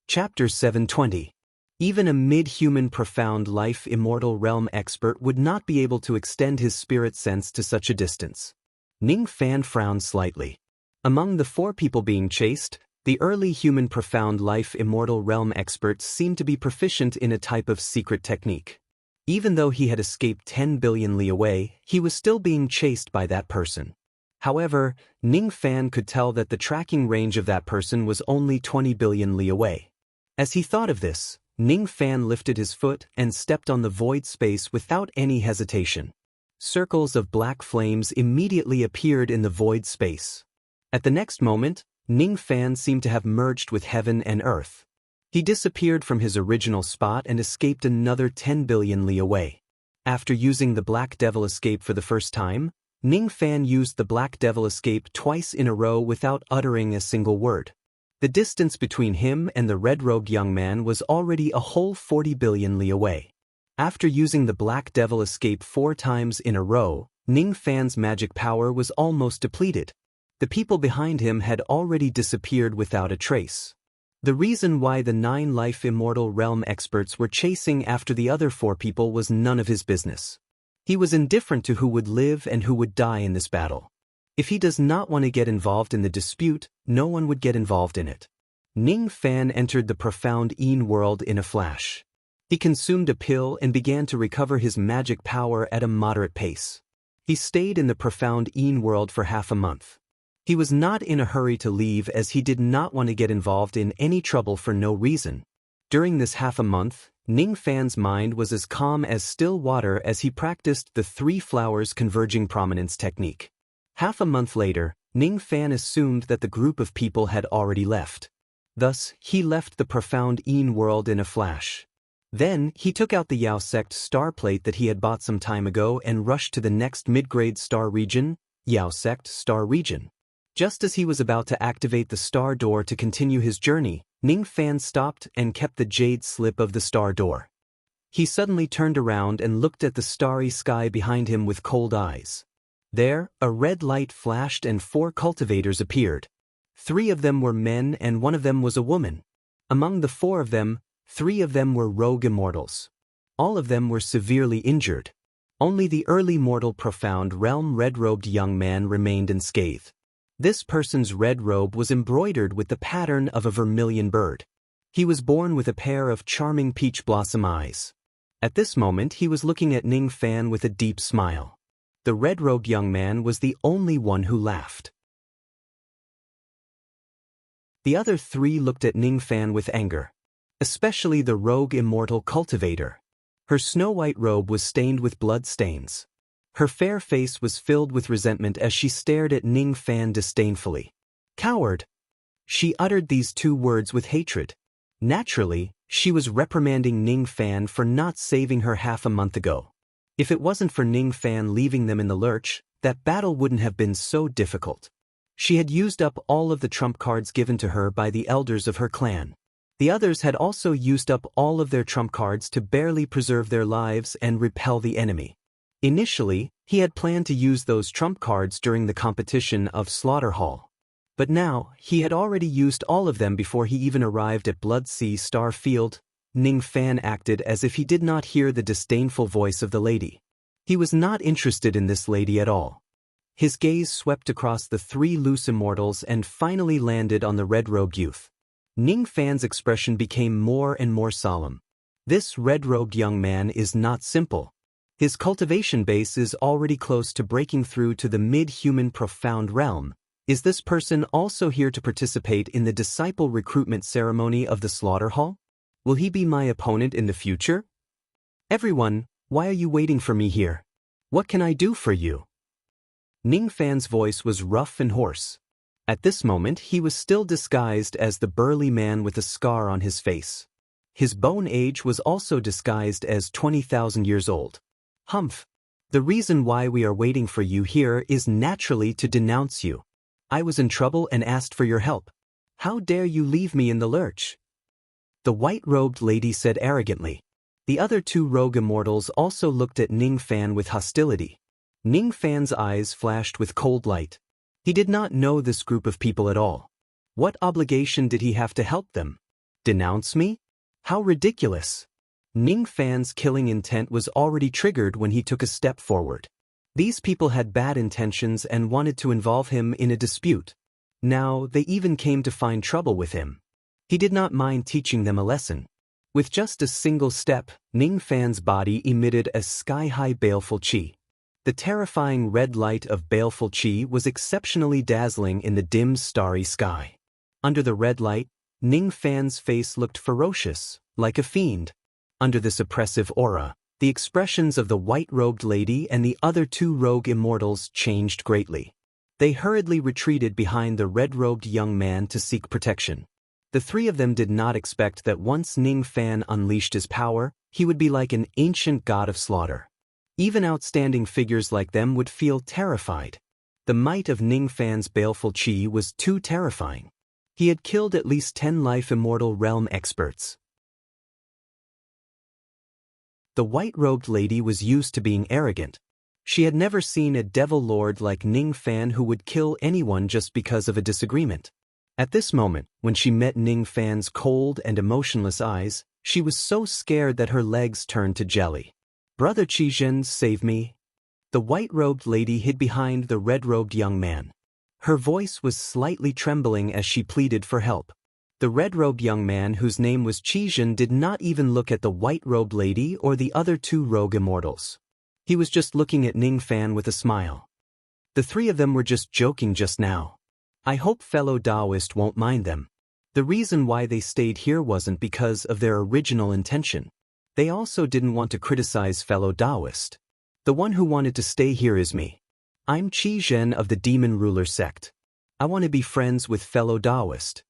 Speaker 1: Chapter 720. Even a mid-human profound life immortal realm expert would not be able to extend his spirit sense to such a distance. Ning Fan frowned slightly. Among the 4 people being chased, the early human profound life immortal realm experts seemed to be proficient in a type of secret technique. Even though he had escaped 10 billion li away, he was still being chased by that person. However, Ning Fan could tell that the tracking range of that person was only 20 billion li away. As he thought of this, Ning Fan lifted his foot and stepped on the void space without any hesitation. Circles of black flames immediately appeared in the void space. At the next moment, Ning Fan seemed to have merged with heaven and earth. He disappeared from his original spot and escaped another 10 billion li away. After using the Black Devil Escape for the first time, Ning Fan used the Black Devil Escape twice in a row without uttering a single word. The distance between him and the red-robed young man was already a whole 40 billion li away. After using the Black Devil Escape 4 times in a row, Ning Fan's magic power was almost depleted. The people behind him had already disappeared without a trace. The reason why the 9 life immortal realm experts were chasing after the other 4 people was none of his business. He was indifferent to who would live and who would die in this battle. If he does not want to get involved in the dispute, no one would get involved in it. Ning Fan entered the profound Een world in a flash. He consumed a pill and began to recover his magic power at a moderate pace. He stayed in the profound Een world for half a month. He was not in a hurry to leave as he did not want to get involved in any trouble for no reason. During this half a month, Ning Fan's mind was as calm as still water as he practiced the three flowers converging prominence technique. Half a month later, Ning Fan assumed that the group of people had already left. Thus, he left the profound Een world in a flash. Then, he took out the Yao Sect star plate that he had bought some time ago and rushed to the next mid-grade star region, Yao Sect Star Region. Just as he was about to activate the star door to continue his journey, Ning Fan stopped and kept the jade slip of the star door. He suddenly turned around and looked at the starry sky behind him with cold eyes. There, a red light flashed and 4 cultivators appeared. 3 of them were men and 1 of them was a woman. Among the 4 of them, 3 of them were rogue immortals. All of them were severely injured. Only the early mortal profound realm red-robed young man remained unscathed. This person's red robe was embroidered with the pattern of a vermilion bird. He was born with a pair of charming peach blossom eyes. At this moment he was looking at Ning Fan with a deep smile. The red-robed young man was the only one who laughed. The other 3 looked at Ning Fan with anger. Especially the rogue immortal cultivator. Her snow-white robe was stained with blood stains. Her fair face was filled with resentment as she stared at Ning Fan disdainfully. Coward! She uttered these 2 words with hatred. Naturally, she was reprimanding Ning Fan for not saving her half a month ago. If it wasn't for Ning Fan leaving them in the lurch, that battle wouldn't have been so difficult. She had used up all of the trump cards given to her by the elders of her clan. The others had also used up all of their trump cards to barely preserve their lives and repel the enemy. Initially, he had planned to use those trump cards during the competition of Slaughter Hall. But now, he had already used all of them before he even arrived at Blood Sea Star Field. Ning Fan acted as if he did not hear the disdainful voice of the lady. He was not interested in this lady at all. His gaze swept across the 3 loose immortals and finally landed on the red-robed youth. Ning Fan's expression became more and more solemn. This red-robed young man is not simple. His cultivation base is already close to breaking through to the mid-human profound realm. Is this person also here to participate in the disciple recruitment ceremony of the Slaughter Hall? Will he be my opponent in the future? Everyone, why are you waiting for me here? What can I do for you? Ning Fan's voice was rough and hoarse. At this moment he was still disguised as the burly man with a scar on his face. His bone age was also disguised as 20,000 years old. Humph. The reason why we are waiting for you here is naturally to denounce you. I was in trouble and asked for your help. How dare you leave me in the lurch? The white-robed lady said arrogantly. The other 2 rogue immortals also looked at Ning Fan with hostility. Ning Fan's eyes flashed with cold light. He did not know this group of people at all. What obligation did he have to help them? Denounce me? How ridiculous! Ning Fan's killing intent was already triggered when he took a step forward. These people had bad intentions and wanted to involve him in a dispute. Now, they even came to find trouble with him. He did not mind teaching them a lesson. With just a single step, Ning Fan's body emitted a sky-high baleful chi. The terrifying red light of baleful chi was exceptionally dazzling in the dim starry sky. Under the red light, Ning Fan's face looked ferocious, like a fiend. Under this oppressive aura, the expressions of the white-robed lady and the other 2 rogue immortals changed greatly. They hurriedly retreated behind the red-robed young man to seek protection. The 3 of them did not expect that once Ning Fan unleashed his power, he would be like an ancient god of slaughter. Even outstanding figures like them would feel terrified. The might of Ning Fan's baleful chi was too terrifying. He had killed at least 10 life immortal realm experts. The white-robed lady was used to being arrogant. She had never seen a devil lord like Ning Fan who would kill anyone just because of a disagreement. At this moment, when she met Ning Fan's cold and emotionless eyes, she was so scared that her legs turned to jelly. Brother Qizhen, save me. The white-robed lady hid behind the red-robed young man. Her voice was slightly trembling as she pleaded for help. The red-robed young man whose name was Qizhen did not even look at the white-robed lady or the other two rogue immortals. He was just looking at Ning Fan with a smile. The three of them were just joking just now. I hope fellow Taoist won't mind them. The reason why they stayed here wasn't because of their original intention. They also didn't want to criticize fellow Taoist. The one who wanted to stay here is me. I'm Qizhen of the Demon Ruler sect. I want to be friends with fellow Taoist.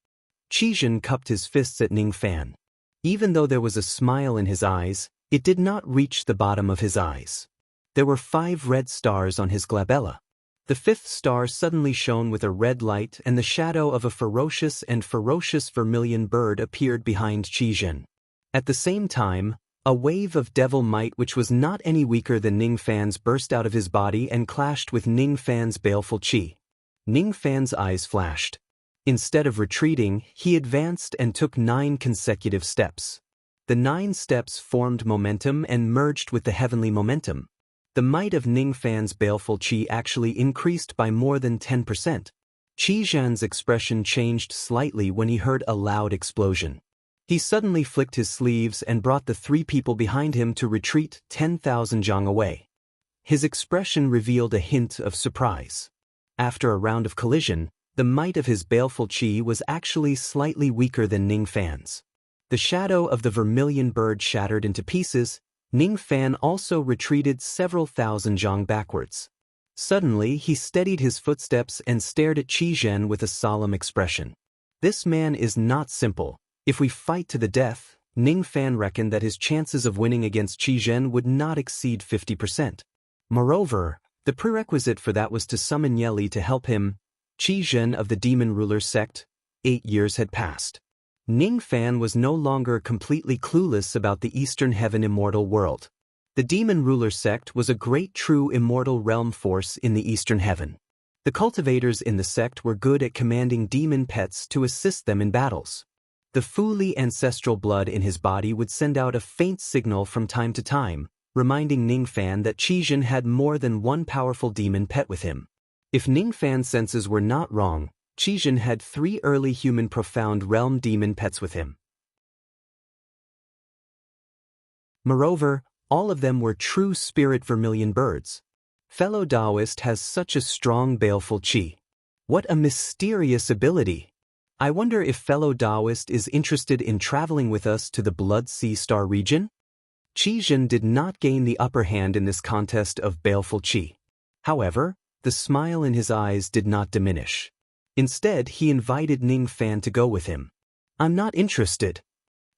Speaker 1: Qizhen cupped his fists at Ning Fan. Even though there was a smile in his eyes, it did not reach the bottom of his eyes. There were 5 red stars on his glabella. The 5th star suddenly shone with a red light, and the shadow of a ferocious vermilion bird appeared behind Qizhen. At the same time, a wave of devil might which was not any weaker than Ning Fan's burst out of his body and clashed with Ning Fan's baleful qi. Ning Fan's eyes flashed. Instead of retreating, he advanced and took 9 consecutive steps. The 9 steps formed momentum and merged with the heavenly momentum. The might of Ning Fan's baleful qi actually increased by more than 10%. Qizhen's expression changed slightly when he heard a loud explosion. He suddenly flicked his sleeves and brought the 3 people behind him to retreat 10,000 zhang away. His expression revealed a hint of surprise. After a round of collision, the might of his baleful qi was actually slightly weaker than Ning Fan's. The shadow of the vermilion bird shattered into pieces. Ning Fan also retreated several thousand zhang backwards. Suddenly, he steadied his footsteps and stared at Qizhen with a solemn expression. This man is not simple. If we fight to the death, Ning Fan reckoned that his chances of winning against Qizhen would not exceed 50%. Moreover, the prerequisite for that was to summon Yeli to help him. Qizhen of the Demon Ruler sect. 8 years had passed. Ning Fan was no longer completely clueless about the Eastern Heaven immortal world. The Demon Ruler sect was a great true immortal realm force in the Eastern Heaven. The cultivators in the sect were good at commanding demon pets to assist them in battles. The Fuli ancestral blood in his body would send out a faint signal from time to time, reminding Ning Fan that Qizhen had more than one powerful demon pet with him. If Ning Fan's senses were not wrong, Qizhen had 3 early human profound realm demon pets with him. Moreover, all of them were true spirit vermilion birds. Fellow Taoist has such a strong baleful qi. What a mysterious ability! I wonder if fellow Taoist is interested in traveling with us to the Blood Sea Star region? Qizhen did not gain the upper hand in this contest of baleful qi. However, the smile in his eyes did not diminish. Instead, he invited Ning Fan to go with him. I'm not interested.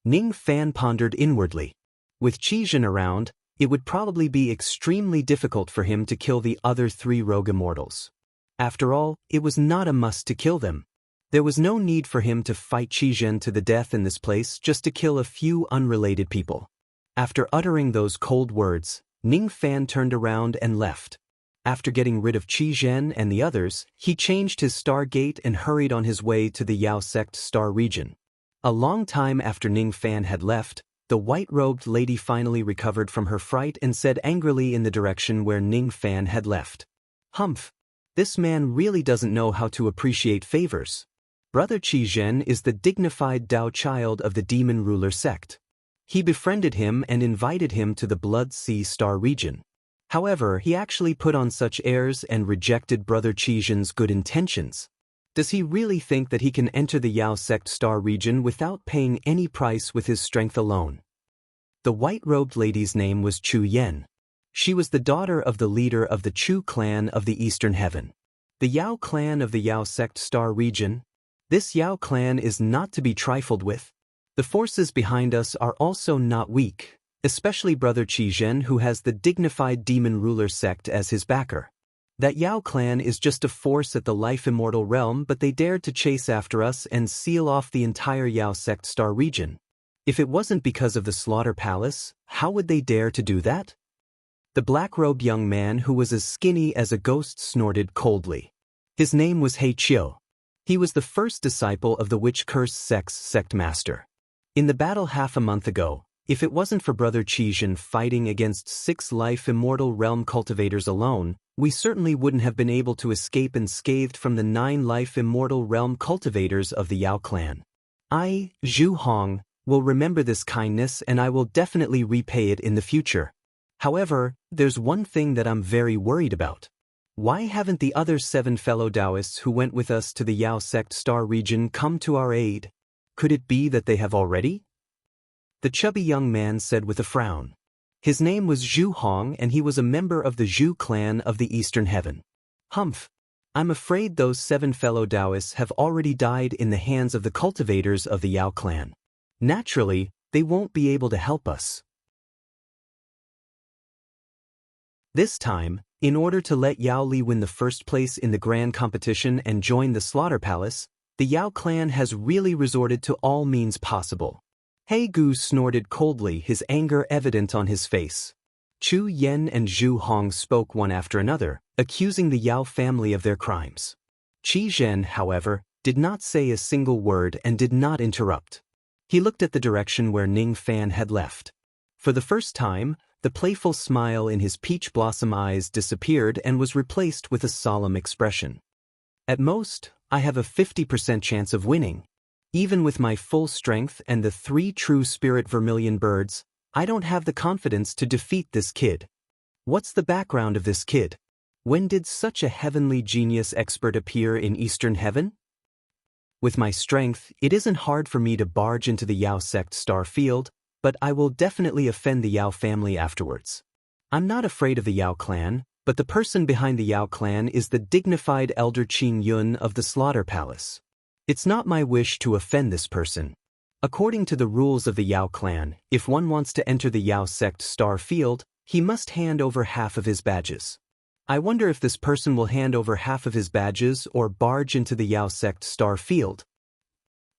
Speaker 1: Ning Fan pondered inwardly. With Qizhen around, it would probably be extremely difficult for him to kill the other 3 rogue immortals. After all, it was not a must to kill them. There was no need for him to fight Qizhen to the death in this place just to kill a few unrelated people. After uttering those cold words, Ning Fan turned around and left. After getting rid of Qizhen and the others, he changed his star gate and hurried on his way to the Yao sect star region. A long time after Ning Fan had left, the white-robed lady finally recovered from her fright and said angrily in the direction where Ning Fan had left. Humph! This man really doesn't know how to appreciate favors. Brother Qizhen is the dignified Dao child of the Demon Ruler sect. He befriended him and invited him to the Blood Sea Star region. However, he actually put on such airs and rejected Brother Qizhen's good intentions. Does he really think that he can enter the Yao sect star region without paying any price with his strength alone? The white-robed lady's name was Chu Yen. She was the daughter of the leader of the Chu clan of the Eastern Heaven. The Yao clan of the Yao sect star region. This Yao clan is not to be trifled with. The forces behind us are also not weak, especially Brother Qizhen, who has the dignified Demon Ruler sect as his backer. That Yao clan is just a force at the life immortal realm, but they dared to chase after us and seal off the entire Yao sect star region. If it wasn't because of the slaughter palace, how would they dare to do that? The black-robed young man who was as skinny as a ghost snorted coldly. His name was He Chiu. He was the first disciple of the Witch Curse sect's sect master. In the battle half a month ago, if it wasn't for Brother Qizhen fighting against 6 life immortal realm cultivators alone, we certainly wouldn't have been able to escape unscathed from the 9 life immortal realm cultivators of the Yao clan. I, Zhu Hong, will remember this kindness and I will definitely repay it in the future. However, there's one thing that I'm very worried about. Why haven't the other 7 fellow Taoists who went with us to the Yao sect star region come to our aid? Could it be that they have already? The chubby young man said with a frown. His name was Zhu Hong and he was a member of the Zhu clan of the Eastern Heaven. Humph. I'm afraid those 7 fellow Taoists have already died in the hands of the cultivators of the Yao clan. Naturally, they won't be able to help us. This time, in order to let Yao Li win the first place in the grand competition and join the Slaughter Palace, the Yao clan has really resorted to all means possible. He Gu snorted coldly, his anger evident on his face. Chu Yen and Zhu Hong spoke one after another, accusing the Yao family of their crimes. Qi Zhen, however, did not say a single word and did not interrupt. He looked at the direction where Ning Fan had left. For the first time, the playful smile in his peach blossom eyes disappeared and was replaced with a solemn expression. At most, I have a 50% chance of winning. Even with my full strength and the 3 true spirit vermilion birds, I don't have the confidence to defeat this kid. What's the background of this kid? When did such a heavenly genius expert appear in Eastern Heaven? With my strength, it isn't hard for me to barge into the Yao sect star field, but I will definitely offend the Yao family afterwards. I'm not afraid of the Yao clan, but the person behind the Yao clan is the dignified elder Qing Yun of the Slaughter Palace. It's not my wish to offend this person. According to the rules of the Yao clan, if one wants to enter the Yao sect star field, he must hand over half of his badges. I wonder if this person will hand over half of his badges or barge into the Yao sect star field.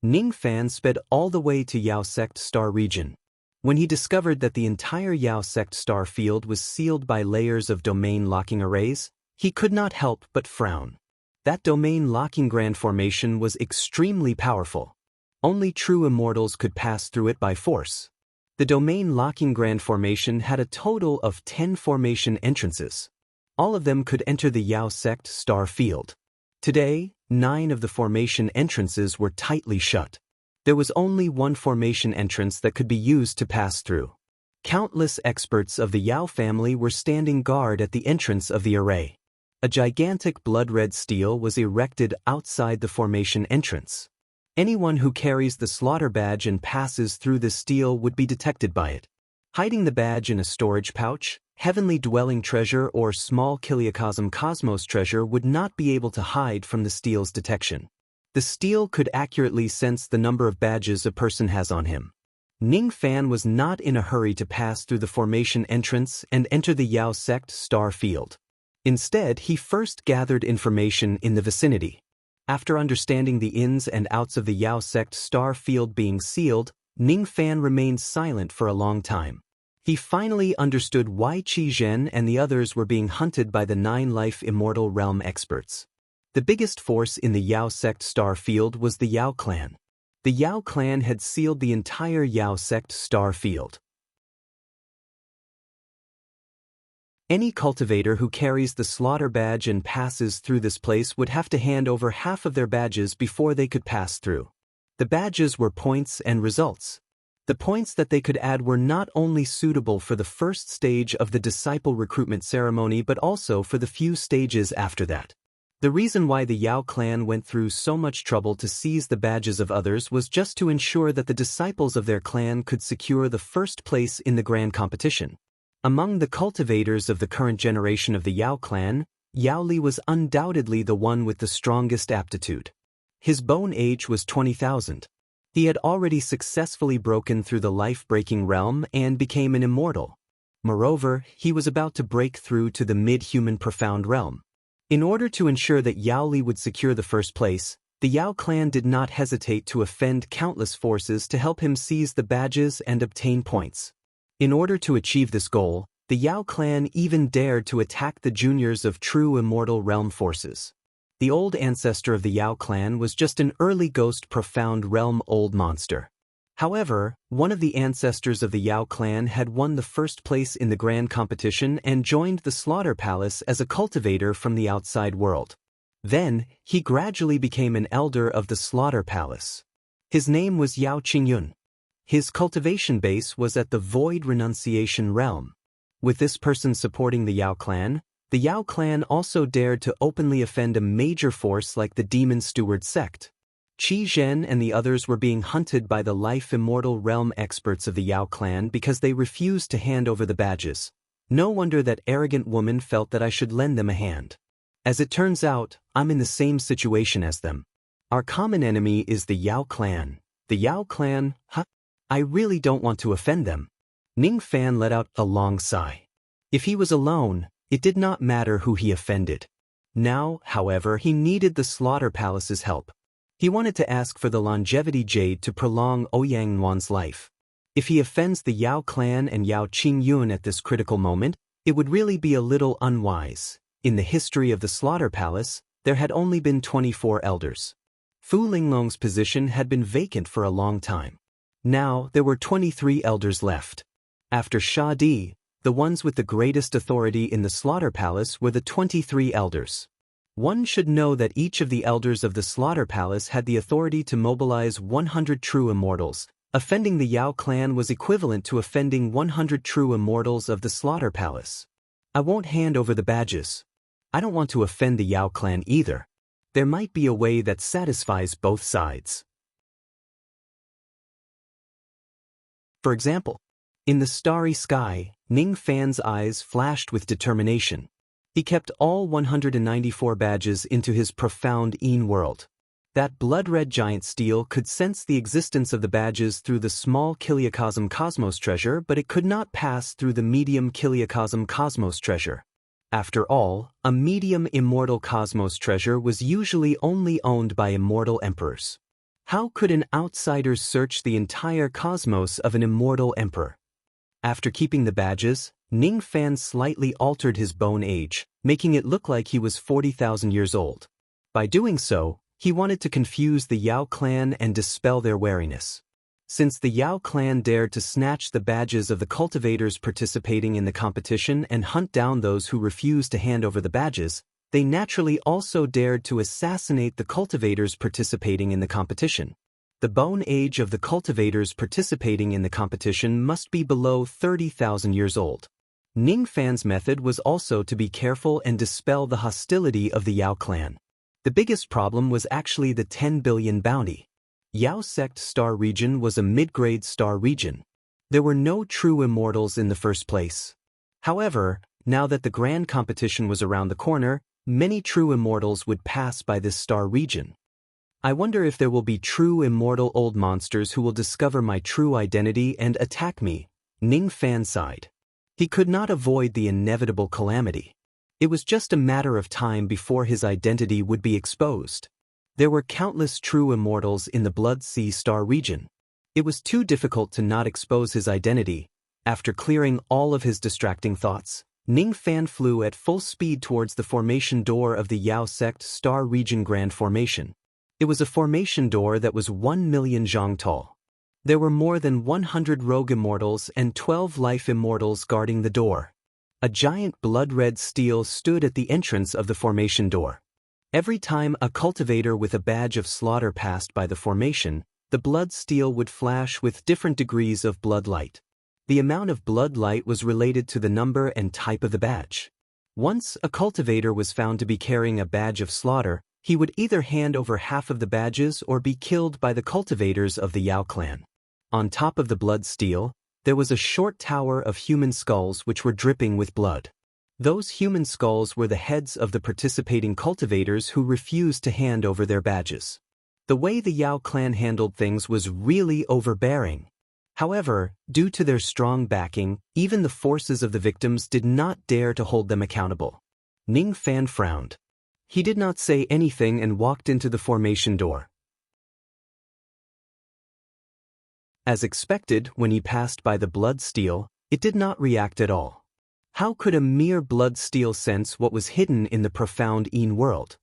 Speaker 1: Ning Fan sped all the way to Yao sect star region. When he discovered that the entire Yao sect star field was sealed by layers of domain locking arrays, he could not help but frown. That domain locking grand formation was extremely powerful. Only true immortals could pass through it by force. The domain locking grand formation had a total of 10 formation entrances. All of them could enter the Yao sect star field. Today, 9 of the formation entrances were tightly shut. There was only one formation entrance that could be used to pass through. Countless experts of the Yao family were standing guard at the entrance of the array. A gigantic blood-red steel was erected outside the formation entrance. Anyone who carries the slaughter badge and passes through the steel would be detected by it. Hiding the badge in a storage pouch, heavenly dwelling treasure or small Kiliacosm cosmos treasure would not be able to hide from the steel's detection. The steel could accurately sense the number of badges a person has on him. Ning Fan was not in a hurry to pass through the formation entrance and enter the Yao sect star field. Instead, he first gathered information in the vicinity. After understanding the ins and outs of the Yao sect star field being sealed, Ning Fan remained silent for a long time. He finally understood why Qi Zhen and the others were being hunted by the 9 life immortal realm experts. The biggest force in the Yao sect star field was the Yao clan. The Yao clan had sealed the entire Yao sect star field. Any cultivator who carries the slaughter badge and passes through this place would have to hand over half of their badges before they could pass through. The badges were points and results. The points that they could add were not only suitable for the first stage of the disciple recruitment ceremony but also for the few stages after that. The reason why the Yao clan went through so much trouble to seize the badges of others was just to ensure that the disciples of their clan could secure the first place in the grand competition. Among the cultivators of the current generation of the Yao clan, Yao Li was undoubtedly the one with the strongest aptitude. His bone age was 20,000. He had already successfully broken through the life-breaking realm and became an immortal. Moreover, he was about to break through to the mid-human profound realm. In order to ensure that Yao Li would secure the first place, the Yao clan did not hesitate to offend countless forces to help him seize the badges and obtain points. In order to achieve this goal, the Yao clan even dared to attack the juniors of true immortal realm forces. The old ancestor of the Yao clan was just an early ghost profound realm old monster. However, one of the ancestors of the Yao clan had won the first place in the grand competition and joined the Slaughter Palace as a cultivator from the outside world. Then, he gradually became an elder of the Slaughter Palace. His name was Yao Qingyun. His cultivation base was at the Void Renunciation realm. With this person supporting the Yao clan also dared to openly offend a major force like the Demon Steward sect. Qi Zhen and the others were being hunted by the Life Immortal Realm experts of the Yao clan because they refused to hand over the badges. No wonder that arrogant woman felt that I should lend them a hand. As it turns out, I'm in the same situation as them. Our common enemy is the Yao clan. The Yao clan, huh? I really don't want to offend them. Ning Fan let out a long sigh. If he was alone, it did not matter who he offended. Now, however, he needed the Slaughter Palace's help. He wanted to ask for the Longevity Jade to prolong Ouyang Wan's life. If he offends the Yao clan and Yao Qingyun at this critical moment, it would really be a little unwise. In the history of the Slaughter Palace, there had only been 24 elders. Fu Linglong's position had been vacant for a long time. Now, there were 23 elders left. After Sha Di, the ones with the greatest authority in the Slaughter Palace were the 23 elders. One should know that each of the elders of the Slaughter Palace had the authority to mobilize 100 true immortals. Offending the Yao clan was equivalent to offending 100 true immortals of the Slaughter Palace. I won't hand over the badges. I don't want to offend the Yao clan either. There might be a way that satisfies both sides. For example, in the starry sky, Ning Fan's eyes flashed with determination. He kept all 194 badges into his profound Yin world. That blood-red giant steel could sense the existence of the badges through the small Kiliacosm Cosmos treasure, but it could not pass through the medium Kiliacosm Cosmos treasure. After all, a medium immortal Cosmos treasure was usually only owned by immortal emperors. How could an outsider search the entire cosmos of an immortal emperor? After keeping the badges, Ning Fan slightly altered his bone age, making it look like he was 40,000 years old. By doing so, he wanted to confuse the Yao clan and dispel their wariness. Since the Yao clan dared to snatch the badges of the cultivators participating in the competition and hunt down those who refused to hand over the badges, they naturally also dared to assassinate the cultivators participating in the competition. The bone age of the cultivators participating in the competition must be below 30,000 years old. Ning Fan's method was also to be careful and dispel the hostility of the Yao clan. The biggest problem was actually the 10 billion bounty. Yao sect star region was a mid-grade star region. There were no true immortals in the first place. However, now that the grand competition was around the corner, many true immortals would pass by this star region. I wonder if there will be true immortal old monsters who will discover my true identity and attack me. Ning Fan sighed. He could not avoid the inevitable calamity. It was just a matter of time before his identity would be exposed. There were countless true immortals in the Blood Sea star region. It was too difficult to not expose his identity. After clearing all of his distracting thoughts, Ning Fan flew at full speed towards the formation door of the Yao sect star region Grand Formation. It was a formation door that was 1 million zhang tall. There were more than 100 rogue immortals and 12 life immortals guarding the door. A giant blood-red steel stood at the entrance of the formation door. Every time a cultivator with a badge of slaughter passed by the formation, the blood steel would flash with different degrees of blood light. The amount of blood light was related to the number and type of the badge. Once a cultivator was found to be carrying a badge of slaughter, he would either hand over half of the badges or be killed by the cultivators of the Yao clan. On top of the blood steel, there was a short tower of human skulls which were dripping with blood. Those human skulls were the heads of the participating cultivators who refused to hand over their badges. The way the Yao clan handled things was really overbearing. However, due to their strong backing, even the forces of the victims did not dare to hold them accountable. Ning Fan frowned. He did not say anything and walked into the formation door. As expected, when he passed by the blood steel, it did not react at all. How could a mere blood steel sense what was hidden in the profound Yin world?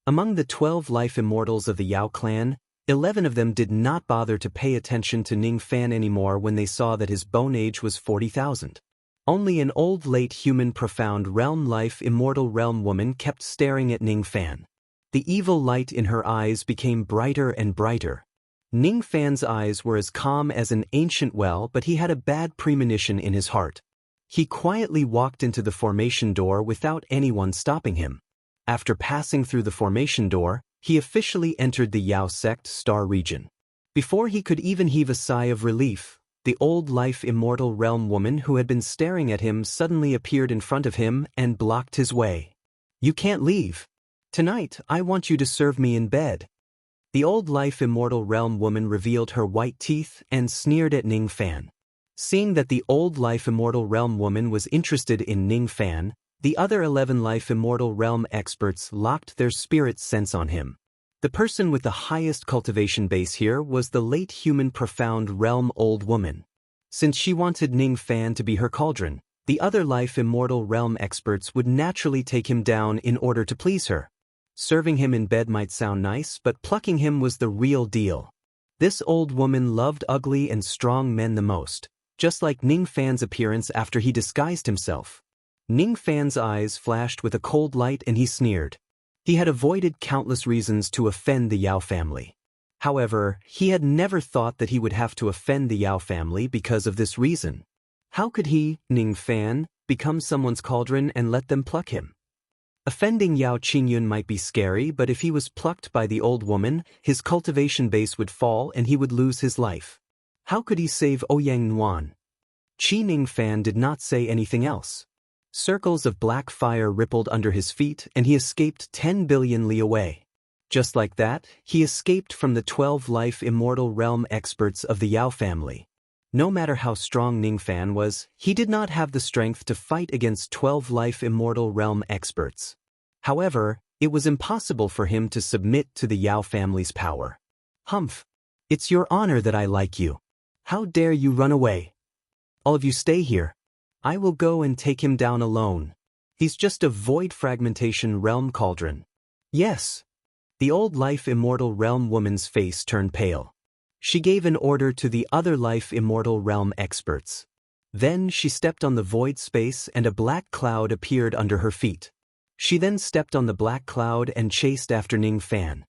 Speaker 1: Among the 12 life immortals of the Yao clan, 11 of them did not bother to pay attention to Ning Fan anymore when they saw that his bone age was 40,000. Only an old late human profound realm life immortal realm woman kept staring at Ning Fan. The evil light in her eyes became brighter and brighter. Ning Fan's eyes were as calm as an ancient well, but he had a bad premonition in his heart. He quietly walked into the formation door without anyone stopping him. After passing through the formation door, he officially entered the Yao sect star region. Before he could even heave a sigh of relief, the old life immortal realm woman who had been staring at him suddenly appeared in front of him and blocked his way. "You can't leave. Tonight, I want you to serve me in bed." The old life immortal realm woman revealed her white teeth and sneered at Ning Fan. Seeing that the old life immortal realm woman was interested in Ning Fan, the other 11 life immortal realm experts locked their spirit sense on him. The person with the highest cultivation base here was the late human profound realm old woman. Since she wanted Ning Fan to be her cauldron, the other life immortal realm experts would naturally take him down in order to please her. Serving him in bed might sound nice, but plucking him was the real deal. This old woman loved ugly and strong men the most, just like Ning Fan's appearance after he disguised himself. Ning Fan's eyes flashed with a cold light and he sneered. He had avoided countless reasons to offend the Yao family. However, he had never thought that he would have to offend the Yao family because of this reason. How could he, Ning Fan, become someone's cauldron and let them pluck him? Offending Yao Qingyun might be scary, but if he was plucked by the old woman, his cultivation base would fall and he would lose his life. How could he save Ouyang Nuan? Qi Ning Fan did not say anything else. Circles of black fire rippled under his feet and he escaped 10 billion li away. Just like that, he escaped from the 12 life immortal realm experts of the Yao family. No matter how strong Ning Fan was, he did not have the strength to fight against 12 life immortal realm experts. However, it was impossible for him to submit to the Yao family's power. "Humph! It's your honor that I like you. How dare you run away? All of you stay here. I will go and take him down alone. He's just a void fragmentation realm cauldron." "Yes." The old life immortal realm woman's face turned pale. She gave an order to the other life immortal realm experts. Then she stepped on the void space and a black cloud appeared under her feet. She then stepped on the black cloud and chased after Ning Fan.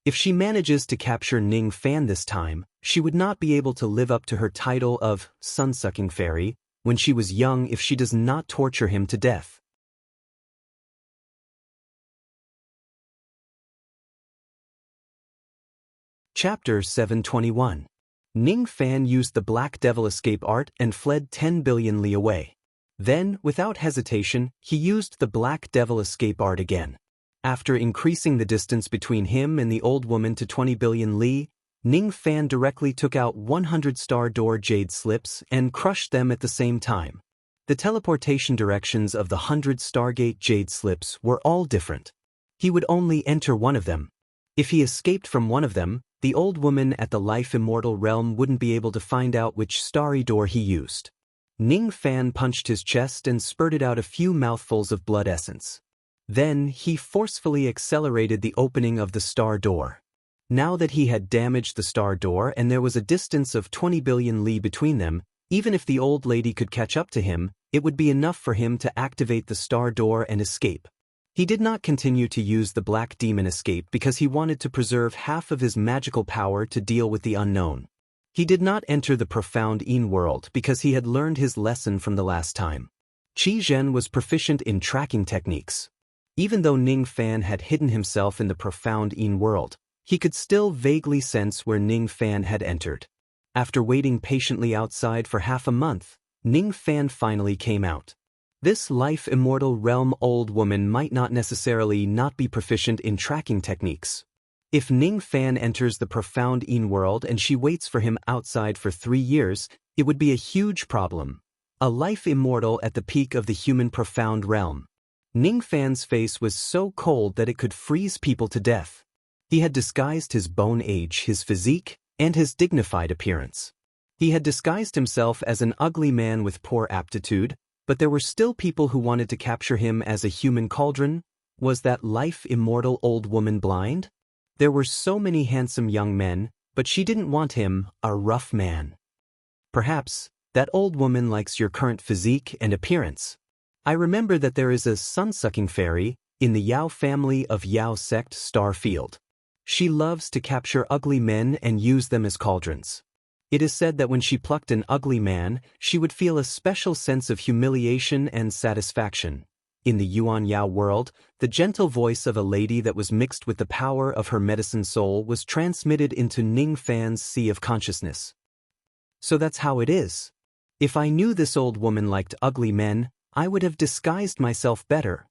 Speaker 1: If she manages to capture Ning Fan this time, she would not be able to live up to her title of sun-sucking fairy when she was young if she does not torture him to death. Chapter 721. Ning Fan used the Black Devil escape art and fled 10 billion li away. Then, without hesitation, he used the Black Devil escape art again. After increasing the distance between him and the old woman to 20 billion li, Ning Fan directly took out 100 Star Door Jade Slips and crushed them at the same time. The teleportation directions of the 100 Stargate Jade Slips were all different. He would only enter one of them. If he escaped from one of them, the old woman at the life immortal realm wouldn't be able to find out which starry door he used. Ning Fan punched his chest and spurted out a few mouthfuls of blood essence. Then he forcefully accelerated the opening of the star door. Now that he had damaged the star door and there was a distance of 20 billion li between them, even if the old lady could catch up to him, it would be enough for him to activate the star door and escape. He did not continue to use the Black Demon escape because he wanted to preserve half of his magical power to deal with the unknown. He did not enter the profound Yin world because he had learned his lesson from the last time. Qi Zhen was proficient in tracking techniques. Even though Ning Fan had hidden himself in the profound Yin world, he could still vaguely sense where Ning Fan had entered. After waiting patiently outside for half a month, Ning Fan finally came out. This life immortal realm old woman might not necessarily not be proficient in tracking techniques. If Ning Fan enters the profound Yin world and she waits for him outside for 3 years, it would be a huge problem. A life immortal at the peak of the human profound realm. Ning Fan's face was so cold that it could freeze people to death. He had disguised his bone age, his physique, and his dignified appearance. He had disguised himself as an ugly man with poor aptitude, but there were still people who wanted to capture him as a human cauldron. Was that life immortal old woman blind? There were so many handsome young men, but she didn't want him, a rough man. Perhaps, that old woman likes your current physique and appearance. I remember that there is a sun-sucking fairy in the Yao family of Yao sect star field. She loves to capture ugly men and use them as cauldrons. It is said that when she plucked an ugly man, she would feel a special sense of humiliation and satisfaction. In the Yuan Yao world, the gentle voice of a lady that was mixed with the power of her medicine soul was transmitted into Ning Fan's sea of consciousness. So that's how it is. If I knew this old woman liked ugly men, I would have disguised myself better.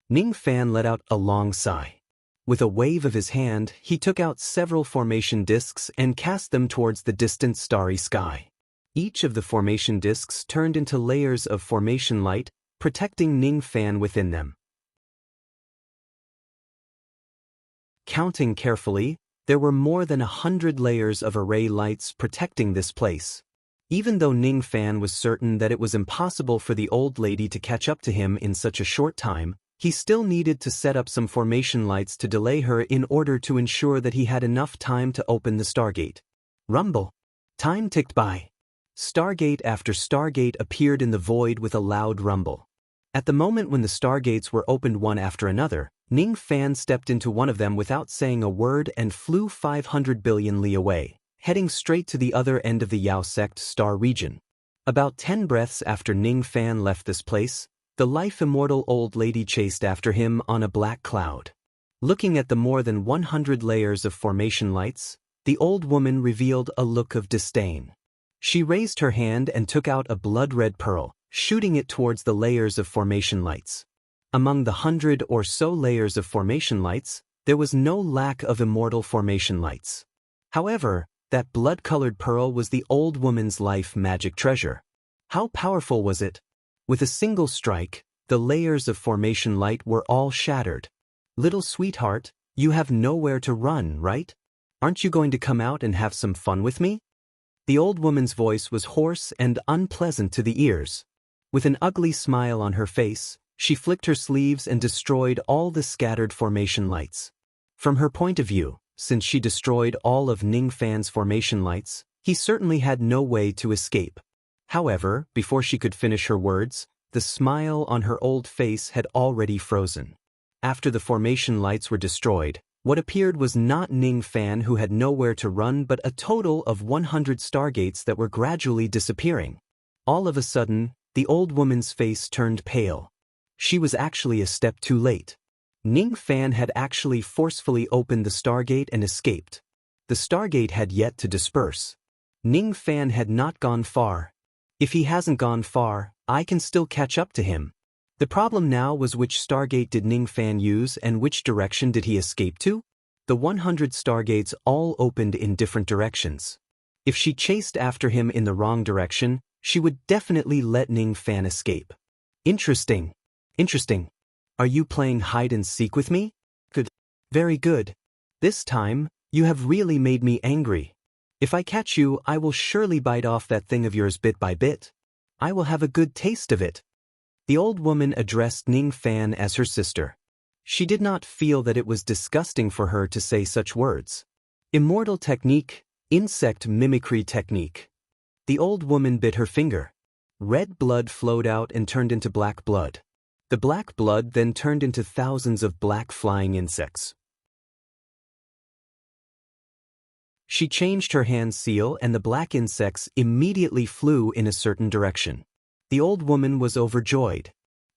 Speaker 1: Ning Fan let out a long sigh. With a wave of his hand, he took out several formation discs and cast them towards the distant starry sky. Each of the formation discs turned into layers of formation light, protecting Ning Fan within them. Counting carefully, there were more than 100 layers of array lights protecting this place. Even though Ning Fan was certain that it was impossible for the old lady to catch up to him in such a short time, he still needed to set up some formation lights to delay her in order to ensure that he had enough time to open the Stargate. Rumble. Time ticked by. Stargate after Stargate appeared in the void with a loud rumble. At the moment when the Stargates were opened one after another, Ning Fan stepped into one of them without saying a word and flew 500 billion li away, heading straight to the other end of the Yao Sect star region. About 10 breaths after Ning Fan left this place, the life-immortal old lady chased after him on a black cloud. Looking at the more than 100 layers of formation lights, the old woman revealed a look of disdain. She raised her hand and took out a blood-red pearl, shooting it towards the layers of formation lights. Among the 100 or so layers of formation lights, there was no lack of immortal formation lights. However, that blood-colored pearl was the old woman's life magic treasure. How powerful was it? With a single strike, the layers of formation light were all shattered. Little sweetheart, you have nowhere to run, right? Aren't you going to come out and have some fun with me? The old woman's voice was hoarse and unpleasant to the ears. With an ugly smile on her face, she flicked her sleeves and destroyed all the scattered formation lights. From her point of view, since she destroyed all of Ning Fan's formation lights, he certainly had no way to escape. However, before she could finish her words, the smile on her old face had already frozen. After the formation lights were destroyed, what appeared was not Ning Fan who had nowhere to run but a total of 100 Stargates that were gradually disappearing. All of a sudden, the old woman's face turned pale. She was actually a step too late. Ning Fan had actually forcefully opened the Stargate and escaped. The Stargate had yet to disperse. Ning Fan had not gone far. If he hasn't gone far, I can still catch up to him. The problem now was which Stargate did Ning Fan use and which direction did he escape to? The 100 Stargates all opened in different directions. If she chased after him in the wrong direction, she would definitely let Ning Fan escape. Interesting. Interesting. Are you playing hide and seek with me? Good. Very good. This time, you have really made me angry. If I catch you, I will surely bite off that thing of yours bit by bit. I will have a good taste of it. The old woman addressed Ning Fan as her sister. She did not feel that it was disgusting for her to say such words. Immortal technique, insect mimicry technique. The old woman bit her finger. Red blood flowed out and turned into black blood. The black blood then turned into thousands of black flying insects. She changed her hand seal and the black insects immediately flew in a certain direction. The old woman was overjoyed.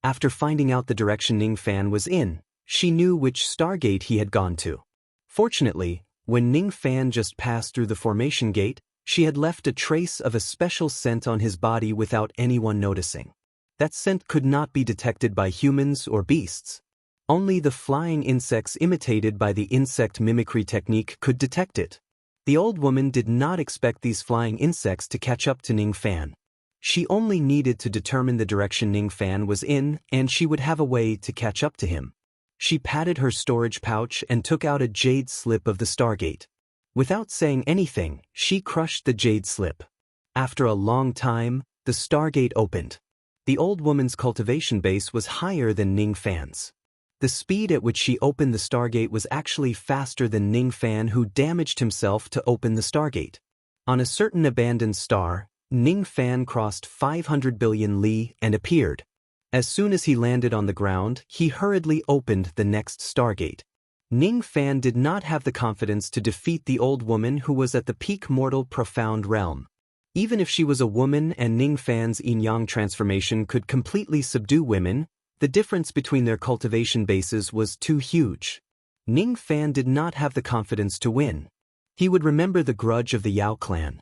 Speaker 1: After finding out the direction Ning Fan was in, she knew which Stargate he had gone to. Fortunately, when Ning Fan just passed through the formation gate, she had left a trace of a special scent on his body without anyone noticing. That scent could not be detected by humans or beasts. Only the flying insects imitated by the insect mimicry technique could detect it. The old woman did not expect these flying insects to catch up to Ning Fan. She only needed to determine the direction Ning Fan was in, and she would have a way to catch up to him. She patted her storage pouch and took out a jade slip of the Stargate. Without saying anything, she crushed the jade slip. After a long time, the Stargate opened. The old woman's cultivation base was higher than Ning Fan's. The speed at which she opened the Stargate was actually faster than Ning Fan, who damaged himself to open the Stargate. On a certain abandoned star, Ning Fan crossed 500 billion li and appeared. As soon as he landed on the ground, he hurriedly opened the next Stargate. Ning Fan did not have the confidence to defeat the old woman who was at the peak mortal profound realm. Even if she was a woman and Ning Fan's yin-yang transformation could completely subdue women, the difference between their cultivation bases was too huge. Ning Fan did not have the confidence to win. He would remember the grudge of the Yao clan.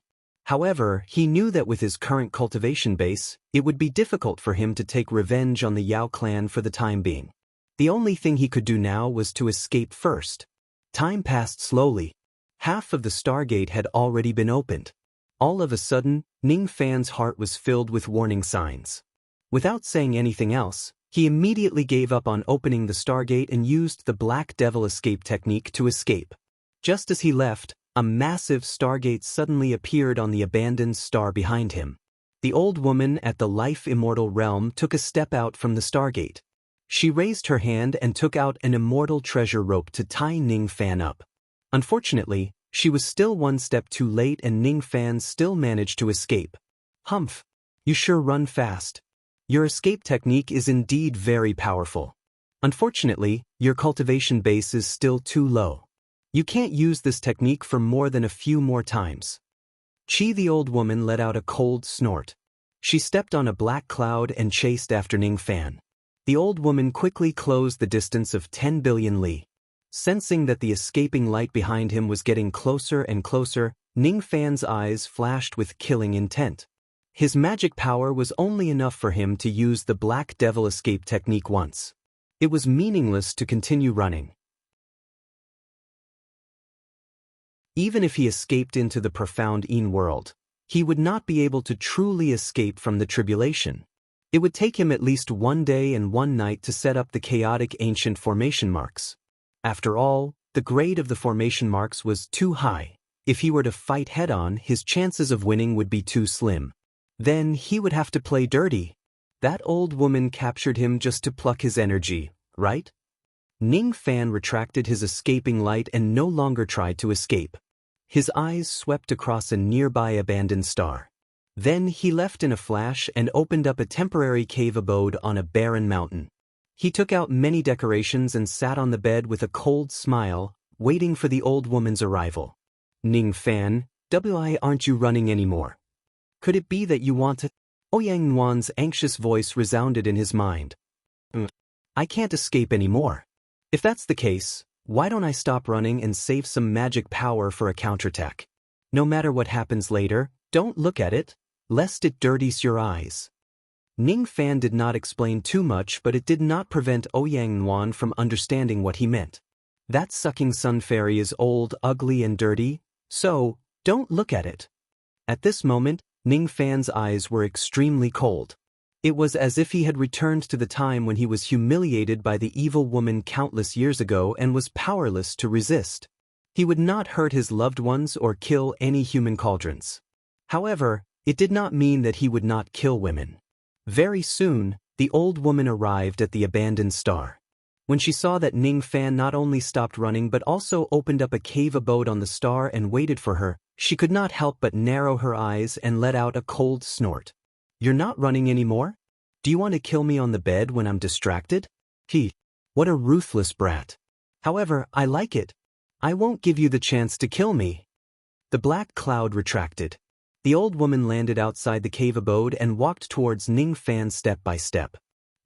Speaker 1: However, he knew that with his current cultivation base, it would be difficult for him to take revenge on the Yao clan for the time being. The only thing he could do now was to escape first. Time passed slowly. Half of the Stargate had already been opened. All of a sudden, Ning Fan's heart was filled with warning signs. Without saying anything else, he immediately gave up on opening the Stargate and used the Black Devil escape technique to escape. Just as he left, a massive Stargate suddenly appeared on the abandoned star behind him. The old woman at the Life Immortal realm took a step out from the Stargate. She raised her hand and took out an immortal treasure rope to tie Ning Fan up. Unfortunately, she was still one step too late and Ning Fan still managed to escape. Humph! You sure run fast. Your escape technique is indeed very powerful. Unfortunately, your cultivation base is still too low. You can't use this technique for more than a few more times. Chi, the old woman, let out a cold snort. She stepped on a black cloud and chased after Ning Fan. The old woman quickly closed the distance of 10 billion li. Sensing that the escaping light behind him was getting closer and closer, Ning Fan's eyes flashed with killing intent. His magic power was only enough for him to use the Black Devil escape technique once. It was meaningless to continue running. Even if he escaped into the profound Yin world, he would not be able to truly escape from the tribulation. It would take him at least one day and one night to set up the chaotic ancient formation marks. After all, the grade of the formation marks was too high. If he were to fight head-on, his chances of winning would be too slim. Then he would have to play dirty. That old woman captured him just to pluck his energy, right? Ning Fan retracted his escaping light and no longer tried to escape. His eyes swept across a nearby abandoned star. Then he left in a flash and opened up a temporary cave abode on a barren mountain. He took out many decorations and sat on the bed with a cold smile, waiting for the old woman's arrival. Ning Fan, why aren't you running anymore? Could it be that you want to? Ouyang Nuan's anxious voice resounded in his mind. I can't escape anymore. If that's the case, why don't I stop running and save some magic power for a counterattack? No matter what happens later, don't look at it, lest it dirties your eyes. Ning Fan did not explain too much, but it did not prevent Ouyang Nuan from understanding what he meant. That sucking sun fairy is old, ugly and dirty, so, don't look at it. At this moment, Ning Fan's eyes were extremely cold. It was as if he had returned to the time when he was humiliated by the evil woman countless years ago and was powerless to resist. He would not hurt his loved ones or kill any human cauldrons. However, it did not mean that he would not kill women. Very soon, the old woman arrived at the abandoned star. When she saw that Ning Fan not only stopped running but also opened up a cave abode on the star and waited for her, she could not help but narrow her eyes and let out a cold snort. You're not running anymore? Do you want to kill me on the bed when I'm distracted? What a ruthless brat. However, I like it. I won't give you the chance to kill me. The black cloud retracted. The old woman landed outside the cave abode and walked towards Ning Fan step by step.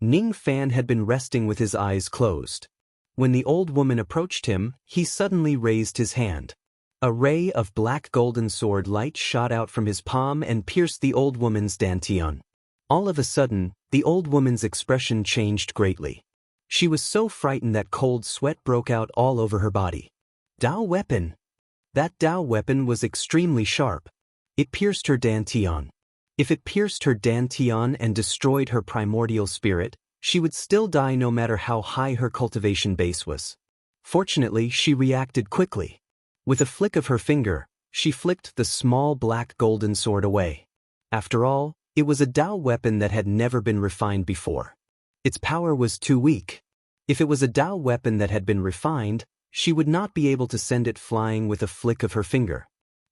Speaker 1: Ning Fan had been resting with his eyes closed. When the old woman approached him, he suddenly raised his hand. A ray of black golden sword light shot out from his palm and pierced the old woman's dantian. All of a sudden, the old woman's expression changed greatly. She was so frightened that cold sweat broke out all over her body. Dao weapon! That Dao weapon was extremely sharp. It pierced her dantian. If it pierced her dantian and destroyed her primordial spirit, she would still die no matter how high her cultivation base was. Fortunately, she reacted quickly. With a flick of her finger, she flicked the small black golden sword away. After all, it was a Dao weapon that had never been refined before. Its power was too weak. If it was a Dao weapon that had been refined, she would not be able to send it flying with a flick of her finger.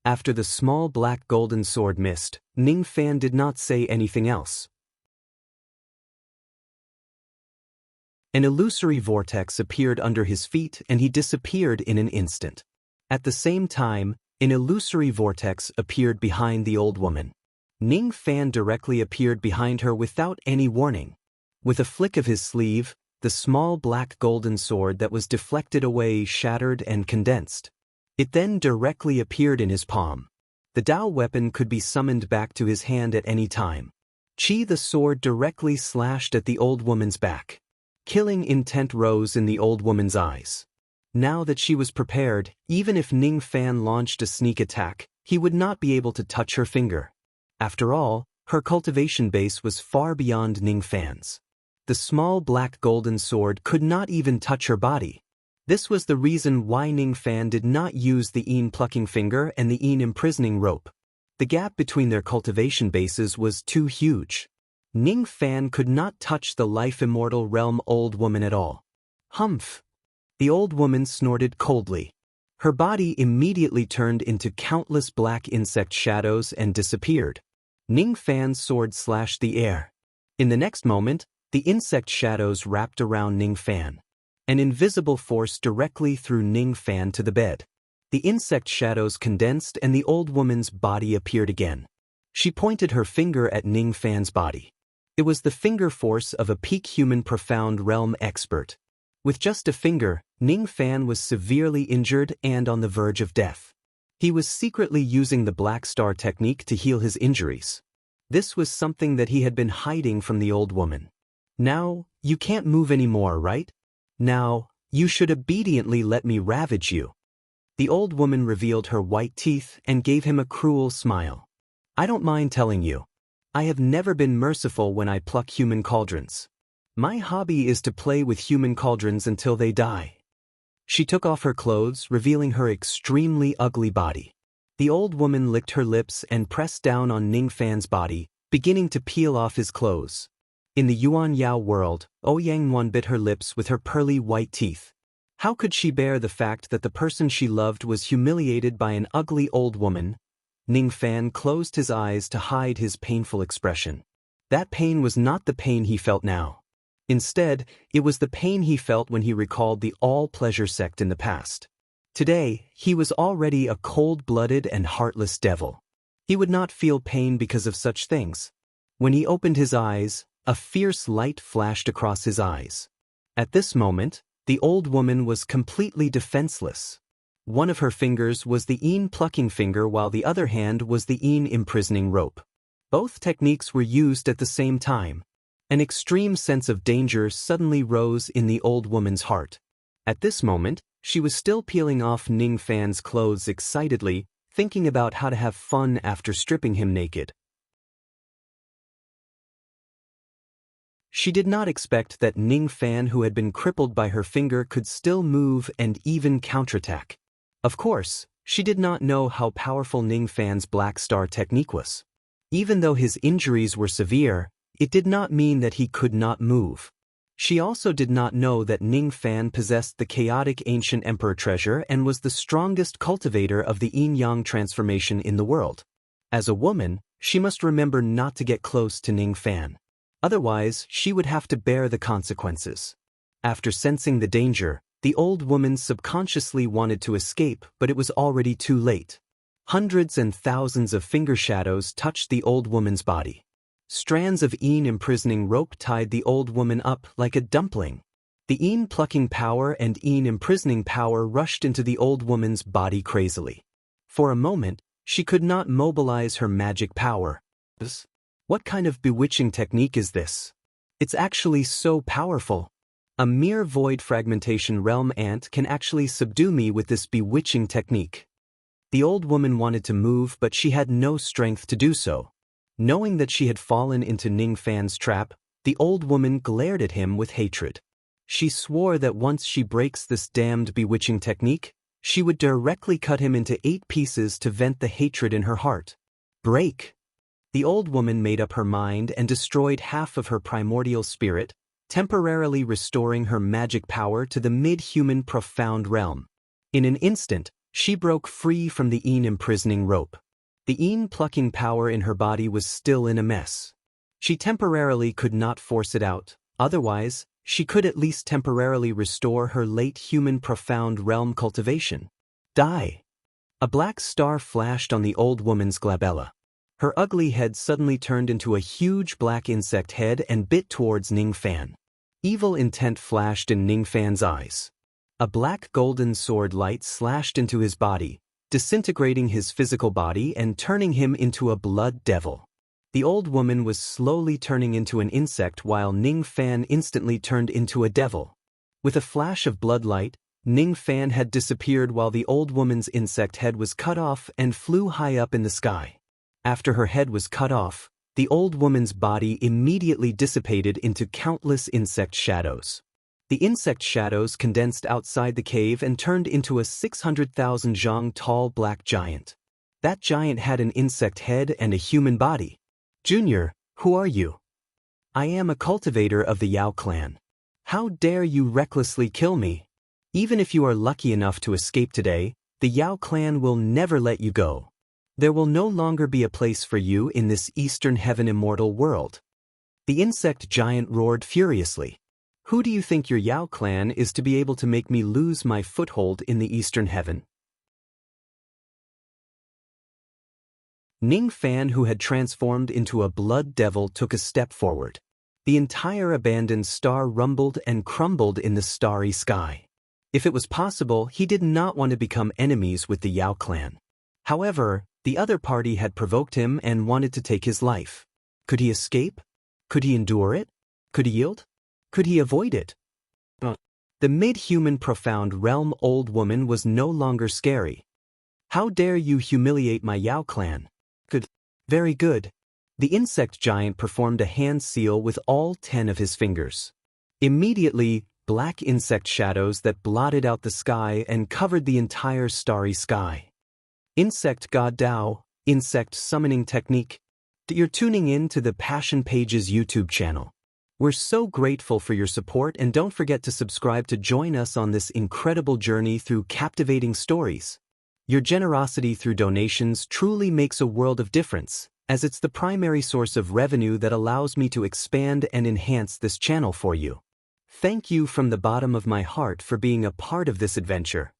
Speaker 1: After the small black golden sword missed, Ning Fan did not say anything else. An illusory vortex appeared under his feet and he disappeared in an instant. At the same time, an illusory vortex appeared behind the old woman. Ning Fan directly appeared behind her without any warning. With a flick of his sleeve, the small black golden sword that was deflected away shattered and condensed. It then directly appeared in his palm. The Dao weapon could be summoned back to his hand at any time. The sword directly slashed at the old woman's back. Killing intent rose in the old woman's eyes. Now that she was prepared, even if Ning Fan launched a sneak attack, he would not be able to touch her finger. After all, her cultivation base was far beyond Ning Fan's. The small black golden sword could not even touch her body. This was the reason why Ning Fan did not use the Yin plucking finger and the Yin imprisoning rope. The gap between their cultivation bases was too huge. Ning Fan could not touch the life-immortal realm old woman at all. Humph! The old woman snorted coldly. Her body immediately turned into countless black insect shadows and disappeared. Ning Fan's sword slashed the air. In the next moment, the insect shadows wrapped around Ning Fan. An invisible force directly threw Ning Fan to the bed. The insect shadows condensed and the old woman's body appeared again. She pointed her finger at Ning Fan's body. It was the finger force of a peak human profound realm expert. With just a finger, Ning Fan was severely injured and on the verge of death. He was secretly using the Black Star technique to heal his injuries. This was something that he had been hiding from the old woman. Now, you can't move anymore, right? Now, you should obediently let me ravage you. The old woman revealed her white teeth and gave him a cruel smile. I don't mind telling you. I have never been merciful when I pluck human cauldrons. My hobby is to play with human cauldrons until they die. She took off her clothes, revealing her extremely ugly body. The old woman licked her lips and pressed down on Ning Fan's body, beginning to peel off his clothes. In the Yuan Yao world, Ouyang Nuan bit her lips with her pearly white teeth. How could she bear the fact that the person she loved was humiliated by an ugly old woman? Ning Fan closed his eyes to hide his painful expression. That pain was not the pain he felt now. Instead, it was the pain he felt when he recalled the all-pleasure sect in the past. Today, he was already a cold-blooded and heartless devil. He would not feel pain because of such things. When he opened his eyes, a fierce light flashed across his eyes. At this moment, the old woman was completely defenseless. One of her fingers was the Yin plucking finger while the other hand was the Yin imprisoning rope. Both techniques were used at the same time. An extreme sense of danger suddenly rose in the old woman's heart. At this moment, she was still peeling off Ning Fan's clothes excitedly, thinking about how to have fun after stripping him naked. She did not expect that Ning Fan, who had been crippled by her finger, could still move and even counterattack. Of course, she did not know how powerful Ning Fan's Black Star technique was. Even though his injuries were severe, it did not mean that he could not move. She also did not know that Ning Fan possessed the chaotic ancient emperor treasure and was the strongest cultivator of the yin-yang transformation in the world. As a woman, she must remember not to get close to Ning Fan. Otherwise, she would have to bear the consequences. After sensing the danger, the old woman subconsciously wanted to escape, but it was already too late. Hundreds and thousands of finger shadows touched the old woman's body. Strands of Yin imprisoning rope tied the old woman up like a dumpling. The Yin plucking power and Yin imprisoning power rushed into the old woman's body crazily. For a moment, she could not mobilize her magic power. What kind of bewitching technique is this? It's actually so powerful. A mere void fragmentation realm ant can actually subdue me with this bewitching technique. The old woman wanted to move, but she had no strength to do so. Knowing that she had fallen into Ning Fan's trap, the old woman glared at him with hatred. She swore that once she breaks this damned bewitching technique, she would directly cut him into 8 pieces to vent the hatred in her heart. Break! The old woman made up her mind and destroyed half of her primordial spirit, temporarily restoring her magic power to the mid-human profound realm. In an instant, she broke free from the Yin imprisoning rope. The Yin plucking power in her body was still in a mess. She temporarily could not force it out, otherwise, she could at least temporarily restore her late human profound realm cultivation. Die! A black star flashed on the old woman's glabella. Her ugly head suddenly turned into a huge black insect head and bit towards Ning Fan. Evil intent flashed in Ning Fan's eyes. A black golden sword light slashed into his body, disintegrating his physical body and turning him into a blood devil. The old woman was slowly turning into an insect while Ning Fan instantly turned into a devil. With a flash of blood light, Ning Fan had disappeared while the old woman's insect head was cut off and flew high up in the sky. After her head was cut off, the old woman's body immediately dissipated into countless insect shadows. The insect shadows condensed outside the cave and turned into a 600,000 zhang tall black giant. That giant had an insect head and a human body. Junior, who are you? I am a cultivator of the Yao clan. How dare you recklessly kill me? Even if you are lucky enough to escape today, the Yao clan will never let you go. There will no longer be a place for you in this Eastern Heaven immortal world. The insect giant roared furiously. Who do you think your Yao clan is to be able to make me lose my foothold in the Eastern Heaven? Ning Fan, who had transformed into a blood devil, took a step forward. The entire abandoned star rumbled and crumbled in the starry sky. If it was possible, he did not want to become enemies with the Yao clan. However, the other party had provoked him and wanted to take his life. Could he escape? Could he endure it? Could he yield? Could he avoid it? The mid-human profound realm old woman was no longer scary. How dare you humiliate my Yao clan? Good. Very good. The insect giant performed a hand seal with all 10 of his fingers. Immediately, black insect shadows that blotted out the sky and covered the entire starry sky. Insect God Dao, Insect Summoning Technique. You're tuning in to the Passion Pages YouTube channel. We're so grateful for your support, and don't forget to subscribe to join us on this incredible journey through captivating stories. Your generosity through donations truly makes a world of difference, as it's the primary source of revenue that allows me to expand and enhance this channel for you. Thank you from the bottom of my heart for being a part of this adventure.